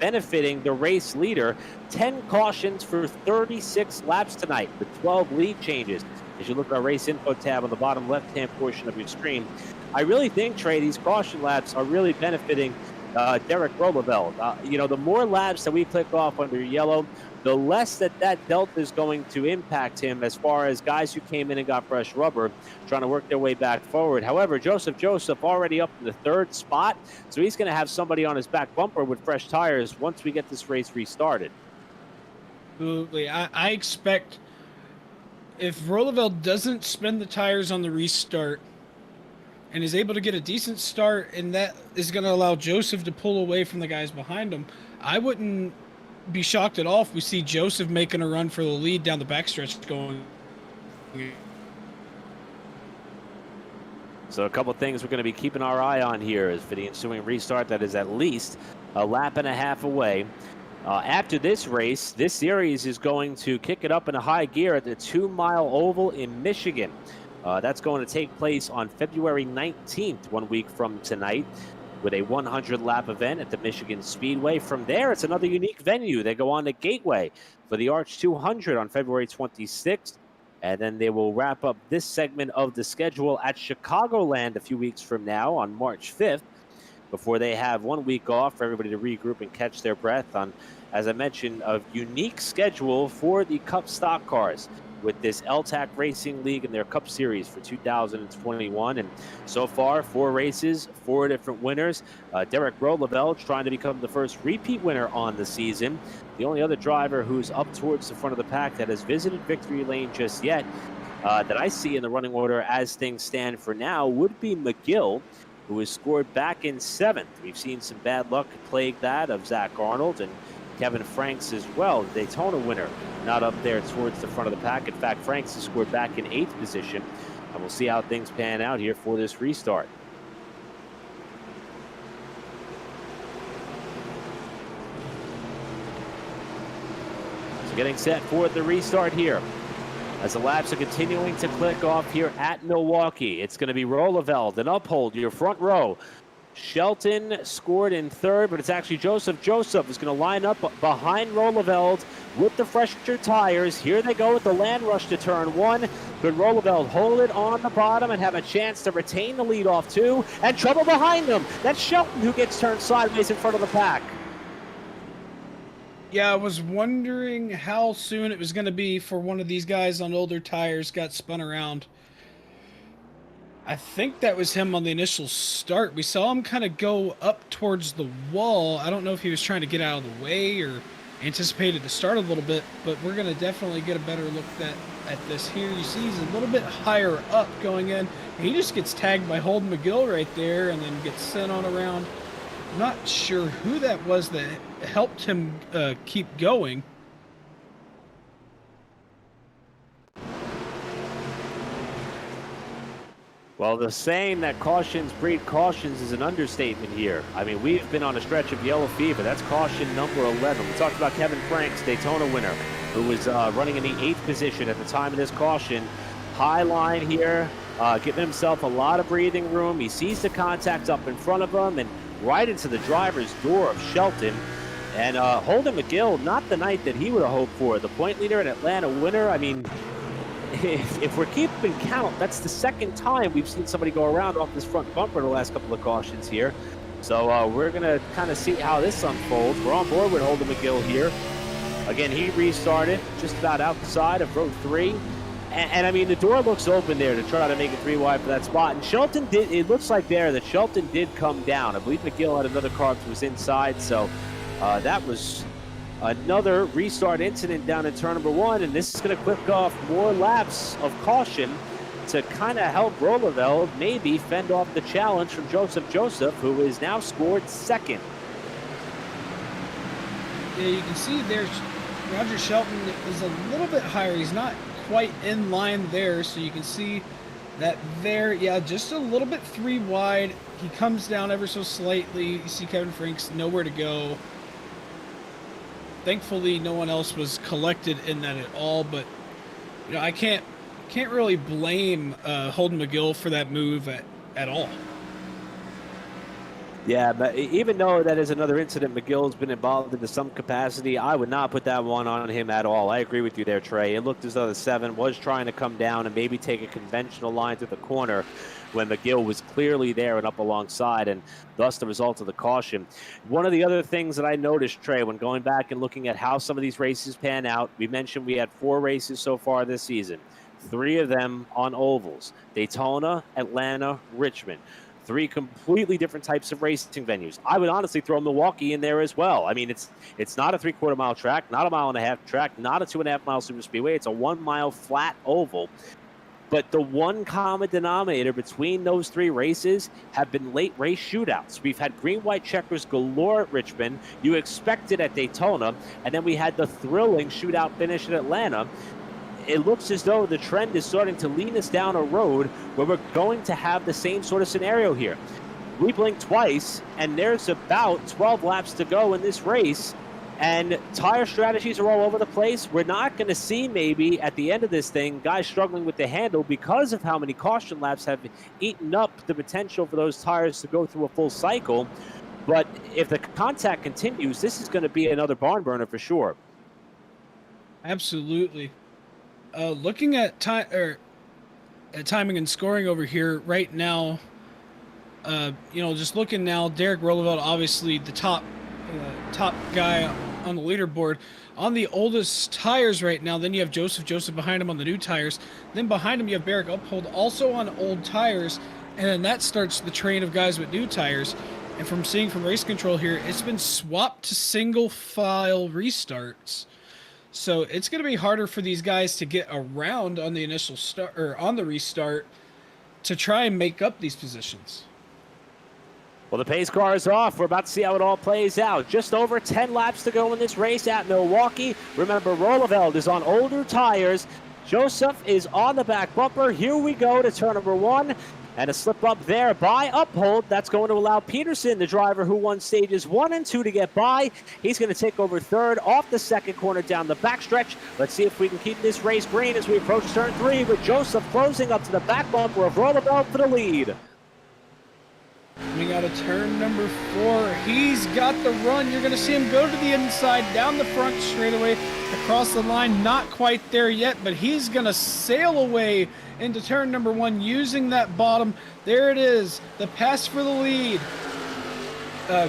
benefiting the race leader. 10 cautions for 36 laps tonight with 12 lead changes. As you look at our race info tab on the bottom left-hand portion of your screen, I really think, Trey, these caution laps are really benefiting Derek Roloveld. You know, the more laps that we click off under yellow, the less that delta is going to impact him as far as guys who came in and got fresh rubber trying to work their way back forward. However, Joseph already up in the 3rd spot, so he's going to have somebody on his back bumper with fresh tires once we get this race restarted. Absolutely. I expect if Roloveld doesn't spin the tires on the restart and is able to get a decent start, and that is going to allow Joseph to pull away from the guys behind him, I wouldn't be shocked at all if we see Joseph making a run for the lead down the backstretch going. So a couple things we're going to be keeping our eye on here is for the ensuing restart that is at least a lap and a half away. After this race, this series is going to kick it up in a high gear at the 2 Mile Oval in Michigan. That's going to take place on February 19th, 1 week from tonight, with a 100-lap event at the Michigan Speedway. From there, it's another unique venue. They go on to Gateway for the Arch 200 on February 26th, and then they will wrap up this segment of the schedule at Chicagoland a few weeks from now on March 5th, before they have 1 week off for everybody to regroup and catch their breath on, as I mentioned, a unique schedule for the Cup stock cars with this L-TAC Racing League and their Cup Series for 2021. And so far, 4 races, 4 different winners. Derek Roloveld trying to become the first repeat winner on the season. The only other driver who's up towards the front of the pack that has visited victory lane just yet that I see in the running order as things stand for now would be McGill, who has scored back in 7th. We've seen some bad luck plague that of Zach Arnold and Kevin Franks as well, the Daytona winner, not up there towards the front of the pack. In fact, Franks has scored back in 8th position, and we'll see how things pan out here for this restart. So getting set for the restart here, as the laps are continuing to click off here at Milwaukee. It's going to be Roloveld, an uphold, your front row. Shelton scored in 3rd, but it's actually Joseph is going to line up behind Roloveld with the fresher tires. Here they go with the land rush to turn 1. Could Roloveld hold it on the bottom and have a chance to retain the lead off 2? And trouble behind them. That's Shelton who gets turned sideways in front of the pack. Yeah, I was wondering how soon it was going to be for one of these guys on older tires got spun around. I think that was him on the initial start. We saw him kind of go up towards the wall. I don't know if he was trying to get out of the way or anticipated the start a little bit, but we're going to definitely get a better look at this here. You see he's a little bit higher up going in. He just gets tagged by Holden McGill right there and then gets sent on around. I'm not sure who that was that helped him keep going. Well, the saying that cautions breed cautions is an understatement here. I mean, we've been on a stretch of yellow fever. That's caution number 11. We talked about Kevin Franks, Daytona winner, who was running in the 8th position at the time of this caution. High line here, giving himself a lot of breathing room. He sees the contact up in front of him and right into the driver's door of Shelton. And Holden McGill, not the night that he would have hoped for. The point leader and Atlanta winner, I mean, if we're keeping count, that's the 2nd time we've seen somebody go around off this front bumper the last couple of cautions here. So we're going to kind of see how this unfolds. We're on board with Holden McGill here. Again, he restarted just about outside of row 3. And I mean, the door looks open there to try to make it 3 wide for that spot. And Shelton did, it looks like there that Shelton did come down. I believe McGill had another car that was inside. So that was another restart incident down in turn number 1, and this is going to click off more laps of caution to kind of help Roloveld maybe fend off the challenge from Joseph, who is now scored 2nd. Yeah, you can see there, Roger Shelton is a little bit higher. He's not quite in line there, so you can see that there, yeah, just a little bit 3 wide. He comes down ever so slightly. You see Kevin Franks nowhere to go. Thankfully, no one else was collected in that at all, but you know, I can't really blame Holden McGill for that move at all. Yeah, but even though that is another incident, McGill's been involved in some capacity, I would not put that one on him at all. I agree with you there, Trey. It looked as though the 7 was trying to come down and maybe take a conventional line to the corner. when McGill was clearly there and up alongside, and thus the result of the caution. One of the other things that I noticed, Trey, when going back and looking at how some of these races pan out, we mentioned we had 4 races so far this season, 3 of them on ovals: Daytona, Atlanta, Richmond. 3 completely different types of racing venues. I would honestly throw Milwaukee in there as well. I mean, it's not a 3/4 mile track, not a 1.5 mile track, not a 2.5 mile super speedway. It's a 1 mile flat oval. But the one common denominator between those 3 races have been late race shootouts. We've had green-white checkers galore at Richmond. You expect it at Daytona. And then we had the thrilling shootout finish at Atlanta. It looks as though the trend is starting to lead us down a road where we're going to have the same sort of scenario here. We blink twice, and there's about 12 laps to go in this race, and tire strategies are all over the place. We're not going to see, maybe, at the end of this thing, guys struggling with the handle because of how many caution laps have eaten up the potential for those tires to go through a full cycle. But if the contact continues, this is going to be another barn burner for sure. Absolutely. Looking at timing and scoring over here right now, just looking now, Derek Roosevelt, obviously the top guy on the leaderboard on the oldest tires right now. Then you have Joseph behind him on the new tires. Then behind him you have Barrick Uphold also on old tires, and then that starts the train of guys with new tires. And from seeing from race control here, it's been swapped to single file restarts. So it's going to be harder for these guys to get around on the initial start or on the restart to try and make up these positions. Well, the pace car is off. We're about to see how it all plays out. Just over 10 laps to go in this race at Milwaukee. Remember, Roeleveld is on older tires. Joseph is on the back bumper. Here we go to turn number 1. And a slip up there by Uphold. That's going to allow Peterson, the driver who won stages 1 and 2, to get by. He's going to take over 3rd off the 2nd corner down the backstretch. Let's see if we can keep this race green as we approach turn 3 with Joseph closing up to the back bumper of Roeleveld for the lead. Coming out of turn number 4, he's got the run. You're going to see him go to the inside, down the front straightaway, across the line. Not quite there yet, but he's going to sail away into turn number 1 using that bottom. There it is, the pass for the lead.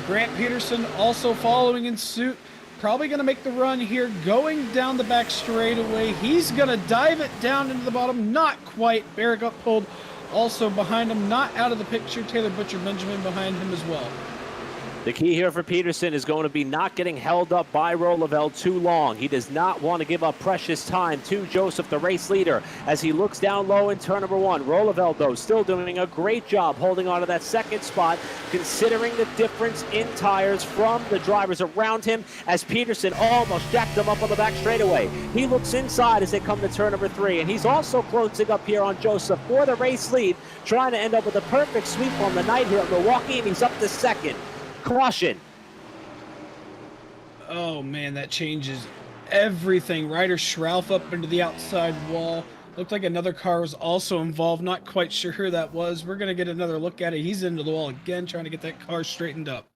Grant Peterson also following in suit. Probably going to make the run here, going down the back straightaway. He's going to dive it down into the bottom. Not quite. Barrick Uphold also behind him, not out of the picture. Taylor Butcher Benjamin behind him as well. The key here for Peterson is going to be not getting held up by Roeleveld too long. He does not want to give up precious time to Joseph, the race leader, as he looks down low in turn number 1. Roeleveld, though, still doing a great job holding on to that 2nd spot, considering the difference in tires from the drivers around him, as Peterson almost jacked him up on the back straightaway. He looks inside as they come to turn number 3, and he's also closing up here on Joseph for the race lead, trying to end up with a perfect sweep on the night here at Milwaukee, and he's up to 2nd. Caution. Oh man, that changes everything. Ryder Schrauf up into the outside wall. Looked like another car was also involved. Not quite sure who that was. We're going to get another look at it. He's into the wall again, trying to get that car straightened up.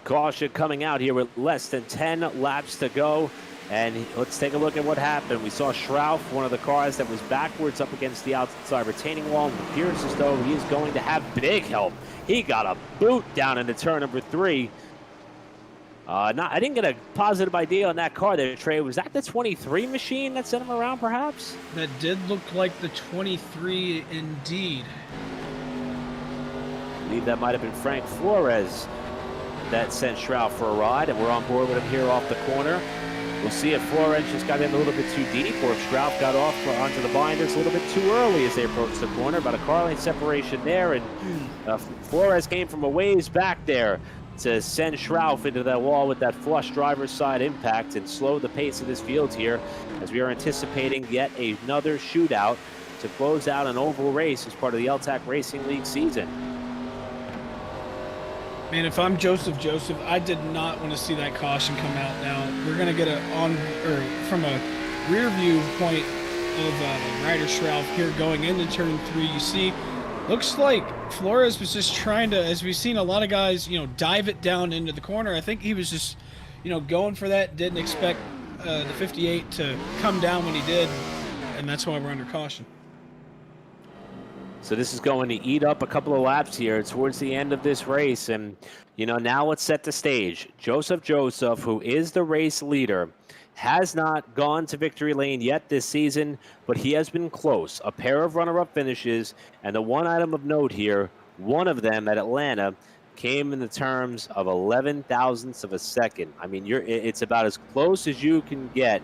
Caution coming out here with less than 10 laps to go. And let's take a look at what happened. We saw Schrauf, one of the cars that was backwards up against the outside retaining wall. And it appears as though he is going to have big help. He got a boot down into turn number 3. I didn't get a positive idea on that car there, Trey. Was that the 23 machine that sent him around, perhaps? That did look like the 23 indeed. I believe that might have been Frank Flores that sent Schrauf for a ride, and we're on board with him here off the corner. We'll see if Flores just got in a little bit too deep, or if Schrauf got off onto the binders a little bit too early as they approached the corner. About a car lane separation there, and Flores came from a ways back there to send Schrauf into that wall with that flush driver's side impact and slow the pace of this field here, as we are anticipating yet another shootout to close out an oval race as part of the L-TAC Racing League season. Man, if I'm Joseph, I did not want to see that caution come out now. We're going to get from a rear view point of Ryder Schrauf here going into turn 3. You see, looks like Flores was just trying to, as we've seen a lot of guys, dive it down into the corner. I think he was just, going for that. Didn't expect the 58 to come down when he did, and that's why we're under caution. So this is going to eat up a couple of laps here towards the end of this race. And, you know, now let's set the stage. Joseph, who is the race leader, has not gone to victory lane yet this season, but he has been close. A pair of runner-up finishes, and the one item of note here, one of them at Atlanta, came in the terms of 11 thousandths of a second. I mean, it's about as close as you can get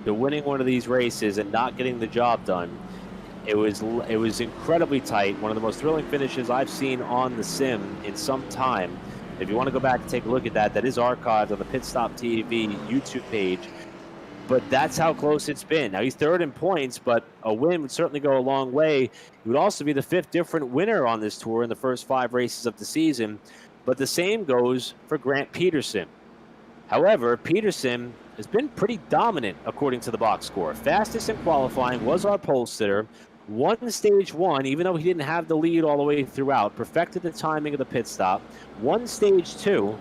to winning one of these races and not getting the job done. It was incredibly tight, one of the most thrilling finishes I've seen on the sim in some time. If you want to go back and take a look at that, that is archived on the Pit Stop TV YouTube page. But that's how close it's been. Now, he's third in points, but a win would certainly go a long way. He would also be the 5th different winner on this tour in the first 5 races of the season. But the same goes for Grant Peterson. However, Peterson has been pretty dominant according to the box score. Fastest in qualifying was our pole sitter. Won stage 1, even though he didn't have the lead all the way throughout. Perfected the timing of the pit stop. Won stage 2.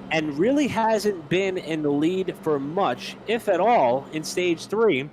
And really hasn't been in the lead for much, if at all, in stage 3,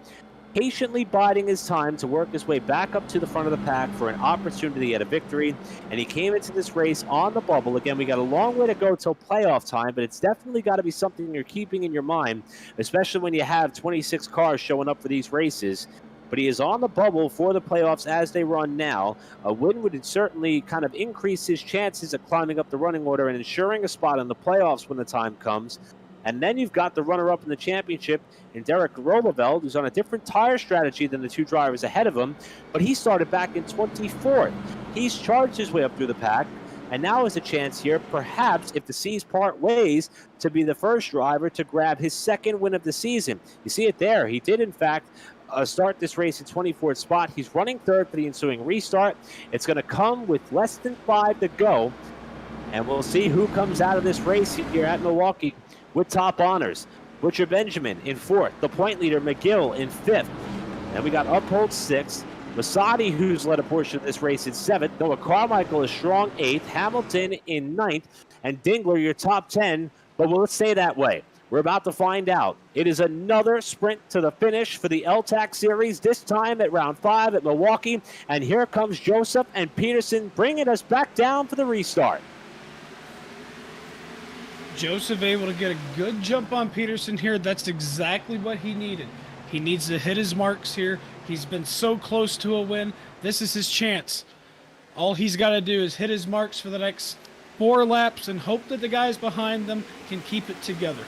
patiently biding his time to work his way back up to the front of the pack for an opportunity at a victory. And he came into this race on the bubble. Again, we got a long way to go till playoff time, but it's definitely got to be something you're keeping in your mind, especially when you have 26 cars showing up for these races. But he is on the bubble for the playoffs as they run now. A win would certainly kind of increase his chances of climbing up the running order and ensuring a spot in the playoffs when the time comes. And then you've got the runner-up in the championship in Derek Rolleveld, who's on a different tire strategy than the 2 drivers ahead of him. But he started back in 24th. He's charged his way up through the pack. And now is a chance here, perhaps, if the seas part ways, to be the first driver to grab his 2nd win of the season. You see it there. He did, in fact, start this race in 24th spot. He's running 3rd for the ensuing restart. It's going to come with less than 5 to go. And we'll see who comes out of this race here at Milwaukee with top honors. Butcher Benjamin in 4th. The point leader, McGill, in 5th. And we got Uphold 6th. Masadi, who's led a portion of this race, in 7th. Noah Carmichael is strong 8th. Hamilton in 9th. And Dingler, your top 10. But let's stay that way. We're about to find out. It is another sprint to the finish for the L-TAC Series, this time at round 5 at Milwaukee. And here comes Joseph and Peterson bringing us back down for the restart. Joseph able to get a good jump on Peterson here. That's exactly what he needed. He needs to hit his marks here. He's been so close to a win. This is his chance. All he's got to do is hit his marks for the next 4 laps and hope that the guys behind them can keep it together.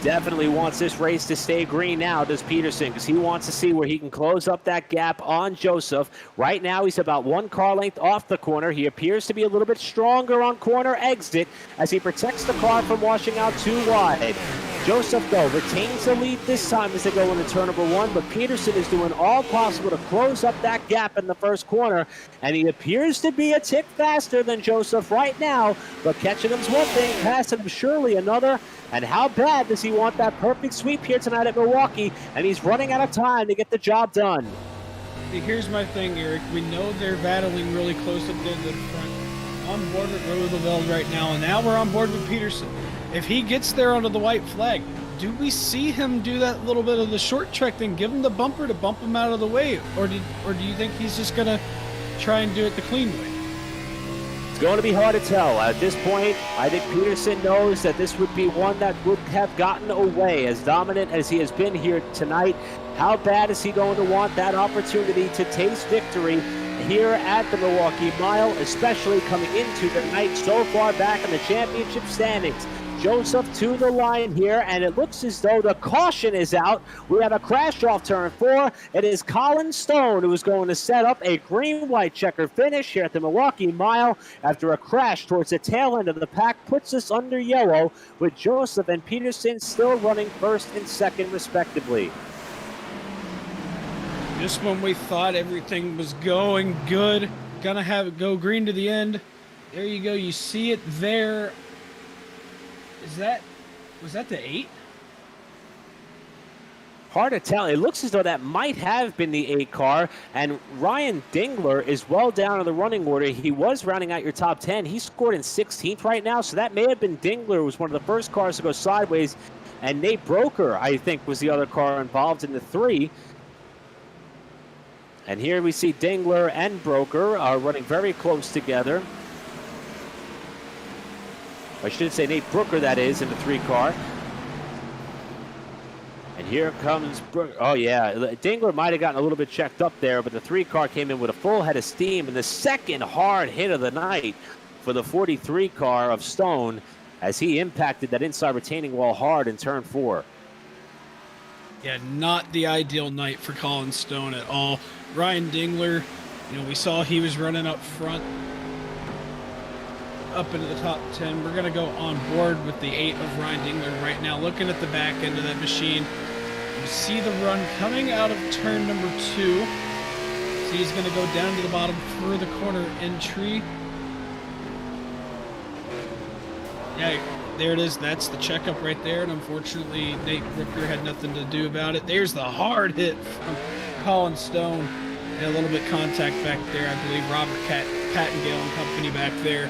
Definitely wants this race to stay green now, does Peterson, because he wants to see where he can close up that gap on Joseph. Right now, he's about 1 car length off the corner. He appears to be a little bit stronger on corner exit as he protects the car from washing out too wide. Joseph, though, retains the lead this time as they go into turn number 1, but Peterson is doing all possible to close up that gap in the first corner, and he appears to be a tick faster than Joseph right now, but catching him's one thing, passing him surely another. And how bad does he want that perfect sweep here tonight at Milwaukee? And he's running out of time to get the job done. Here's my thing, Eric. We know they're battling really close up there to the front. On board with Roosevelt right now, and now we're on board with Peterson. If he gets there under the white flag, do we see him do that little bit of the short trek thing, give him the bumper to bump him out of the way? Or do you think he's just going to try and do it the clean way? It's going to be hard to tell. At this point, I think Peterson knows that this would be one that would have gotten away. As dominant as he has been here tonight, how bad is he going to want that opportunity to taste victory here at the Milwaukee Mile, especially coming into the night so far back in the championship standings? Joseph to the line here, and it looks as though the caution is out. We have a crash off turn 4. It is Colin Stone who is going to set up a green-white checkered finish here at the Milwaukee Mile after a crash towards the tail end of the pack puts us under yellow, with Joseph and Peterson still running 1st and 2nd respectively. Just when we thought everything was going good, gonna have it go green to the end, there you go. You see it there. Was that the 8? Hard to tell. It looks as though that might have been the 8 car, and Ryan Dingler is well down in the running order. He was rounding out your top 10. He scored in 16th right now, so that may have been Dingler, who was one of the first cars to go sideways, and Nate Broker, I think, was the other car involved in the 3. And here we see Dingler and Broker are running very close together. I should say Nate Brooker, that is, in the 3-car. And here comes Brooker. Oh, yeah. Dingler might have gotten a little bit checked up there, but the 3-car came in with a full head of steam. And the second hard hit of the night for the 43 car of Stone as he impacted that inside retaining wall hard in turn 4. Yeah, not the ideal night for Colin Stone at all. Ryan Dingler, we saw he was running up front, up into the top 10. We're going to go on board with the 8 of Ryan Dingler right now, looking at the back end of that machine. You see the run coming out of turn number 2. So he's going to go down to the bottom for the corner entry. Yeah, there it is. That's the checkup right there. And unfortunately, Nate Brooker had nothing to do about it. There's the hard hit from Colin Stone. And a little bit contact back there. I believe Robert Pattengale and company back there.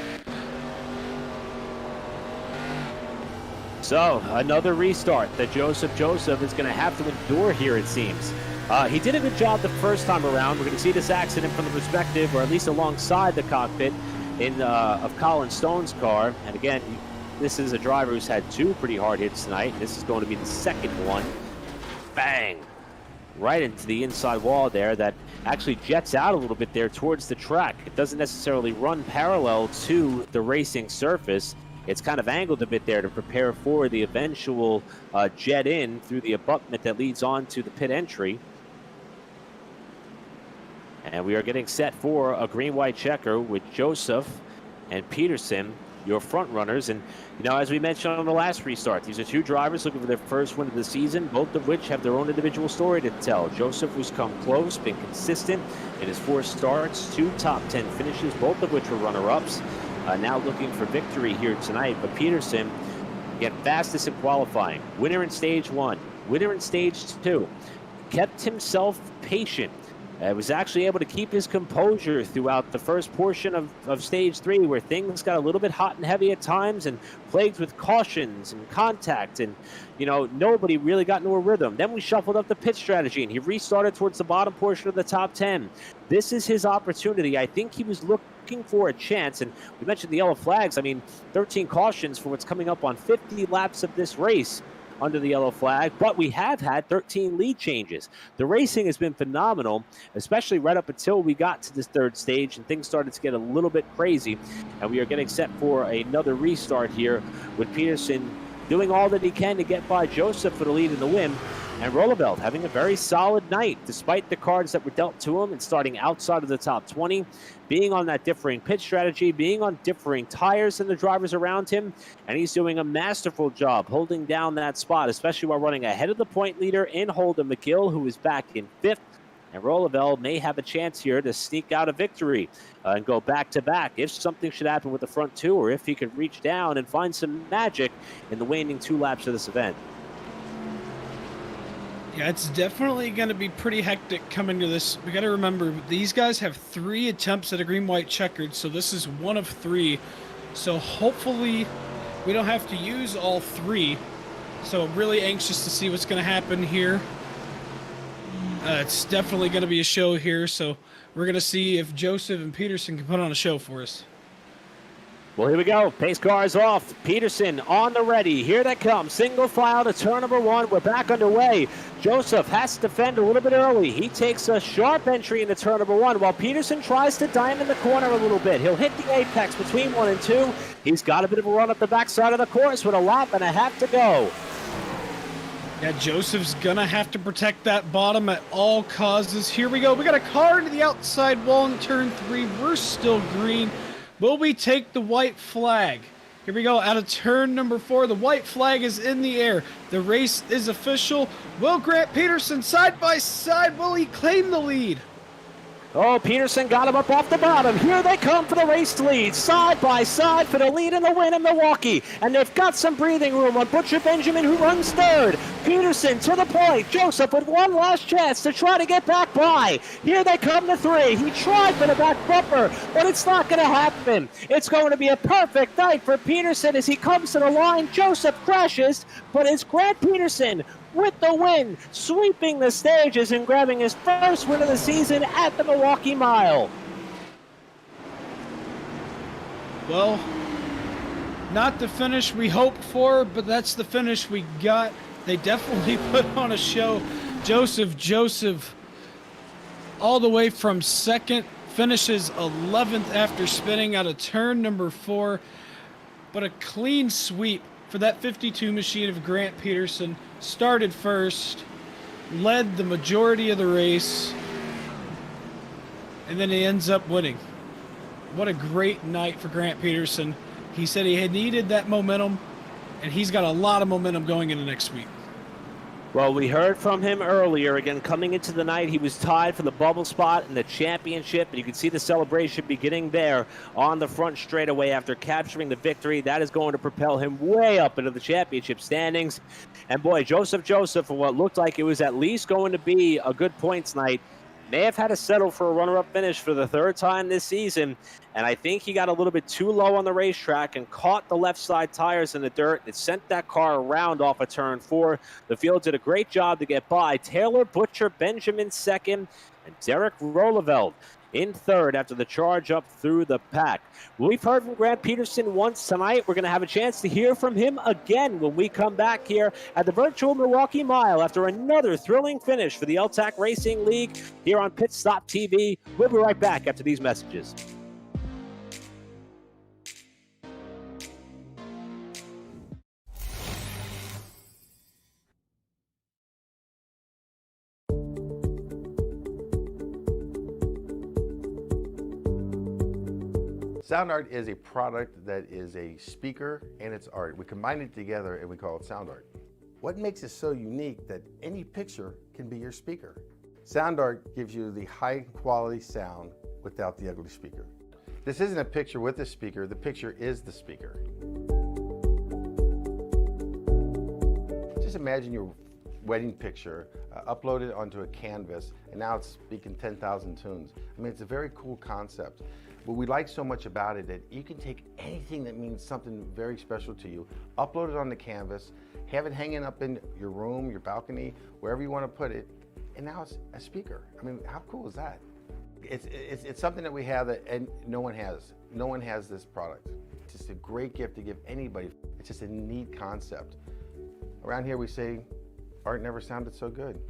So, another restart that Joseph is going to have to endure here, it seems. He did a good job the first time around. We're going to see this accident from the perspective, or at least alongside the cockpit of Colin Stone's car. And again, this is a driver who's had 2 pretty hard hits tonight. This is going to be the second one. Bang! Right into the inside wall there that actually jets out a little bit there towards the track. It doesn't necessarily run parallel to the racing surface. It's kind of angled a bit there to prepare for the eventual jet in through the abutment that leads on to the pit entry. And we are getting set for a green-white checker with Joseph and Peterson, your front runners. And, as we mentioned on the last restart, these are 2 drivers looking for their first win of the season, both of which have their own individual story to tell. Joseph, who's come close, been consistent in his 4 starts, 2 top 10 finishes, both of which were runner-ups. Now looking for victory here tonight. But Peterson, again, fastest in qualifying. Winner in stage 1, winner in stage 2. Kept himself patient. Was actually able to keep his composure throughout the first portion of stage 3, where things got a little bit hot and heavy at times and plagued with cautions and contact, and nobody really got into a rhythm. Then we shuffled up the pit strategy and he restarted towards the bottom portion of the top 10. This is his opportunity. I think he was looking for a chance, and we mentioned the yellow flags. 13 cautions for what's coming up on 50 laps of this race under the yellow flag, but we have had 13 lead changes. The racing has been phenomenal, especially right up until we got to this 3rd stage and things started to get a little bit crazy. And we are getting set for another restart here with Peterson doing all that he can to get by Joseph for the lead in the win. And Rolleveld having a very solid night, despite the cards that were dealt to him and starting outside of the top 20, being on that differing pit strategy, being on differing tires than the drivers around him, and he's doing a masterful job holding down that spot, especially while running ahead of the point leader in Holden McGill, who is back in 5th. And Rolleveld may have a chance here to sneak out a victory and go back-to-back if something should happen with the front 2, or if he could reach down and find some magic in the waning 2 laps of this event. Yeah, it's definitely going to be pretty hectic coming to this. We got to remember, these guys have 3 attempts at a green-white checkered, so this is 1 of 3. So hopefully we don't have to use all 3. So really anxious to see what's going to happen here. It's definitely going to be a show here, so we're going to see if Joseph and Peterson can put on a show for us. Well, here we go. Pace car is off. Peterson on the ready. Here they come. Single file to turn number 1. We're back underway. Joseph has to defend a little bit early. He takes a sharp entry into turn number 1 while Peterson tries to diamond the corner a little bit. He'll hit the apex between 1 and 2. He's got a bit of a run up the backside of the course with a lap and a half to go. Yeah, Joseph's going to have to protect that bottom at all causes. Here we go. We got a car into the outside wall in turn 3. We're still green. Will we take the white flag? Here we go, out of turn number 4. The white flag is in the air. The race is official. Will Grant Peterson side by side? Will he claim the lead? Oh, Peterson got him up off the bottom. Here they come for the race lead. Side by side for the lead and the win in Milwaukee. And they've got some breathing room on Butcher Benjamin, who runs 3rd. Peterson to the point. Joseph with one last chance to try to get back by. Here they come to 3. He tried for the back bumper, but it's not going to happen. It's going to be a perfect night for Peterson as he comes to the line. Joseph crashes, but it's Grant Peterson with the win, sweeping the stages and grabbing his first win of the season at the Milwaukee Mile. Well, not the finish we hoped for, but that's the finish we got. They definitely put on a show. Joseph, all the way from second, finishes 11th after spinning out of turn number 4. But a clean sweep for that 52 machine of Grant Peterson. Started first, led the majority of the race, and then he ends up winning. What a great night for Grant Peterson. He said he had needed that momentum, and he's got a lot of momentum going into next week. Well, we heard from him earlier. Again, coming into the night, he was tied for the bubble spot in the championship, and you can see the celebration beginning there on the front straightaway after capturing the victory. That is going to propel him way up into the championship standings. And boy, Joseph, for what looked like it was at least going to be a good points night, may have had to settle for a runner-up finish for the third time this season. And I think he got a little bit too low on the racetrack and caught the left side tires in the dirt. It sent that car around off of turn 4. The field did a great job to get by. Taylor Butcher Benjamin second, and Derek Rolleveld in third after the charge up through the pack. We've heard from Grant Peterson once tonight. We're going to have a chance to hear from him again when we come back here at the virtual Milwaukee Mile after another thrilling finish for the L-TAC Racing League here on Pit Stop TV. We'll be right back after these messages. Sound Art is a product that is a speaker and it's art. We combine it together and we call it Sound Art. What makes it so unique that any picture can be your speaker? Sound Art gives you the high quality sound without the ugly speaker. This isn't a picture with a speaker, the picture is the speaker. Just imagine your wedding picture uploaded onto a canvas and now it's speaking 10,000 tunes. I mean, it's a very cool concept. What we like so much about it that you can take anything that means something very special to you, upload it on the canvas, have it hanging up in your room, your balcony, wherever you want to put it, and now it's a speaker. I mean, how cool is that? It's something that we have that and no one has. No one has this product. It's just a great gift to give anybody. It's just a neat concept. Around here we say, art never sounded so good.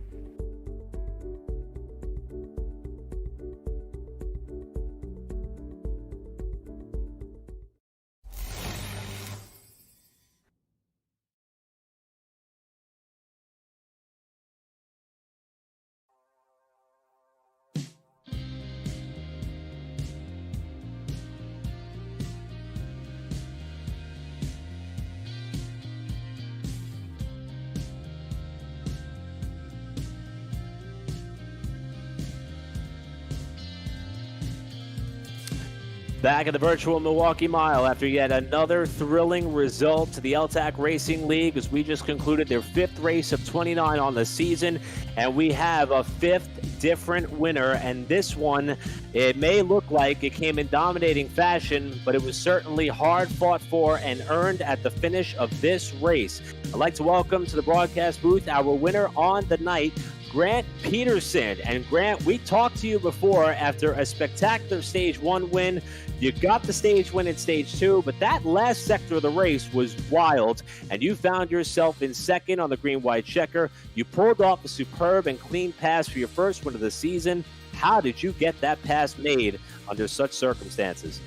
Back at the virtual Milwaukee Mile after yet another thrilling result to the L-TAC Racing League as we just concluded their 5th race of 29 on the season, and we have a 5th different winner. And this one, it may look like it came in dominating fashion, but it was certainly hard fought for and earned at the finish of this race. I'd like to welcome to the broadcast booth our winner on the night, Grant Peterson. And Grant, we talked to you before after a spectacular Stage 1 win. You got the stage win in Stage 2, but that last sector of the race was wild, and you found yourself in second on the green-white checker. You pulled off a superb and clean pass for your first win of the season. How did you get that pass made under such circumstances?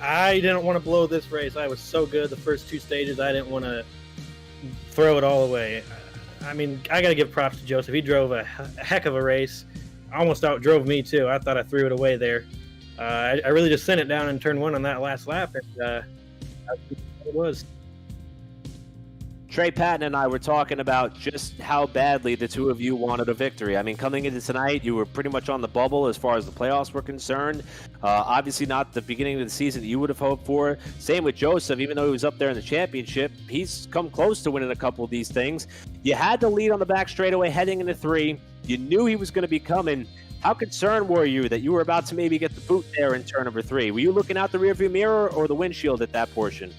I didn't want to blow this race. I was so good the first 2 stages. I didn't want to throw it all away. I mean, I got to give props to Joseph. He drove a heck of a race. Almost outdrove me, too. I thought I threw it away there. I really just sent it down in turn 1 on that last lap, and it was. Trey Patton and I were talking about just how badly the two of you wanted a victory. I mean, coming into tonight, you were pretty much on the bubble as far as the playoffs were concerned. Obviously not the beginning of the season that you would have hoped for. Same with Joseph. Even though he was up there in the championship, he's come close to winning a couple of these things. You had the lead on the back straightaway heading into 3. You knew he was going to be coming. How concerned were you that you were about to maybe get the boot there in turn number 3? Were you looking out the rearview mirror or the windshield at that portion?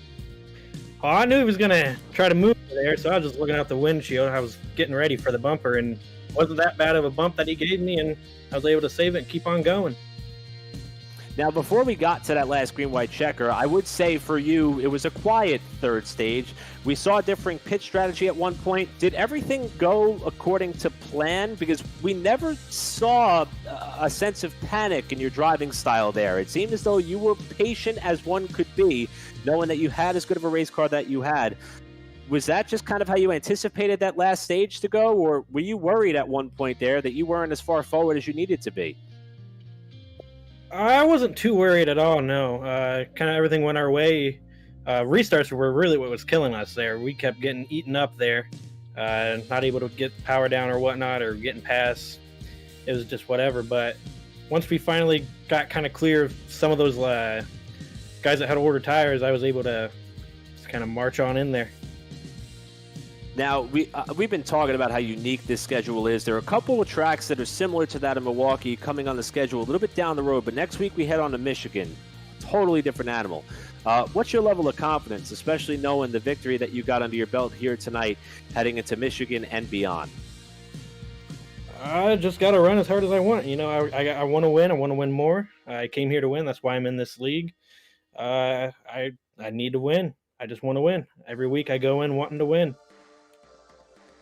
Oh, I knew he was gonna try to move there, so I was just looking out the windshield. I was getting ready for the bumper, and it wasn't that bad of a bump that he gave me, and I was able to save it and keep on going. Now, before we got to that last green-white checker, I would say for you, it was a quiet third stage. We saw a differing pitch strategy at one point. Did everything go according to plan? Because we never saw a sense of panic in your driving style there. It seemed as though you were patient as one could be, knowing that you had as good of a race car that you had. Was that just kind of how you anticipated that last stage to go, or were you worried at one point there that you weren't as far forward as you needed to be? I wasn't too worried at all, no. Kind of everything went our way. Restarts were really what was killing us there. We kept getting eaten up there, not able to get power down or whatnot, or getting past. It was just whatever. But once we finally got kind of clear of some of those guys that had ordered tires, I was able to just kind of march on in there. Now, we've been talking about how unique this schedule is. There are a couple of tracks that are similar to that of Milwaukee coming on the schedule a little bit down the road, but next week we head on to Michigan. Totally different animal. What's your level of confidence, especially knowing the victory that you got under your belt here tonight, heading into Michigan and beyond? I just got to run as hard as I want. You know, I want to win. I want to win more. I came here to win. That's why I'm in this league. I need to win. I just want to win. Every week I go in wanting to win.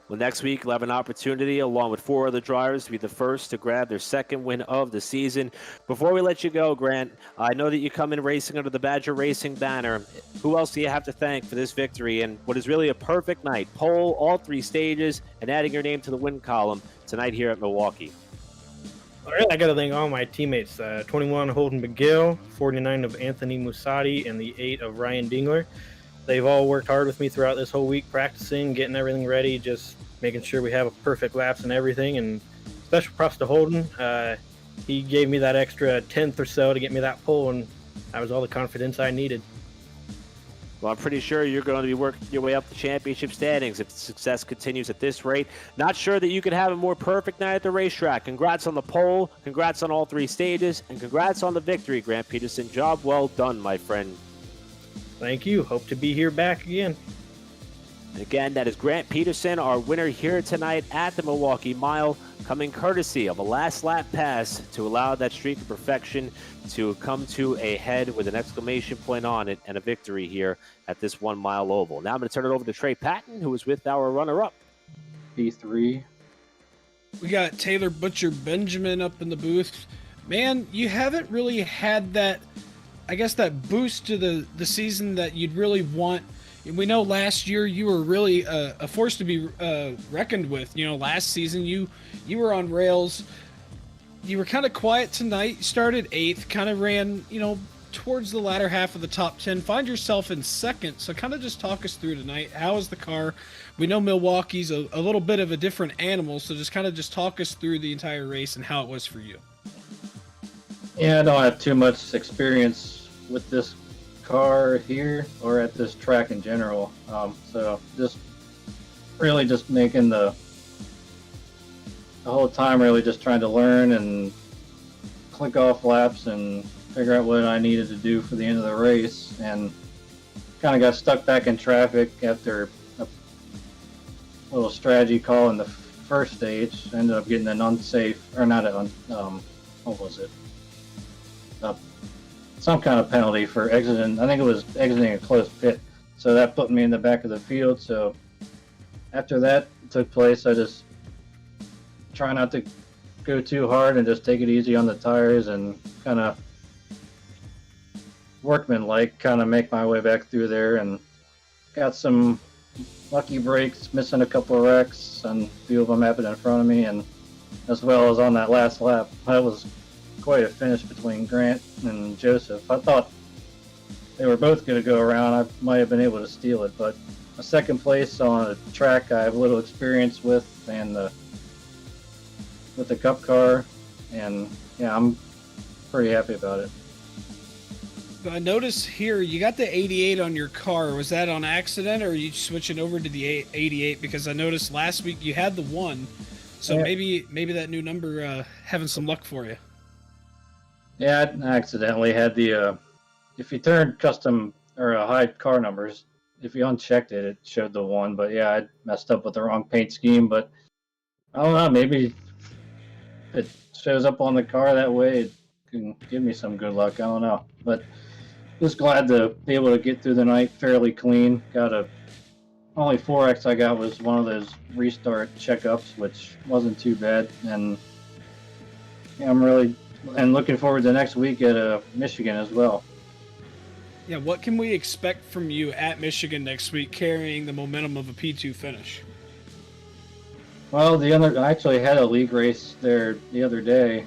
Well, next week, you'll have an opportunity, along with 4 other drivers, to be the first to grab their second win of the season. Before we let you go, Grant, I know that you come in racing under the Badger Racing banner. Who else do you have to thank for this victory and what is really a perfect night? Pole, all 3 stages, and adding your name to the win column tonight here at Milwaukee. All right, I got to thank all my teammates, 21 Holden McGill, 49 of Anthony Musati, and the 8 of Ryan Dingler. They've all worked hard with me throughout this whole week, practicing, getting everything ready, just making sure we have a perfect laps and everything. And special props to Holden. He gave me that extra 10th or so to get me that pole, and that was all the confidence I needed. Well, I'm pretty sure you're going to be working your way up the championship standings if the success continues at this rate. Not sure that you could have a more perfect night at the racetrack. Congrats on the pole, congrats on all 3 stages, and congrats on the victory, Grant Peterson. Job well done, my friend. Thank you. Hope to be here back again. And again, that is Grant Peterson, our winner here tonight at the Milwaukee Mile, coming courtesy of a last lap pass to allow that streak of perfection to come to a head with an exclamation point on it and a victory here at this 1 mile oval. Now I'm going to turn it over to Trey Patton, who is with our runner-up. P3. We got Taylor Butcher Benjamin up in the booth. Man, you haven't really had that, I guess, that boost to the season that you'd really want. We know last year you were really a force to be reckoned with. You know, last season you were on rails. You were kind of quiet tonight. You started 8th, kind of ran, you know, towards the latter half of the top 10. Find yourself in 2nd. So kind of just talk us through tonight. How is the car? We know Milwaukee's a little bit of a different animal. So just kind of just talk us through the entire race and how it was for you. Yeah, I don't have too much experience with this car here or at this track in general. So just really just making the whole time really just trying to learn and click off laps and figure out what I needed to do for the end of the race, and kind of got stuck back in traffic after a little strategy call in the first stage. Ended up getting an unsafe, or not an what was it? Some kind of penalty for exiting. I think it was exiting a closed pit. So that put me in the back of the field. So after that took place, I just try not to go too hard and just take it easy on the tires and kind of workman-like kind of make my way back through there, and got some lucky breaks, missing a couple of wrecks, and a few of them happened in front of me, and as well as on that last lap. That was quite a finish between Grant and Joseph. I thought they were both going to go around. I might have been able to steal it, but a 2nd place on a track I have little experience with, and with the Cup car, and yeah, I'm pretty happy about it. I notice here you got the 88 on your car. Was that on accident, or are you switching over to the 88? Because I noticed last week you had the 1, so yeah. maybe that new number having some luck for you. Yeah, I accidentally had the if you turn custom or hide car numbers, if you unchecked it, it showed the 1. But yeah, I messed up with the wrong paint scheme. But I don't know, maybe if it shows up on the car that way, it can give me some good luck. I don't know. But just glad to be able to get through the night fairly clean. Only 4X I got was one of those restart checkups, which wasn't too bad. And yeah, I'm really looking forward to next week at Michigan as well. Yeah, what can we expect from you at Michigan next week, carrying the momentum of a P2 finish? Well, I actually had a league race there the other day,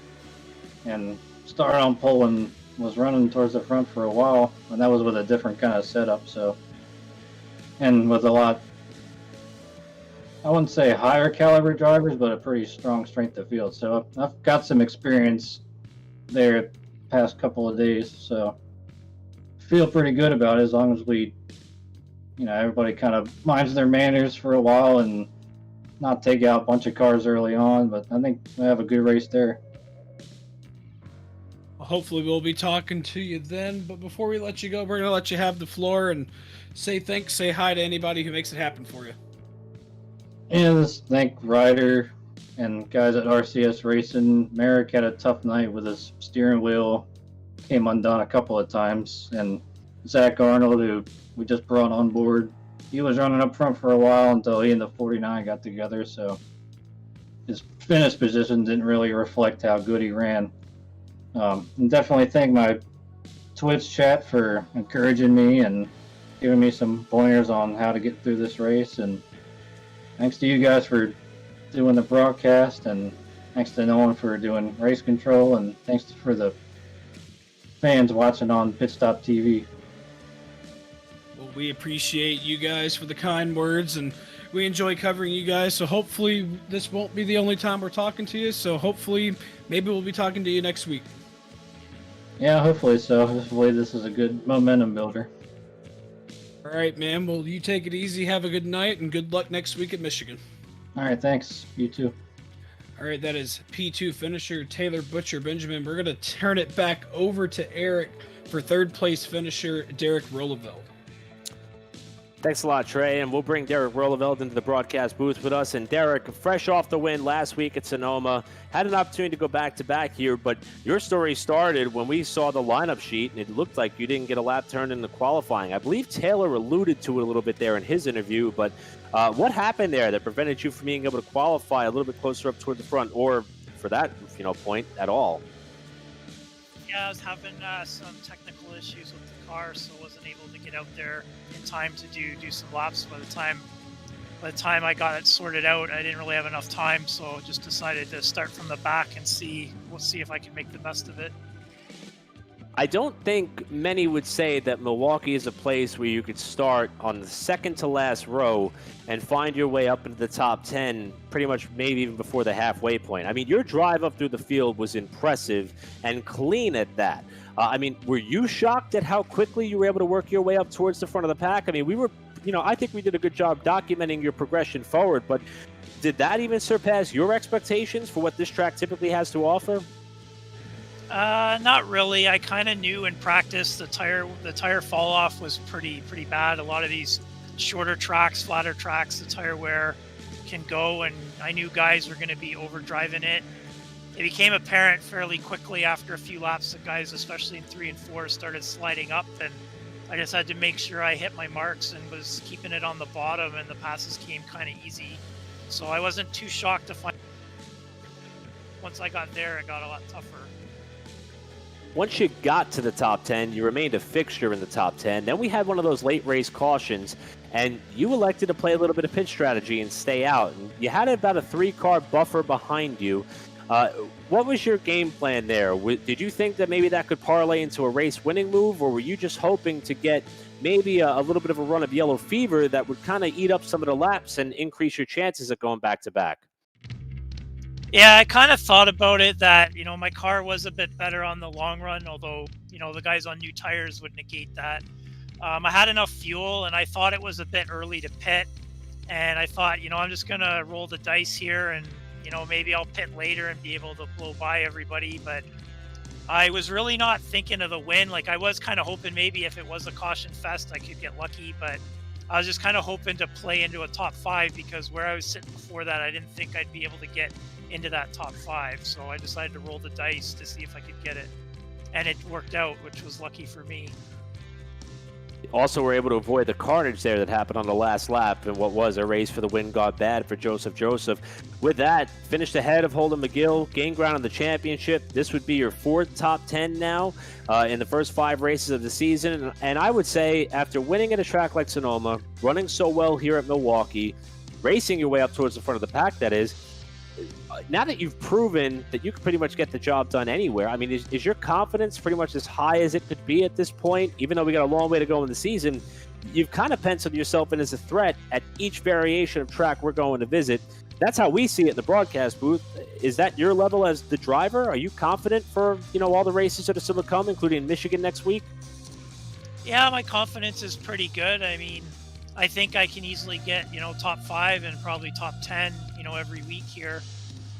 and started on pole and was running towards the front for a while, and that was with a different kind of setup. So, and with a lot, I wouldn't say higher caliber drivers, but a pretty strong strength of field. So I've got some experience there the past couple of days. So feel pretty good about it as long as everybody kind of minds their manners for a while and not take out a bunch of cars early on. But I think we have a good race there. Well, hopefully we'll be talking to you then. But before we let you go, we're going to let you have the floor and say thanks, say hi to anybody who makes it happen for you. And just thank Ryder and guys at RCS Racing. Merrick had a tough night with his steering wheel, came undone a couple of times. And Zach Arnold, who we just brought on board, he was running up front for a while until he and the 49 got together. So his finish position didn't really reflect how good he ran. And definitely thank my Twitch chat for encouraging me and giving me some pointers on how to get through this race. And thanks to you guys for doing the broadcast, and thanks to Nolan for doing race control, and thanks for the fans watching on Pit Stop TV. Well, we appreciate you guys for the kind words, and we enjoy covering you guys. So hopefully this won't be the only time we're talking to you. So hopefully maybe we'll be talking to you next week. Yeah, hopefully so. Hopefully this is a good momentum builder. All right, man. Well, you take it easy. Have a good night, and good luck next week at Michigan. All right, thanks. You too. All right, that is P2 finisher Taylor Butcher Benjamin. We're going to turn it back over to Eric for third place finisher Derek Rolleveld. Thanks a lot, Trey, and we'll bring Derek Rolleveld into the broadcast booth with us. And Derek, fresh off the win last week at Sonoma, had an opportunity to go back-to-back here, but your story started when we saw the lineup sheet, and it looked like you didn't get a lap turned in the qualifying. I believe Taylor alluded to it a little bit there in his interview, but what happened there that prevented you from being able to qualify a little bit closer up toward the front, or for that point at all? Yeah, I was having some technical issues with the car, so I wasn't able to get out there in time to do some laps. By the time I got it sorted out, I didn't really have enough time, so just decided to start from the back and we'll see if I can make the best of it. I don't think many would say that Milwaukee is a place where you could start on the second to last row and find your way up into the top 10 pretty much maybe even before the halfway point. I mean, your drive up through the field was impressive and clean at that. Were you shocked at how quickly you were able to work your way up towards the front of the pack? I mean, I think we did a good job documenting your progression forward, but did that even surpass your expectations for what this track typically has to offer? Not really. I kind of knew in practice the tire fall off was pretty bad. A lot of these shorter tracks, flatter tracks, the tire wear can go, and I knew guys were going to be overdriving it. It became apparent fairly quickly after a few laps that guys, especially in 3 and 4, started sliding up, and I just had to make sure I hit my marks and was keeping it on the bottom, and the passes came kind of easy. So I wasn't too shocked to find once I got there, it got a lot tougher. Once you got to the top 10, you remained a fixture in the top 10. Then we had one of those late race cautions, and you elected to play a little bit of pit strategy and stay out. And you had about a 3-car buffer behind you. What was your game plan there? Did you think that maybe that could parlay into a race-winning move, or were you just hoping to get maybe a little bit of a run of yellow fever that would kind of eat up some of the laps and increase your chances of going back-to-back? Yeah, I kind of thought about it that, my car was a bit better on the long run, although, the guys on new tires would negate that. I had enough fuel, and I thought it was a bit early to pit. And I thought, I'm just going to roll the dice here, and, maybe I'll pit later and be able to blow by everybody. But I was really not thinking of the win. Like, I was kind of hoping maybe if it was a caution fest, I could get lucky. But I was just kind of hoping to play into a top 5, because where I was sitting before that, I didn't think I'd be able to get into that top 5. So I decided to roll the dice to see if I could get it. And it worked out, which was lucky for me. Also, were able to avoid the carnage there that happened on the last lap in what was a race for the win gone bad for Joseph. With that, finished ahead of Holden McGill, gained ground in the championship. This would be your 4th top 10 now in the first 5 races of the season. And I would say, after winning at a track like Sonoma, running so well here at Milwaukee, racing your way up towards the front of the pack, that is, now that you've proven that you can pretty much get the job done anywhere, I mean, is your confidence pretty much as high as it could be at this point? Even though we got a long way to go in the season, you've kind of penciled yourself in as a threat at each variation of track we're going to visit. That's how we see it in the broadcast booth. Is that your level as the driver? Are you confident for, all the races that are still to come, including Michigan next week? Yeah, my confidence is pretty good. I mean, I think I can easily get, top 5 and probably top 10, every week here.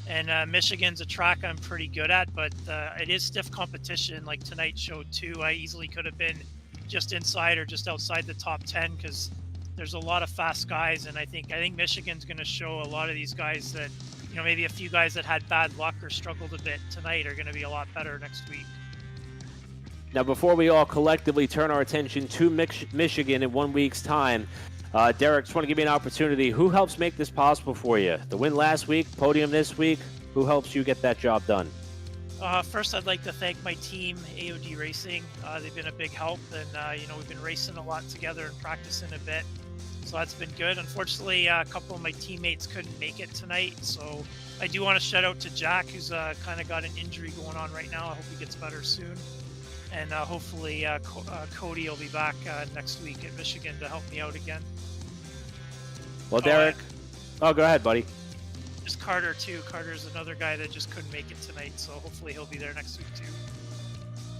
And Michigan's a track I'm pretty good at, but it is stiff competition. Like tonight showed too. I easily could have been just inside or just outside the top 10, because there's a lot of fast guys. And I think Michigan's going to show a lot of these guys that, maybe a few guys that had bad luck or struggled a bit tonight are going to be a lot better next week. Now, before we all collectively turn our attention to Michigan in 1 week's time, Derek, just want to give you an opportunity. Who helps make this possible for you? The win last week, podium this week. Who helps you get that job done? First, I'd like to thank my team, AOD Racing. They've been a big help, and we've been racing a lot together and practicing a bit, so that's been good. Unfortunately, a couple of my teammates couldn't make it tonight, so I do want to shout out to Jack, who's kind of got an injury going on right now. I hope he gets better soon. And hopefully Cody will be back next week at Michigan to help me out again. Well, Derek, go ahead, buddy. Just Carter, too. Carter's another guy that just couldn't make it tonight, so hopefully he'll be there next week, too.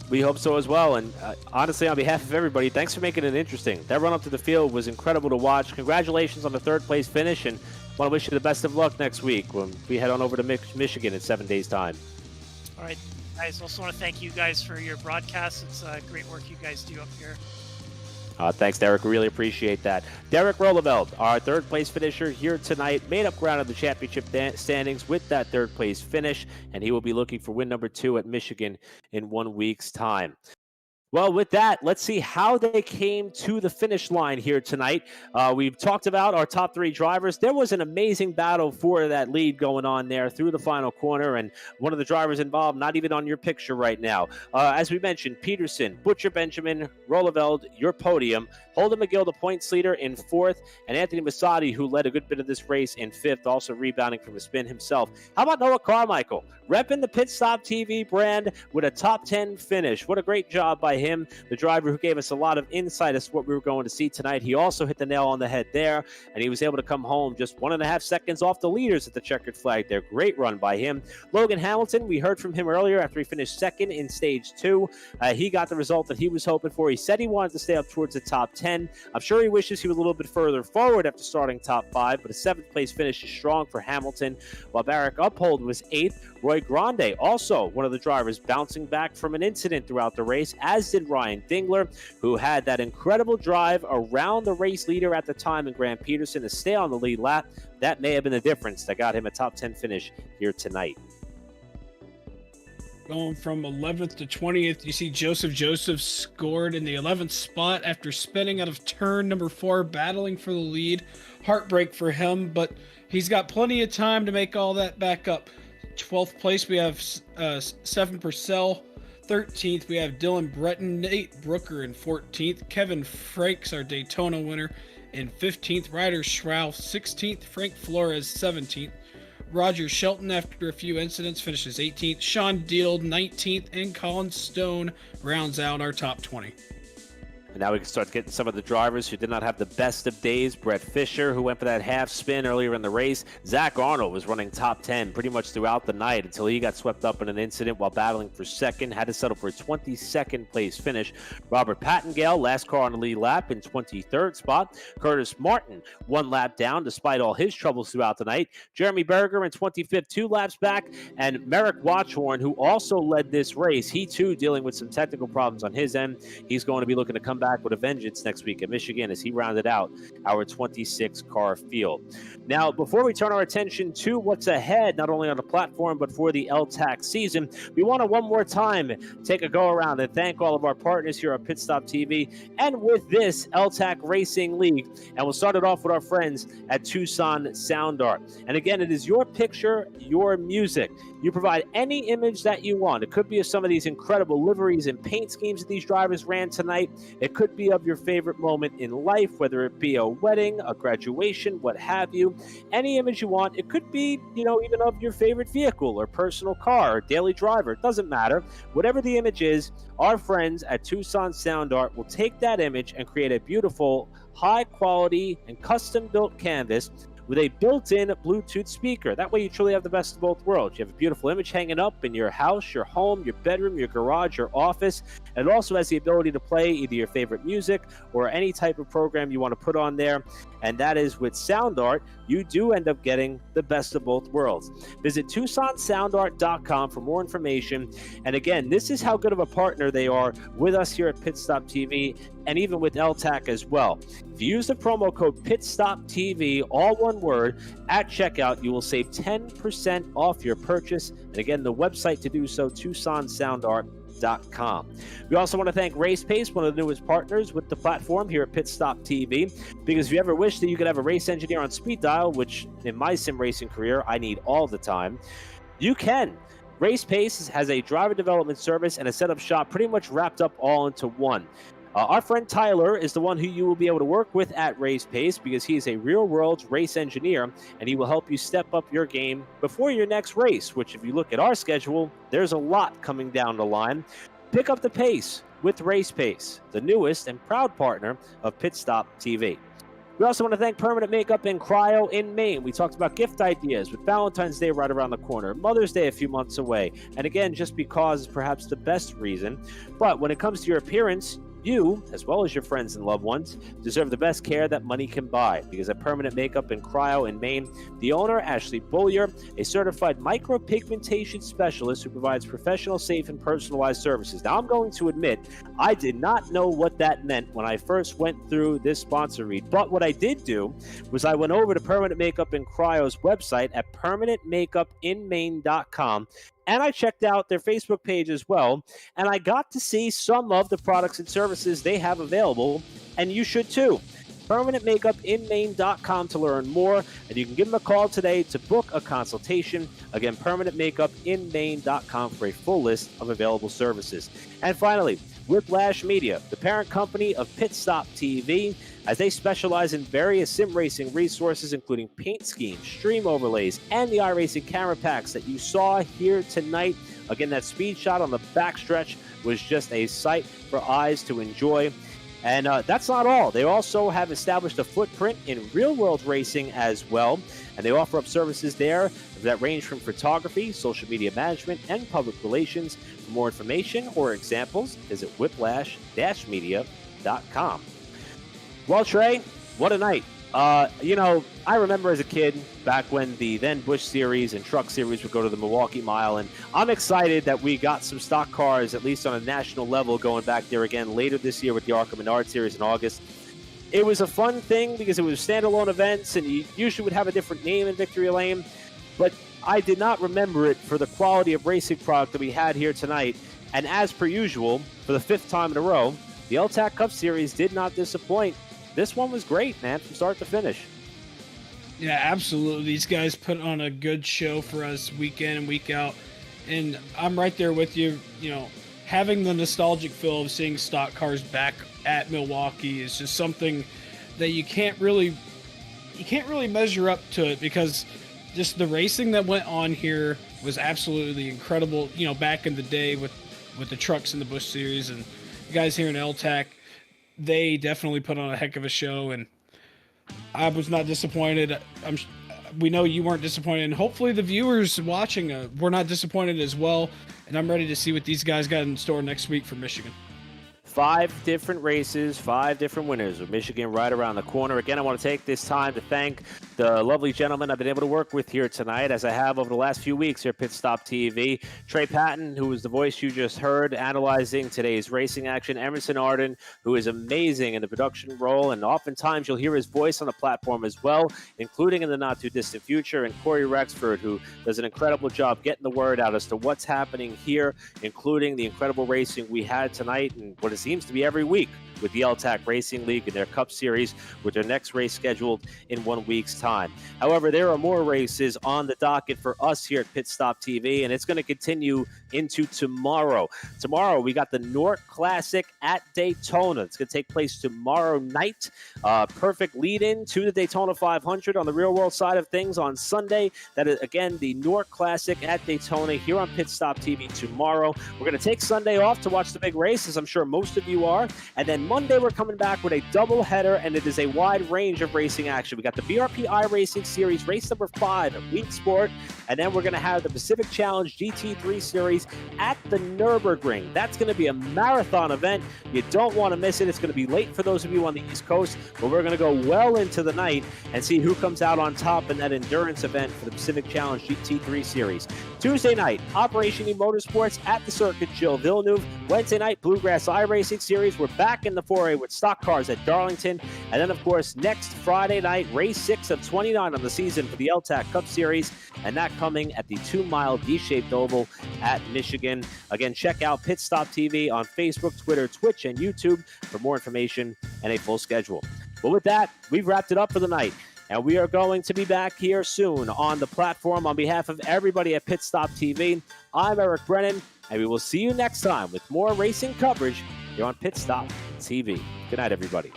We hope so as well. And honestly, on behalf of everybody, thanks for making it interesting. That run up to the field was incredible to watch. Congratulations on the 3rd place finish, and want to wish you the best of luck next week when we head on over to Michigan in 7 days' time. All right. Guys, also want to thank you guys for your broadcast. It's great work you guys do up here. Thanks, Derek. Really appreciate that. Derek Rolleveld, our 3rd place finisher here tonight, made up ground in the championship standings with that 3rd place finish, and he will be looking for win number 2 at Michigan in 1 week's time. Well, with that, let's see how they came to the finish line here tonight. We've talked about our top 3 drivers. There was an amazing battle for that lead going on there through the final corner, and one of the drivers involved not even on your picture right now. As we mentioned, Peterson, Butcher Benjamin, Rolleveld, your podium. Holden McGill, the points leader, in 4th, and Anthony Massotti, who led a good bit of this race, in 5th, also rebounding from a spin himself. How about Noah Carmichael, repping the Pit Stop TV brand with a top 10 finish? What a great job by him, the driver who gave us a lot of insight as to what we were going to see tonight. He also hit the nail on the head there, and he was able to come home just 1.5 seconds off the leaders at the checkered flag there. Great run by him. Logan Hamilton, we heard from him earlier after he finished 2nd in stage 2. He got the result that he was hoping for. He said he wanted to stay up towards the top 10. I'm sure he wishes he was a little bit further forward after starting top 5, but a 7th place finish is strong for Hamilton, while Barrick Uphold was 8th. Roy Grande, also one of the drivers, bouncing back from an incident throughout the race, as did Ryan Dingler, who had that incredible drive around the race leader at the time in Grant Peterson to stay on the lead lap. That may have been the difference that got him a top 10 finish here tonight. Going from 11th to 20th, you see Joseph scored in the 11th spot after spinning out of turn number 4, battling for the lead. Heartbreak for him, but he's got plenty of time to make all that back up. 12th place, we have Stephen Purcell. 13th, we have Dylan Breton, Nate Brooker in 14th. Kevin Frakes, our Daytona winner, in 15th. Ryder Schrow, 16th. Frank Flores, 17th. Roger Shelton, after a few incidents, finishes 18th. Sean Deal, 19th. And Colin Stone rounds out our top 20. And now we can start getting some of the drivers who did not have the best of days. Brett Fisher, who went for that half spin earlier in the race. Zach Arnold was running top 10 pretty much throughout the night until he got swept up in an incident while battling for 2nd. Had to settle for a 22nd place finish. Robert Pattengale, last car on the lead lap, in 23rd spot. Curtis Martin, 1 lap down despite all his troubles throughout the night. Jeremy Berger in 25th, 2 laps back. And Merrick Watchhorn, who also led this race, he too dealing with some technical problems on his end. He's going to be looking to come back with a vengeance next week at Michigan as he rounded out our 26-car field. Now, before we turn our attention to what's ahead, not only on the platform, but for the L-TAC season, we want to one more time take a go around and thank all of our partners here on Pit Stop TV and with this L-TAC Racing League. And we'll start it off with our friends at Tucson Sound Art. And again, it is your picture, your music. You provide any image that you want. It could be of some of these incredible liveries and paint schemes that these drivers ran tonight. It could be of your favorite moment in life, whether it be a wedding, a graduation, what have you. Any image you want. It could be, even of your favorite vehicle or personal car or daily driver. It doesn't matter. Whatever the image is, our friends at Tucson Sound Art will take that image and create a beautiful, high quality and custom built canvas with a built-in Bluetooth speaker. That way you truly have the best of both worlds. You have a beautiful image hanging up in your house, your home, your bedroom, your garage, your office. And it also has the ability to play either your favorite music or any type of program you want to put on there. And that is with Sound Art, you do end up getting the best of both worlds. Visit TucsonSoundArt.com for more information. And again, this is how good of a partner they are with us here at Pit Stop TV and even with L-TAC as well. If you use the promo code PitStopTV, all one word, at checkout, you will save 10% off your purchase. And again, the website to do so, TucsonSoundArt.com. We also want to thank Race Pace, one of the newest partners with the platform here at Pit Stop TV, because if you ever wish that you could have a race engineer on speed dial, which in my sim racing career I need all the time, you can. Race Pace has a driver development service and a setup shop pretty much wrapped up all into one. Our friend Tyler is the one who you will be able to work with at Race Pace because he is a real-world race engineer, and he will help you step up your game before your next race, which if you look at our schedule, there's a lot coming down the line. Pick up the pace with Race Pace, the newest and proud partner of Pit Stop TV. We also want to thank Permanent Makeup and Cryo in Maine. We talked about gift ideas with Valentine's Day right around the corner, Mother's Day a few months away, and again, just because is perhaps the best reason. But when it comes to your appearance, you, as well as your friends and loved ones, deserve the best care that money can buy. Because at Permanent Makeup and Cryo in Maine, the owner, Ashley Bullier, a certified micropigmentation specialist who provides professional, safe, and personalized services. Now, I'm going to admit, I did not know what that meant when I first went through this sponsor read. But what I did do was I went over to Permanent Makeup and Cryo's website at permanentmakeupinmaine.com. And I checked out their Facebook page as well, and I got to see some of the products and services they have available, and you should too. PermanentMakeupInMaine.com to learn more, and you can give them a call today to book a consultation. Again, PermanentMakeupInMaine.com for a full list of available services. And finally, Whiplash Media, the parent company of Pit Stop TV, as they specialize in various sim racing resources, including paint schemes, stream overlays, and the iRacing camera packs that you saw here tonight. Again, that speed shot on the backstretch was just a sight for eyes to enjoy. And that's not all. They also have established a footprint in real-world racing as well, and they offer up services there that range from photography, social media management, and public relations. For more information or examples, visit whiplash-media.com. Well, Trey, what a night. I remember as a kid back when the then Busch Series and Truck Series would go to the Milwaukee Mile, and I'm excited that we got some stock cars, at least on a national level, going back there again later this year with the Arkham Menard Series in August. It was a fun thing because it was standalone events, and you usually would have a different name in Victory Lane, but I did not remember it for the quality of racing product that we had here tonight. And as per usual, for the fifth time in a row, the L-TAC Cup Series did not disappoint. This one was great, man, from start to finish. Yeah, absolutely. These guys put on a good show for us week in and week out. And I'm right there with you. Having the nostalgic feel of seeing stock cars back at Milwaukee is just something that you can't really measure up to it, because just the racing that went on here was absolutely incredible. Back in the day with the trucks in the Busch Series, and the guys here in L-TAC, they definitely put on a heck of a show, and I was not disappointed. We know you weren't disappointed, and hopefully the viewers watching were not disappointed as well. And I'm ready to see what these guys got in store next week for Michigan. 5 different races, 5 different winners with Michigan right around the corner. Again, I want to take this time to thank the lovely gentlemen I've been able to work with here tonight, as I have over the last few weeks here at Pit Stop TV. Trey Patton, who is the voice you just heard, analyzing today's racing action. Emerson Arden, who is amazing in the production role, and oftentimes you'll hear his voice on the platform as well, including in the not-too-distant future. And Corey Rexford, who does an incredible job getting the word out as to what's happening here, including the incredible racing we had tonight and what it seems to be every week with the L-TAC Racing League and their Cup Series, with their next race scheduled in 1 week's time. However, there are more races on the docket for us here at Pit Stop TV, and it's going to continue into tomorrow. Tomorrow, we got the North Classic at Daytona. It's going to take place tomorrow night. Perfect lead-in to the Daytona 500 on the real-world side of things on Sunday. That is, again, the North Classic at Daytona here on Pit Stop TV tomorrow. We're going to take Sunday off to watch the big race, as I'm sure most of you are. And then Monday, we're coming back with a doubleheader, and it is a wide range of racing action. We got the BRP iRacing Series, race number 5 at Week Sport, and then we're going to have the Pacific Challenge GT3 Series at the Nürburgring. That's going to be a marathon event. You don't want to miss it. It's going to be late for those of you on the East Coast, but we're going to go well into the night and see who comes out on top in that endurance event for the Pacific Challenge GT3 Series. Tuesday night, Operation E Motorsports at the Circuit Gilles Villeneuve. Wednesday night, Bluegrass iRacing Series. We're back in the foray with stock cars at Darlington. And then, of course, next Friday night, race 6 of 29 on the season for the L-TAC Cup Series, and that coming at the 2-mile D-shaped oval at Michigan. Again, check out Pit Stop TV on Facebook, Twitter, Twitch, and YouTube for more information and a full schedule. But with that, we've wrapped it up for the night, and we are going to be back here soon on the platform. On behalf of everybody at Pit Stop TV, I'm Eric Brennan, and we will see you next time with more racing coverage here on Pit Stop TV. Good night, everybody.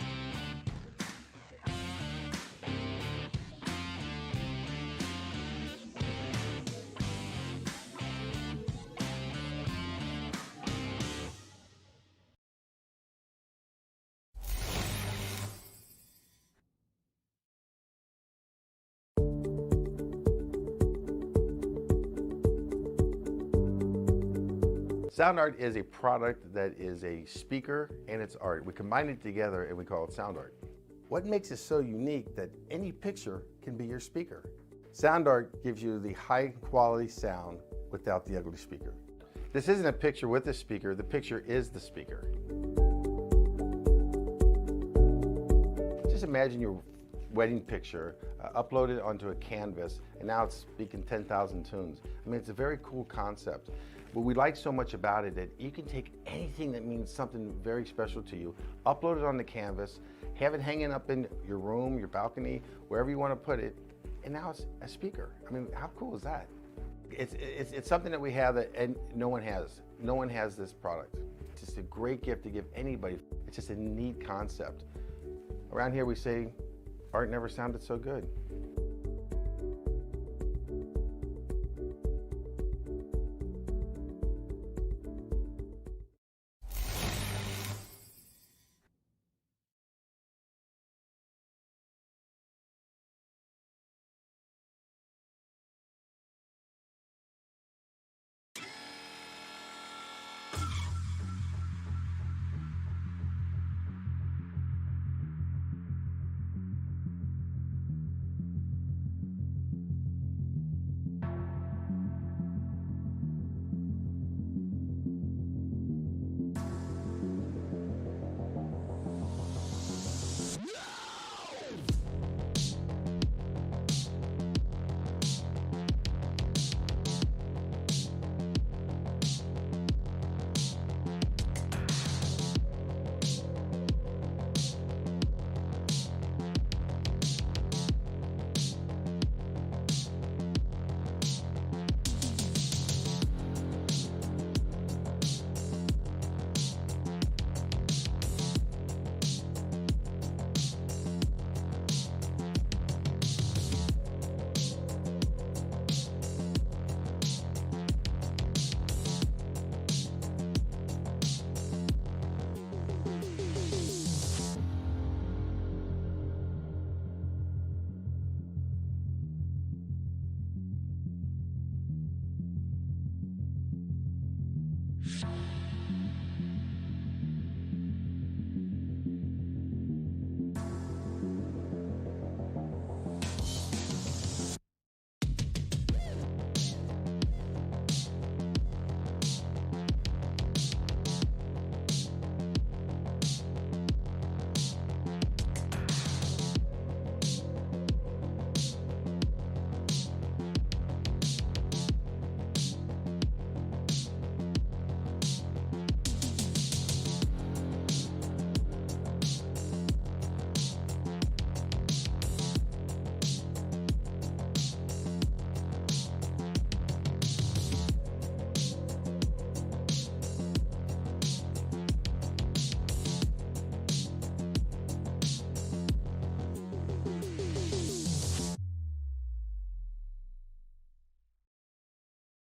Sound Art is a product that is a speaker and it's art. We combine it together and we call it Sound Art. What makes it so unique that any picture can be your speaker? Sound Art gives you the high quality sound without the ugly speaker. This isn't a picture with a speaker, the picture is the speaker. Just imagine your wedding picture uploaded onto a canvas, and now it's speaking 10,000 tunes. I mean, it's a very cool concept. What we like so much about it that you can take anything that means something very special to you, upload it on the canvas, have it hanging up in your room, your balcony, wherever you want to put it, and now it's a speaker. I mean, how cool is that? It's something that we have that and no one has. No one has this product. It's just a great gift to give anybody. It's just a neat concept. Around here we say, art never sounded so good.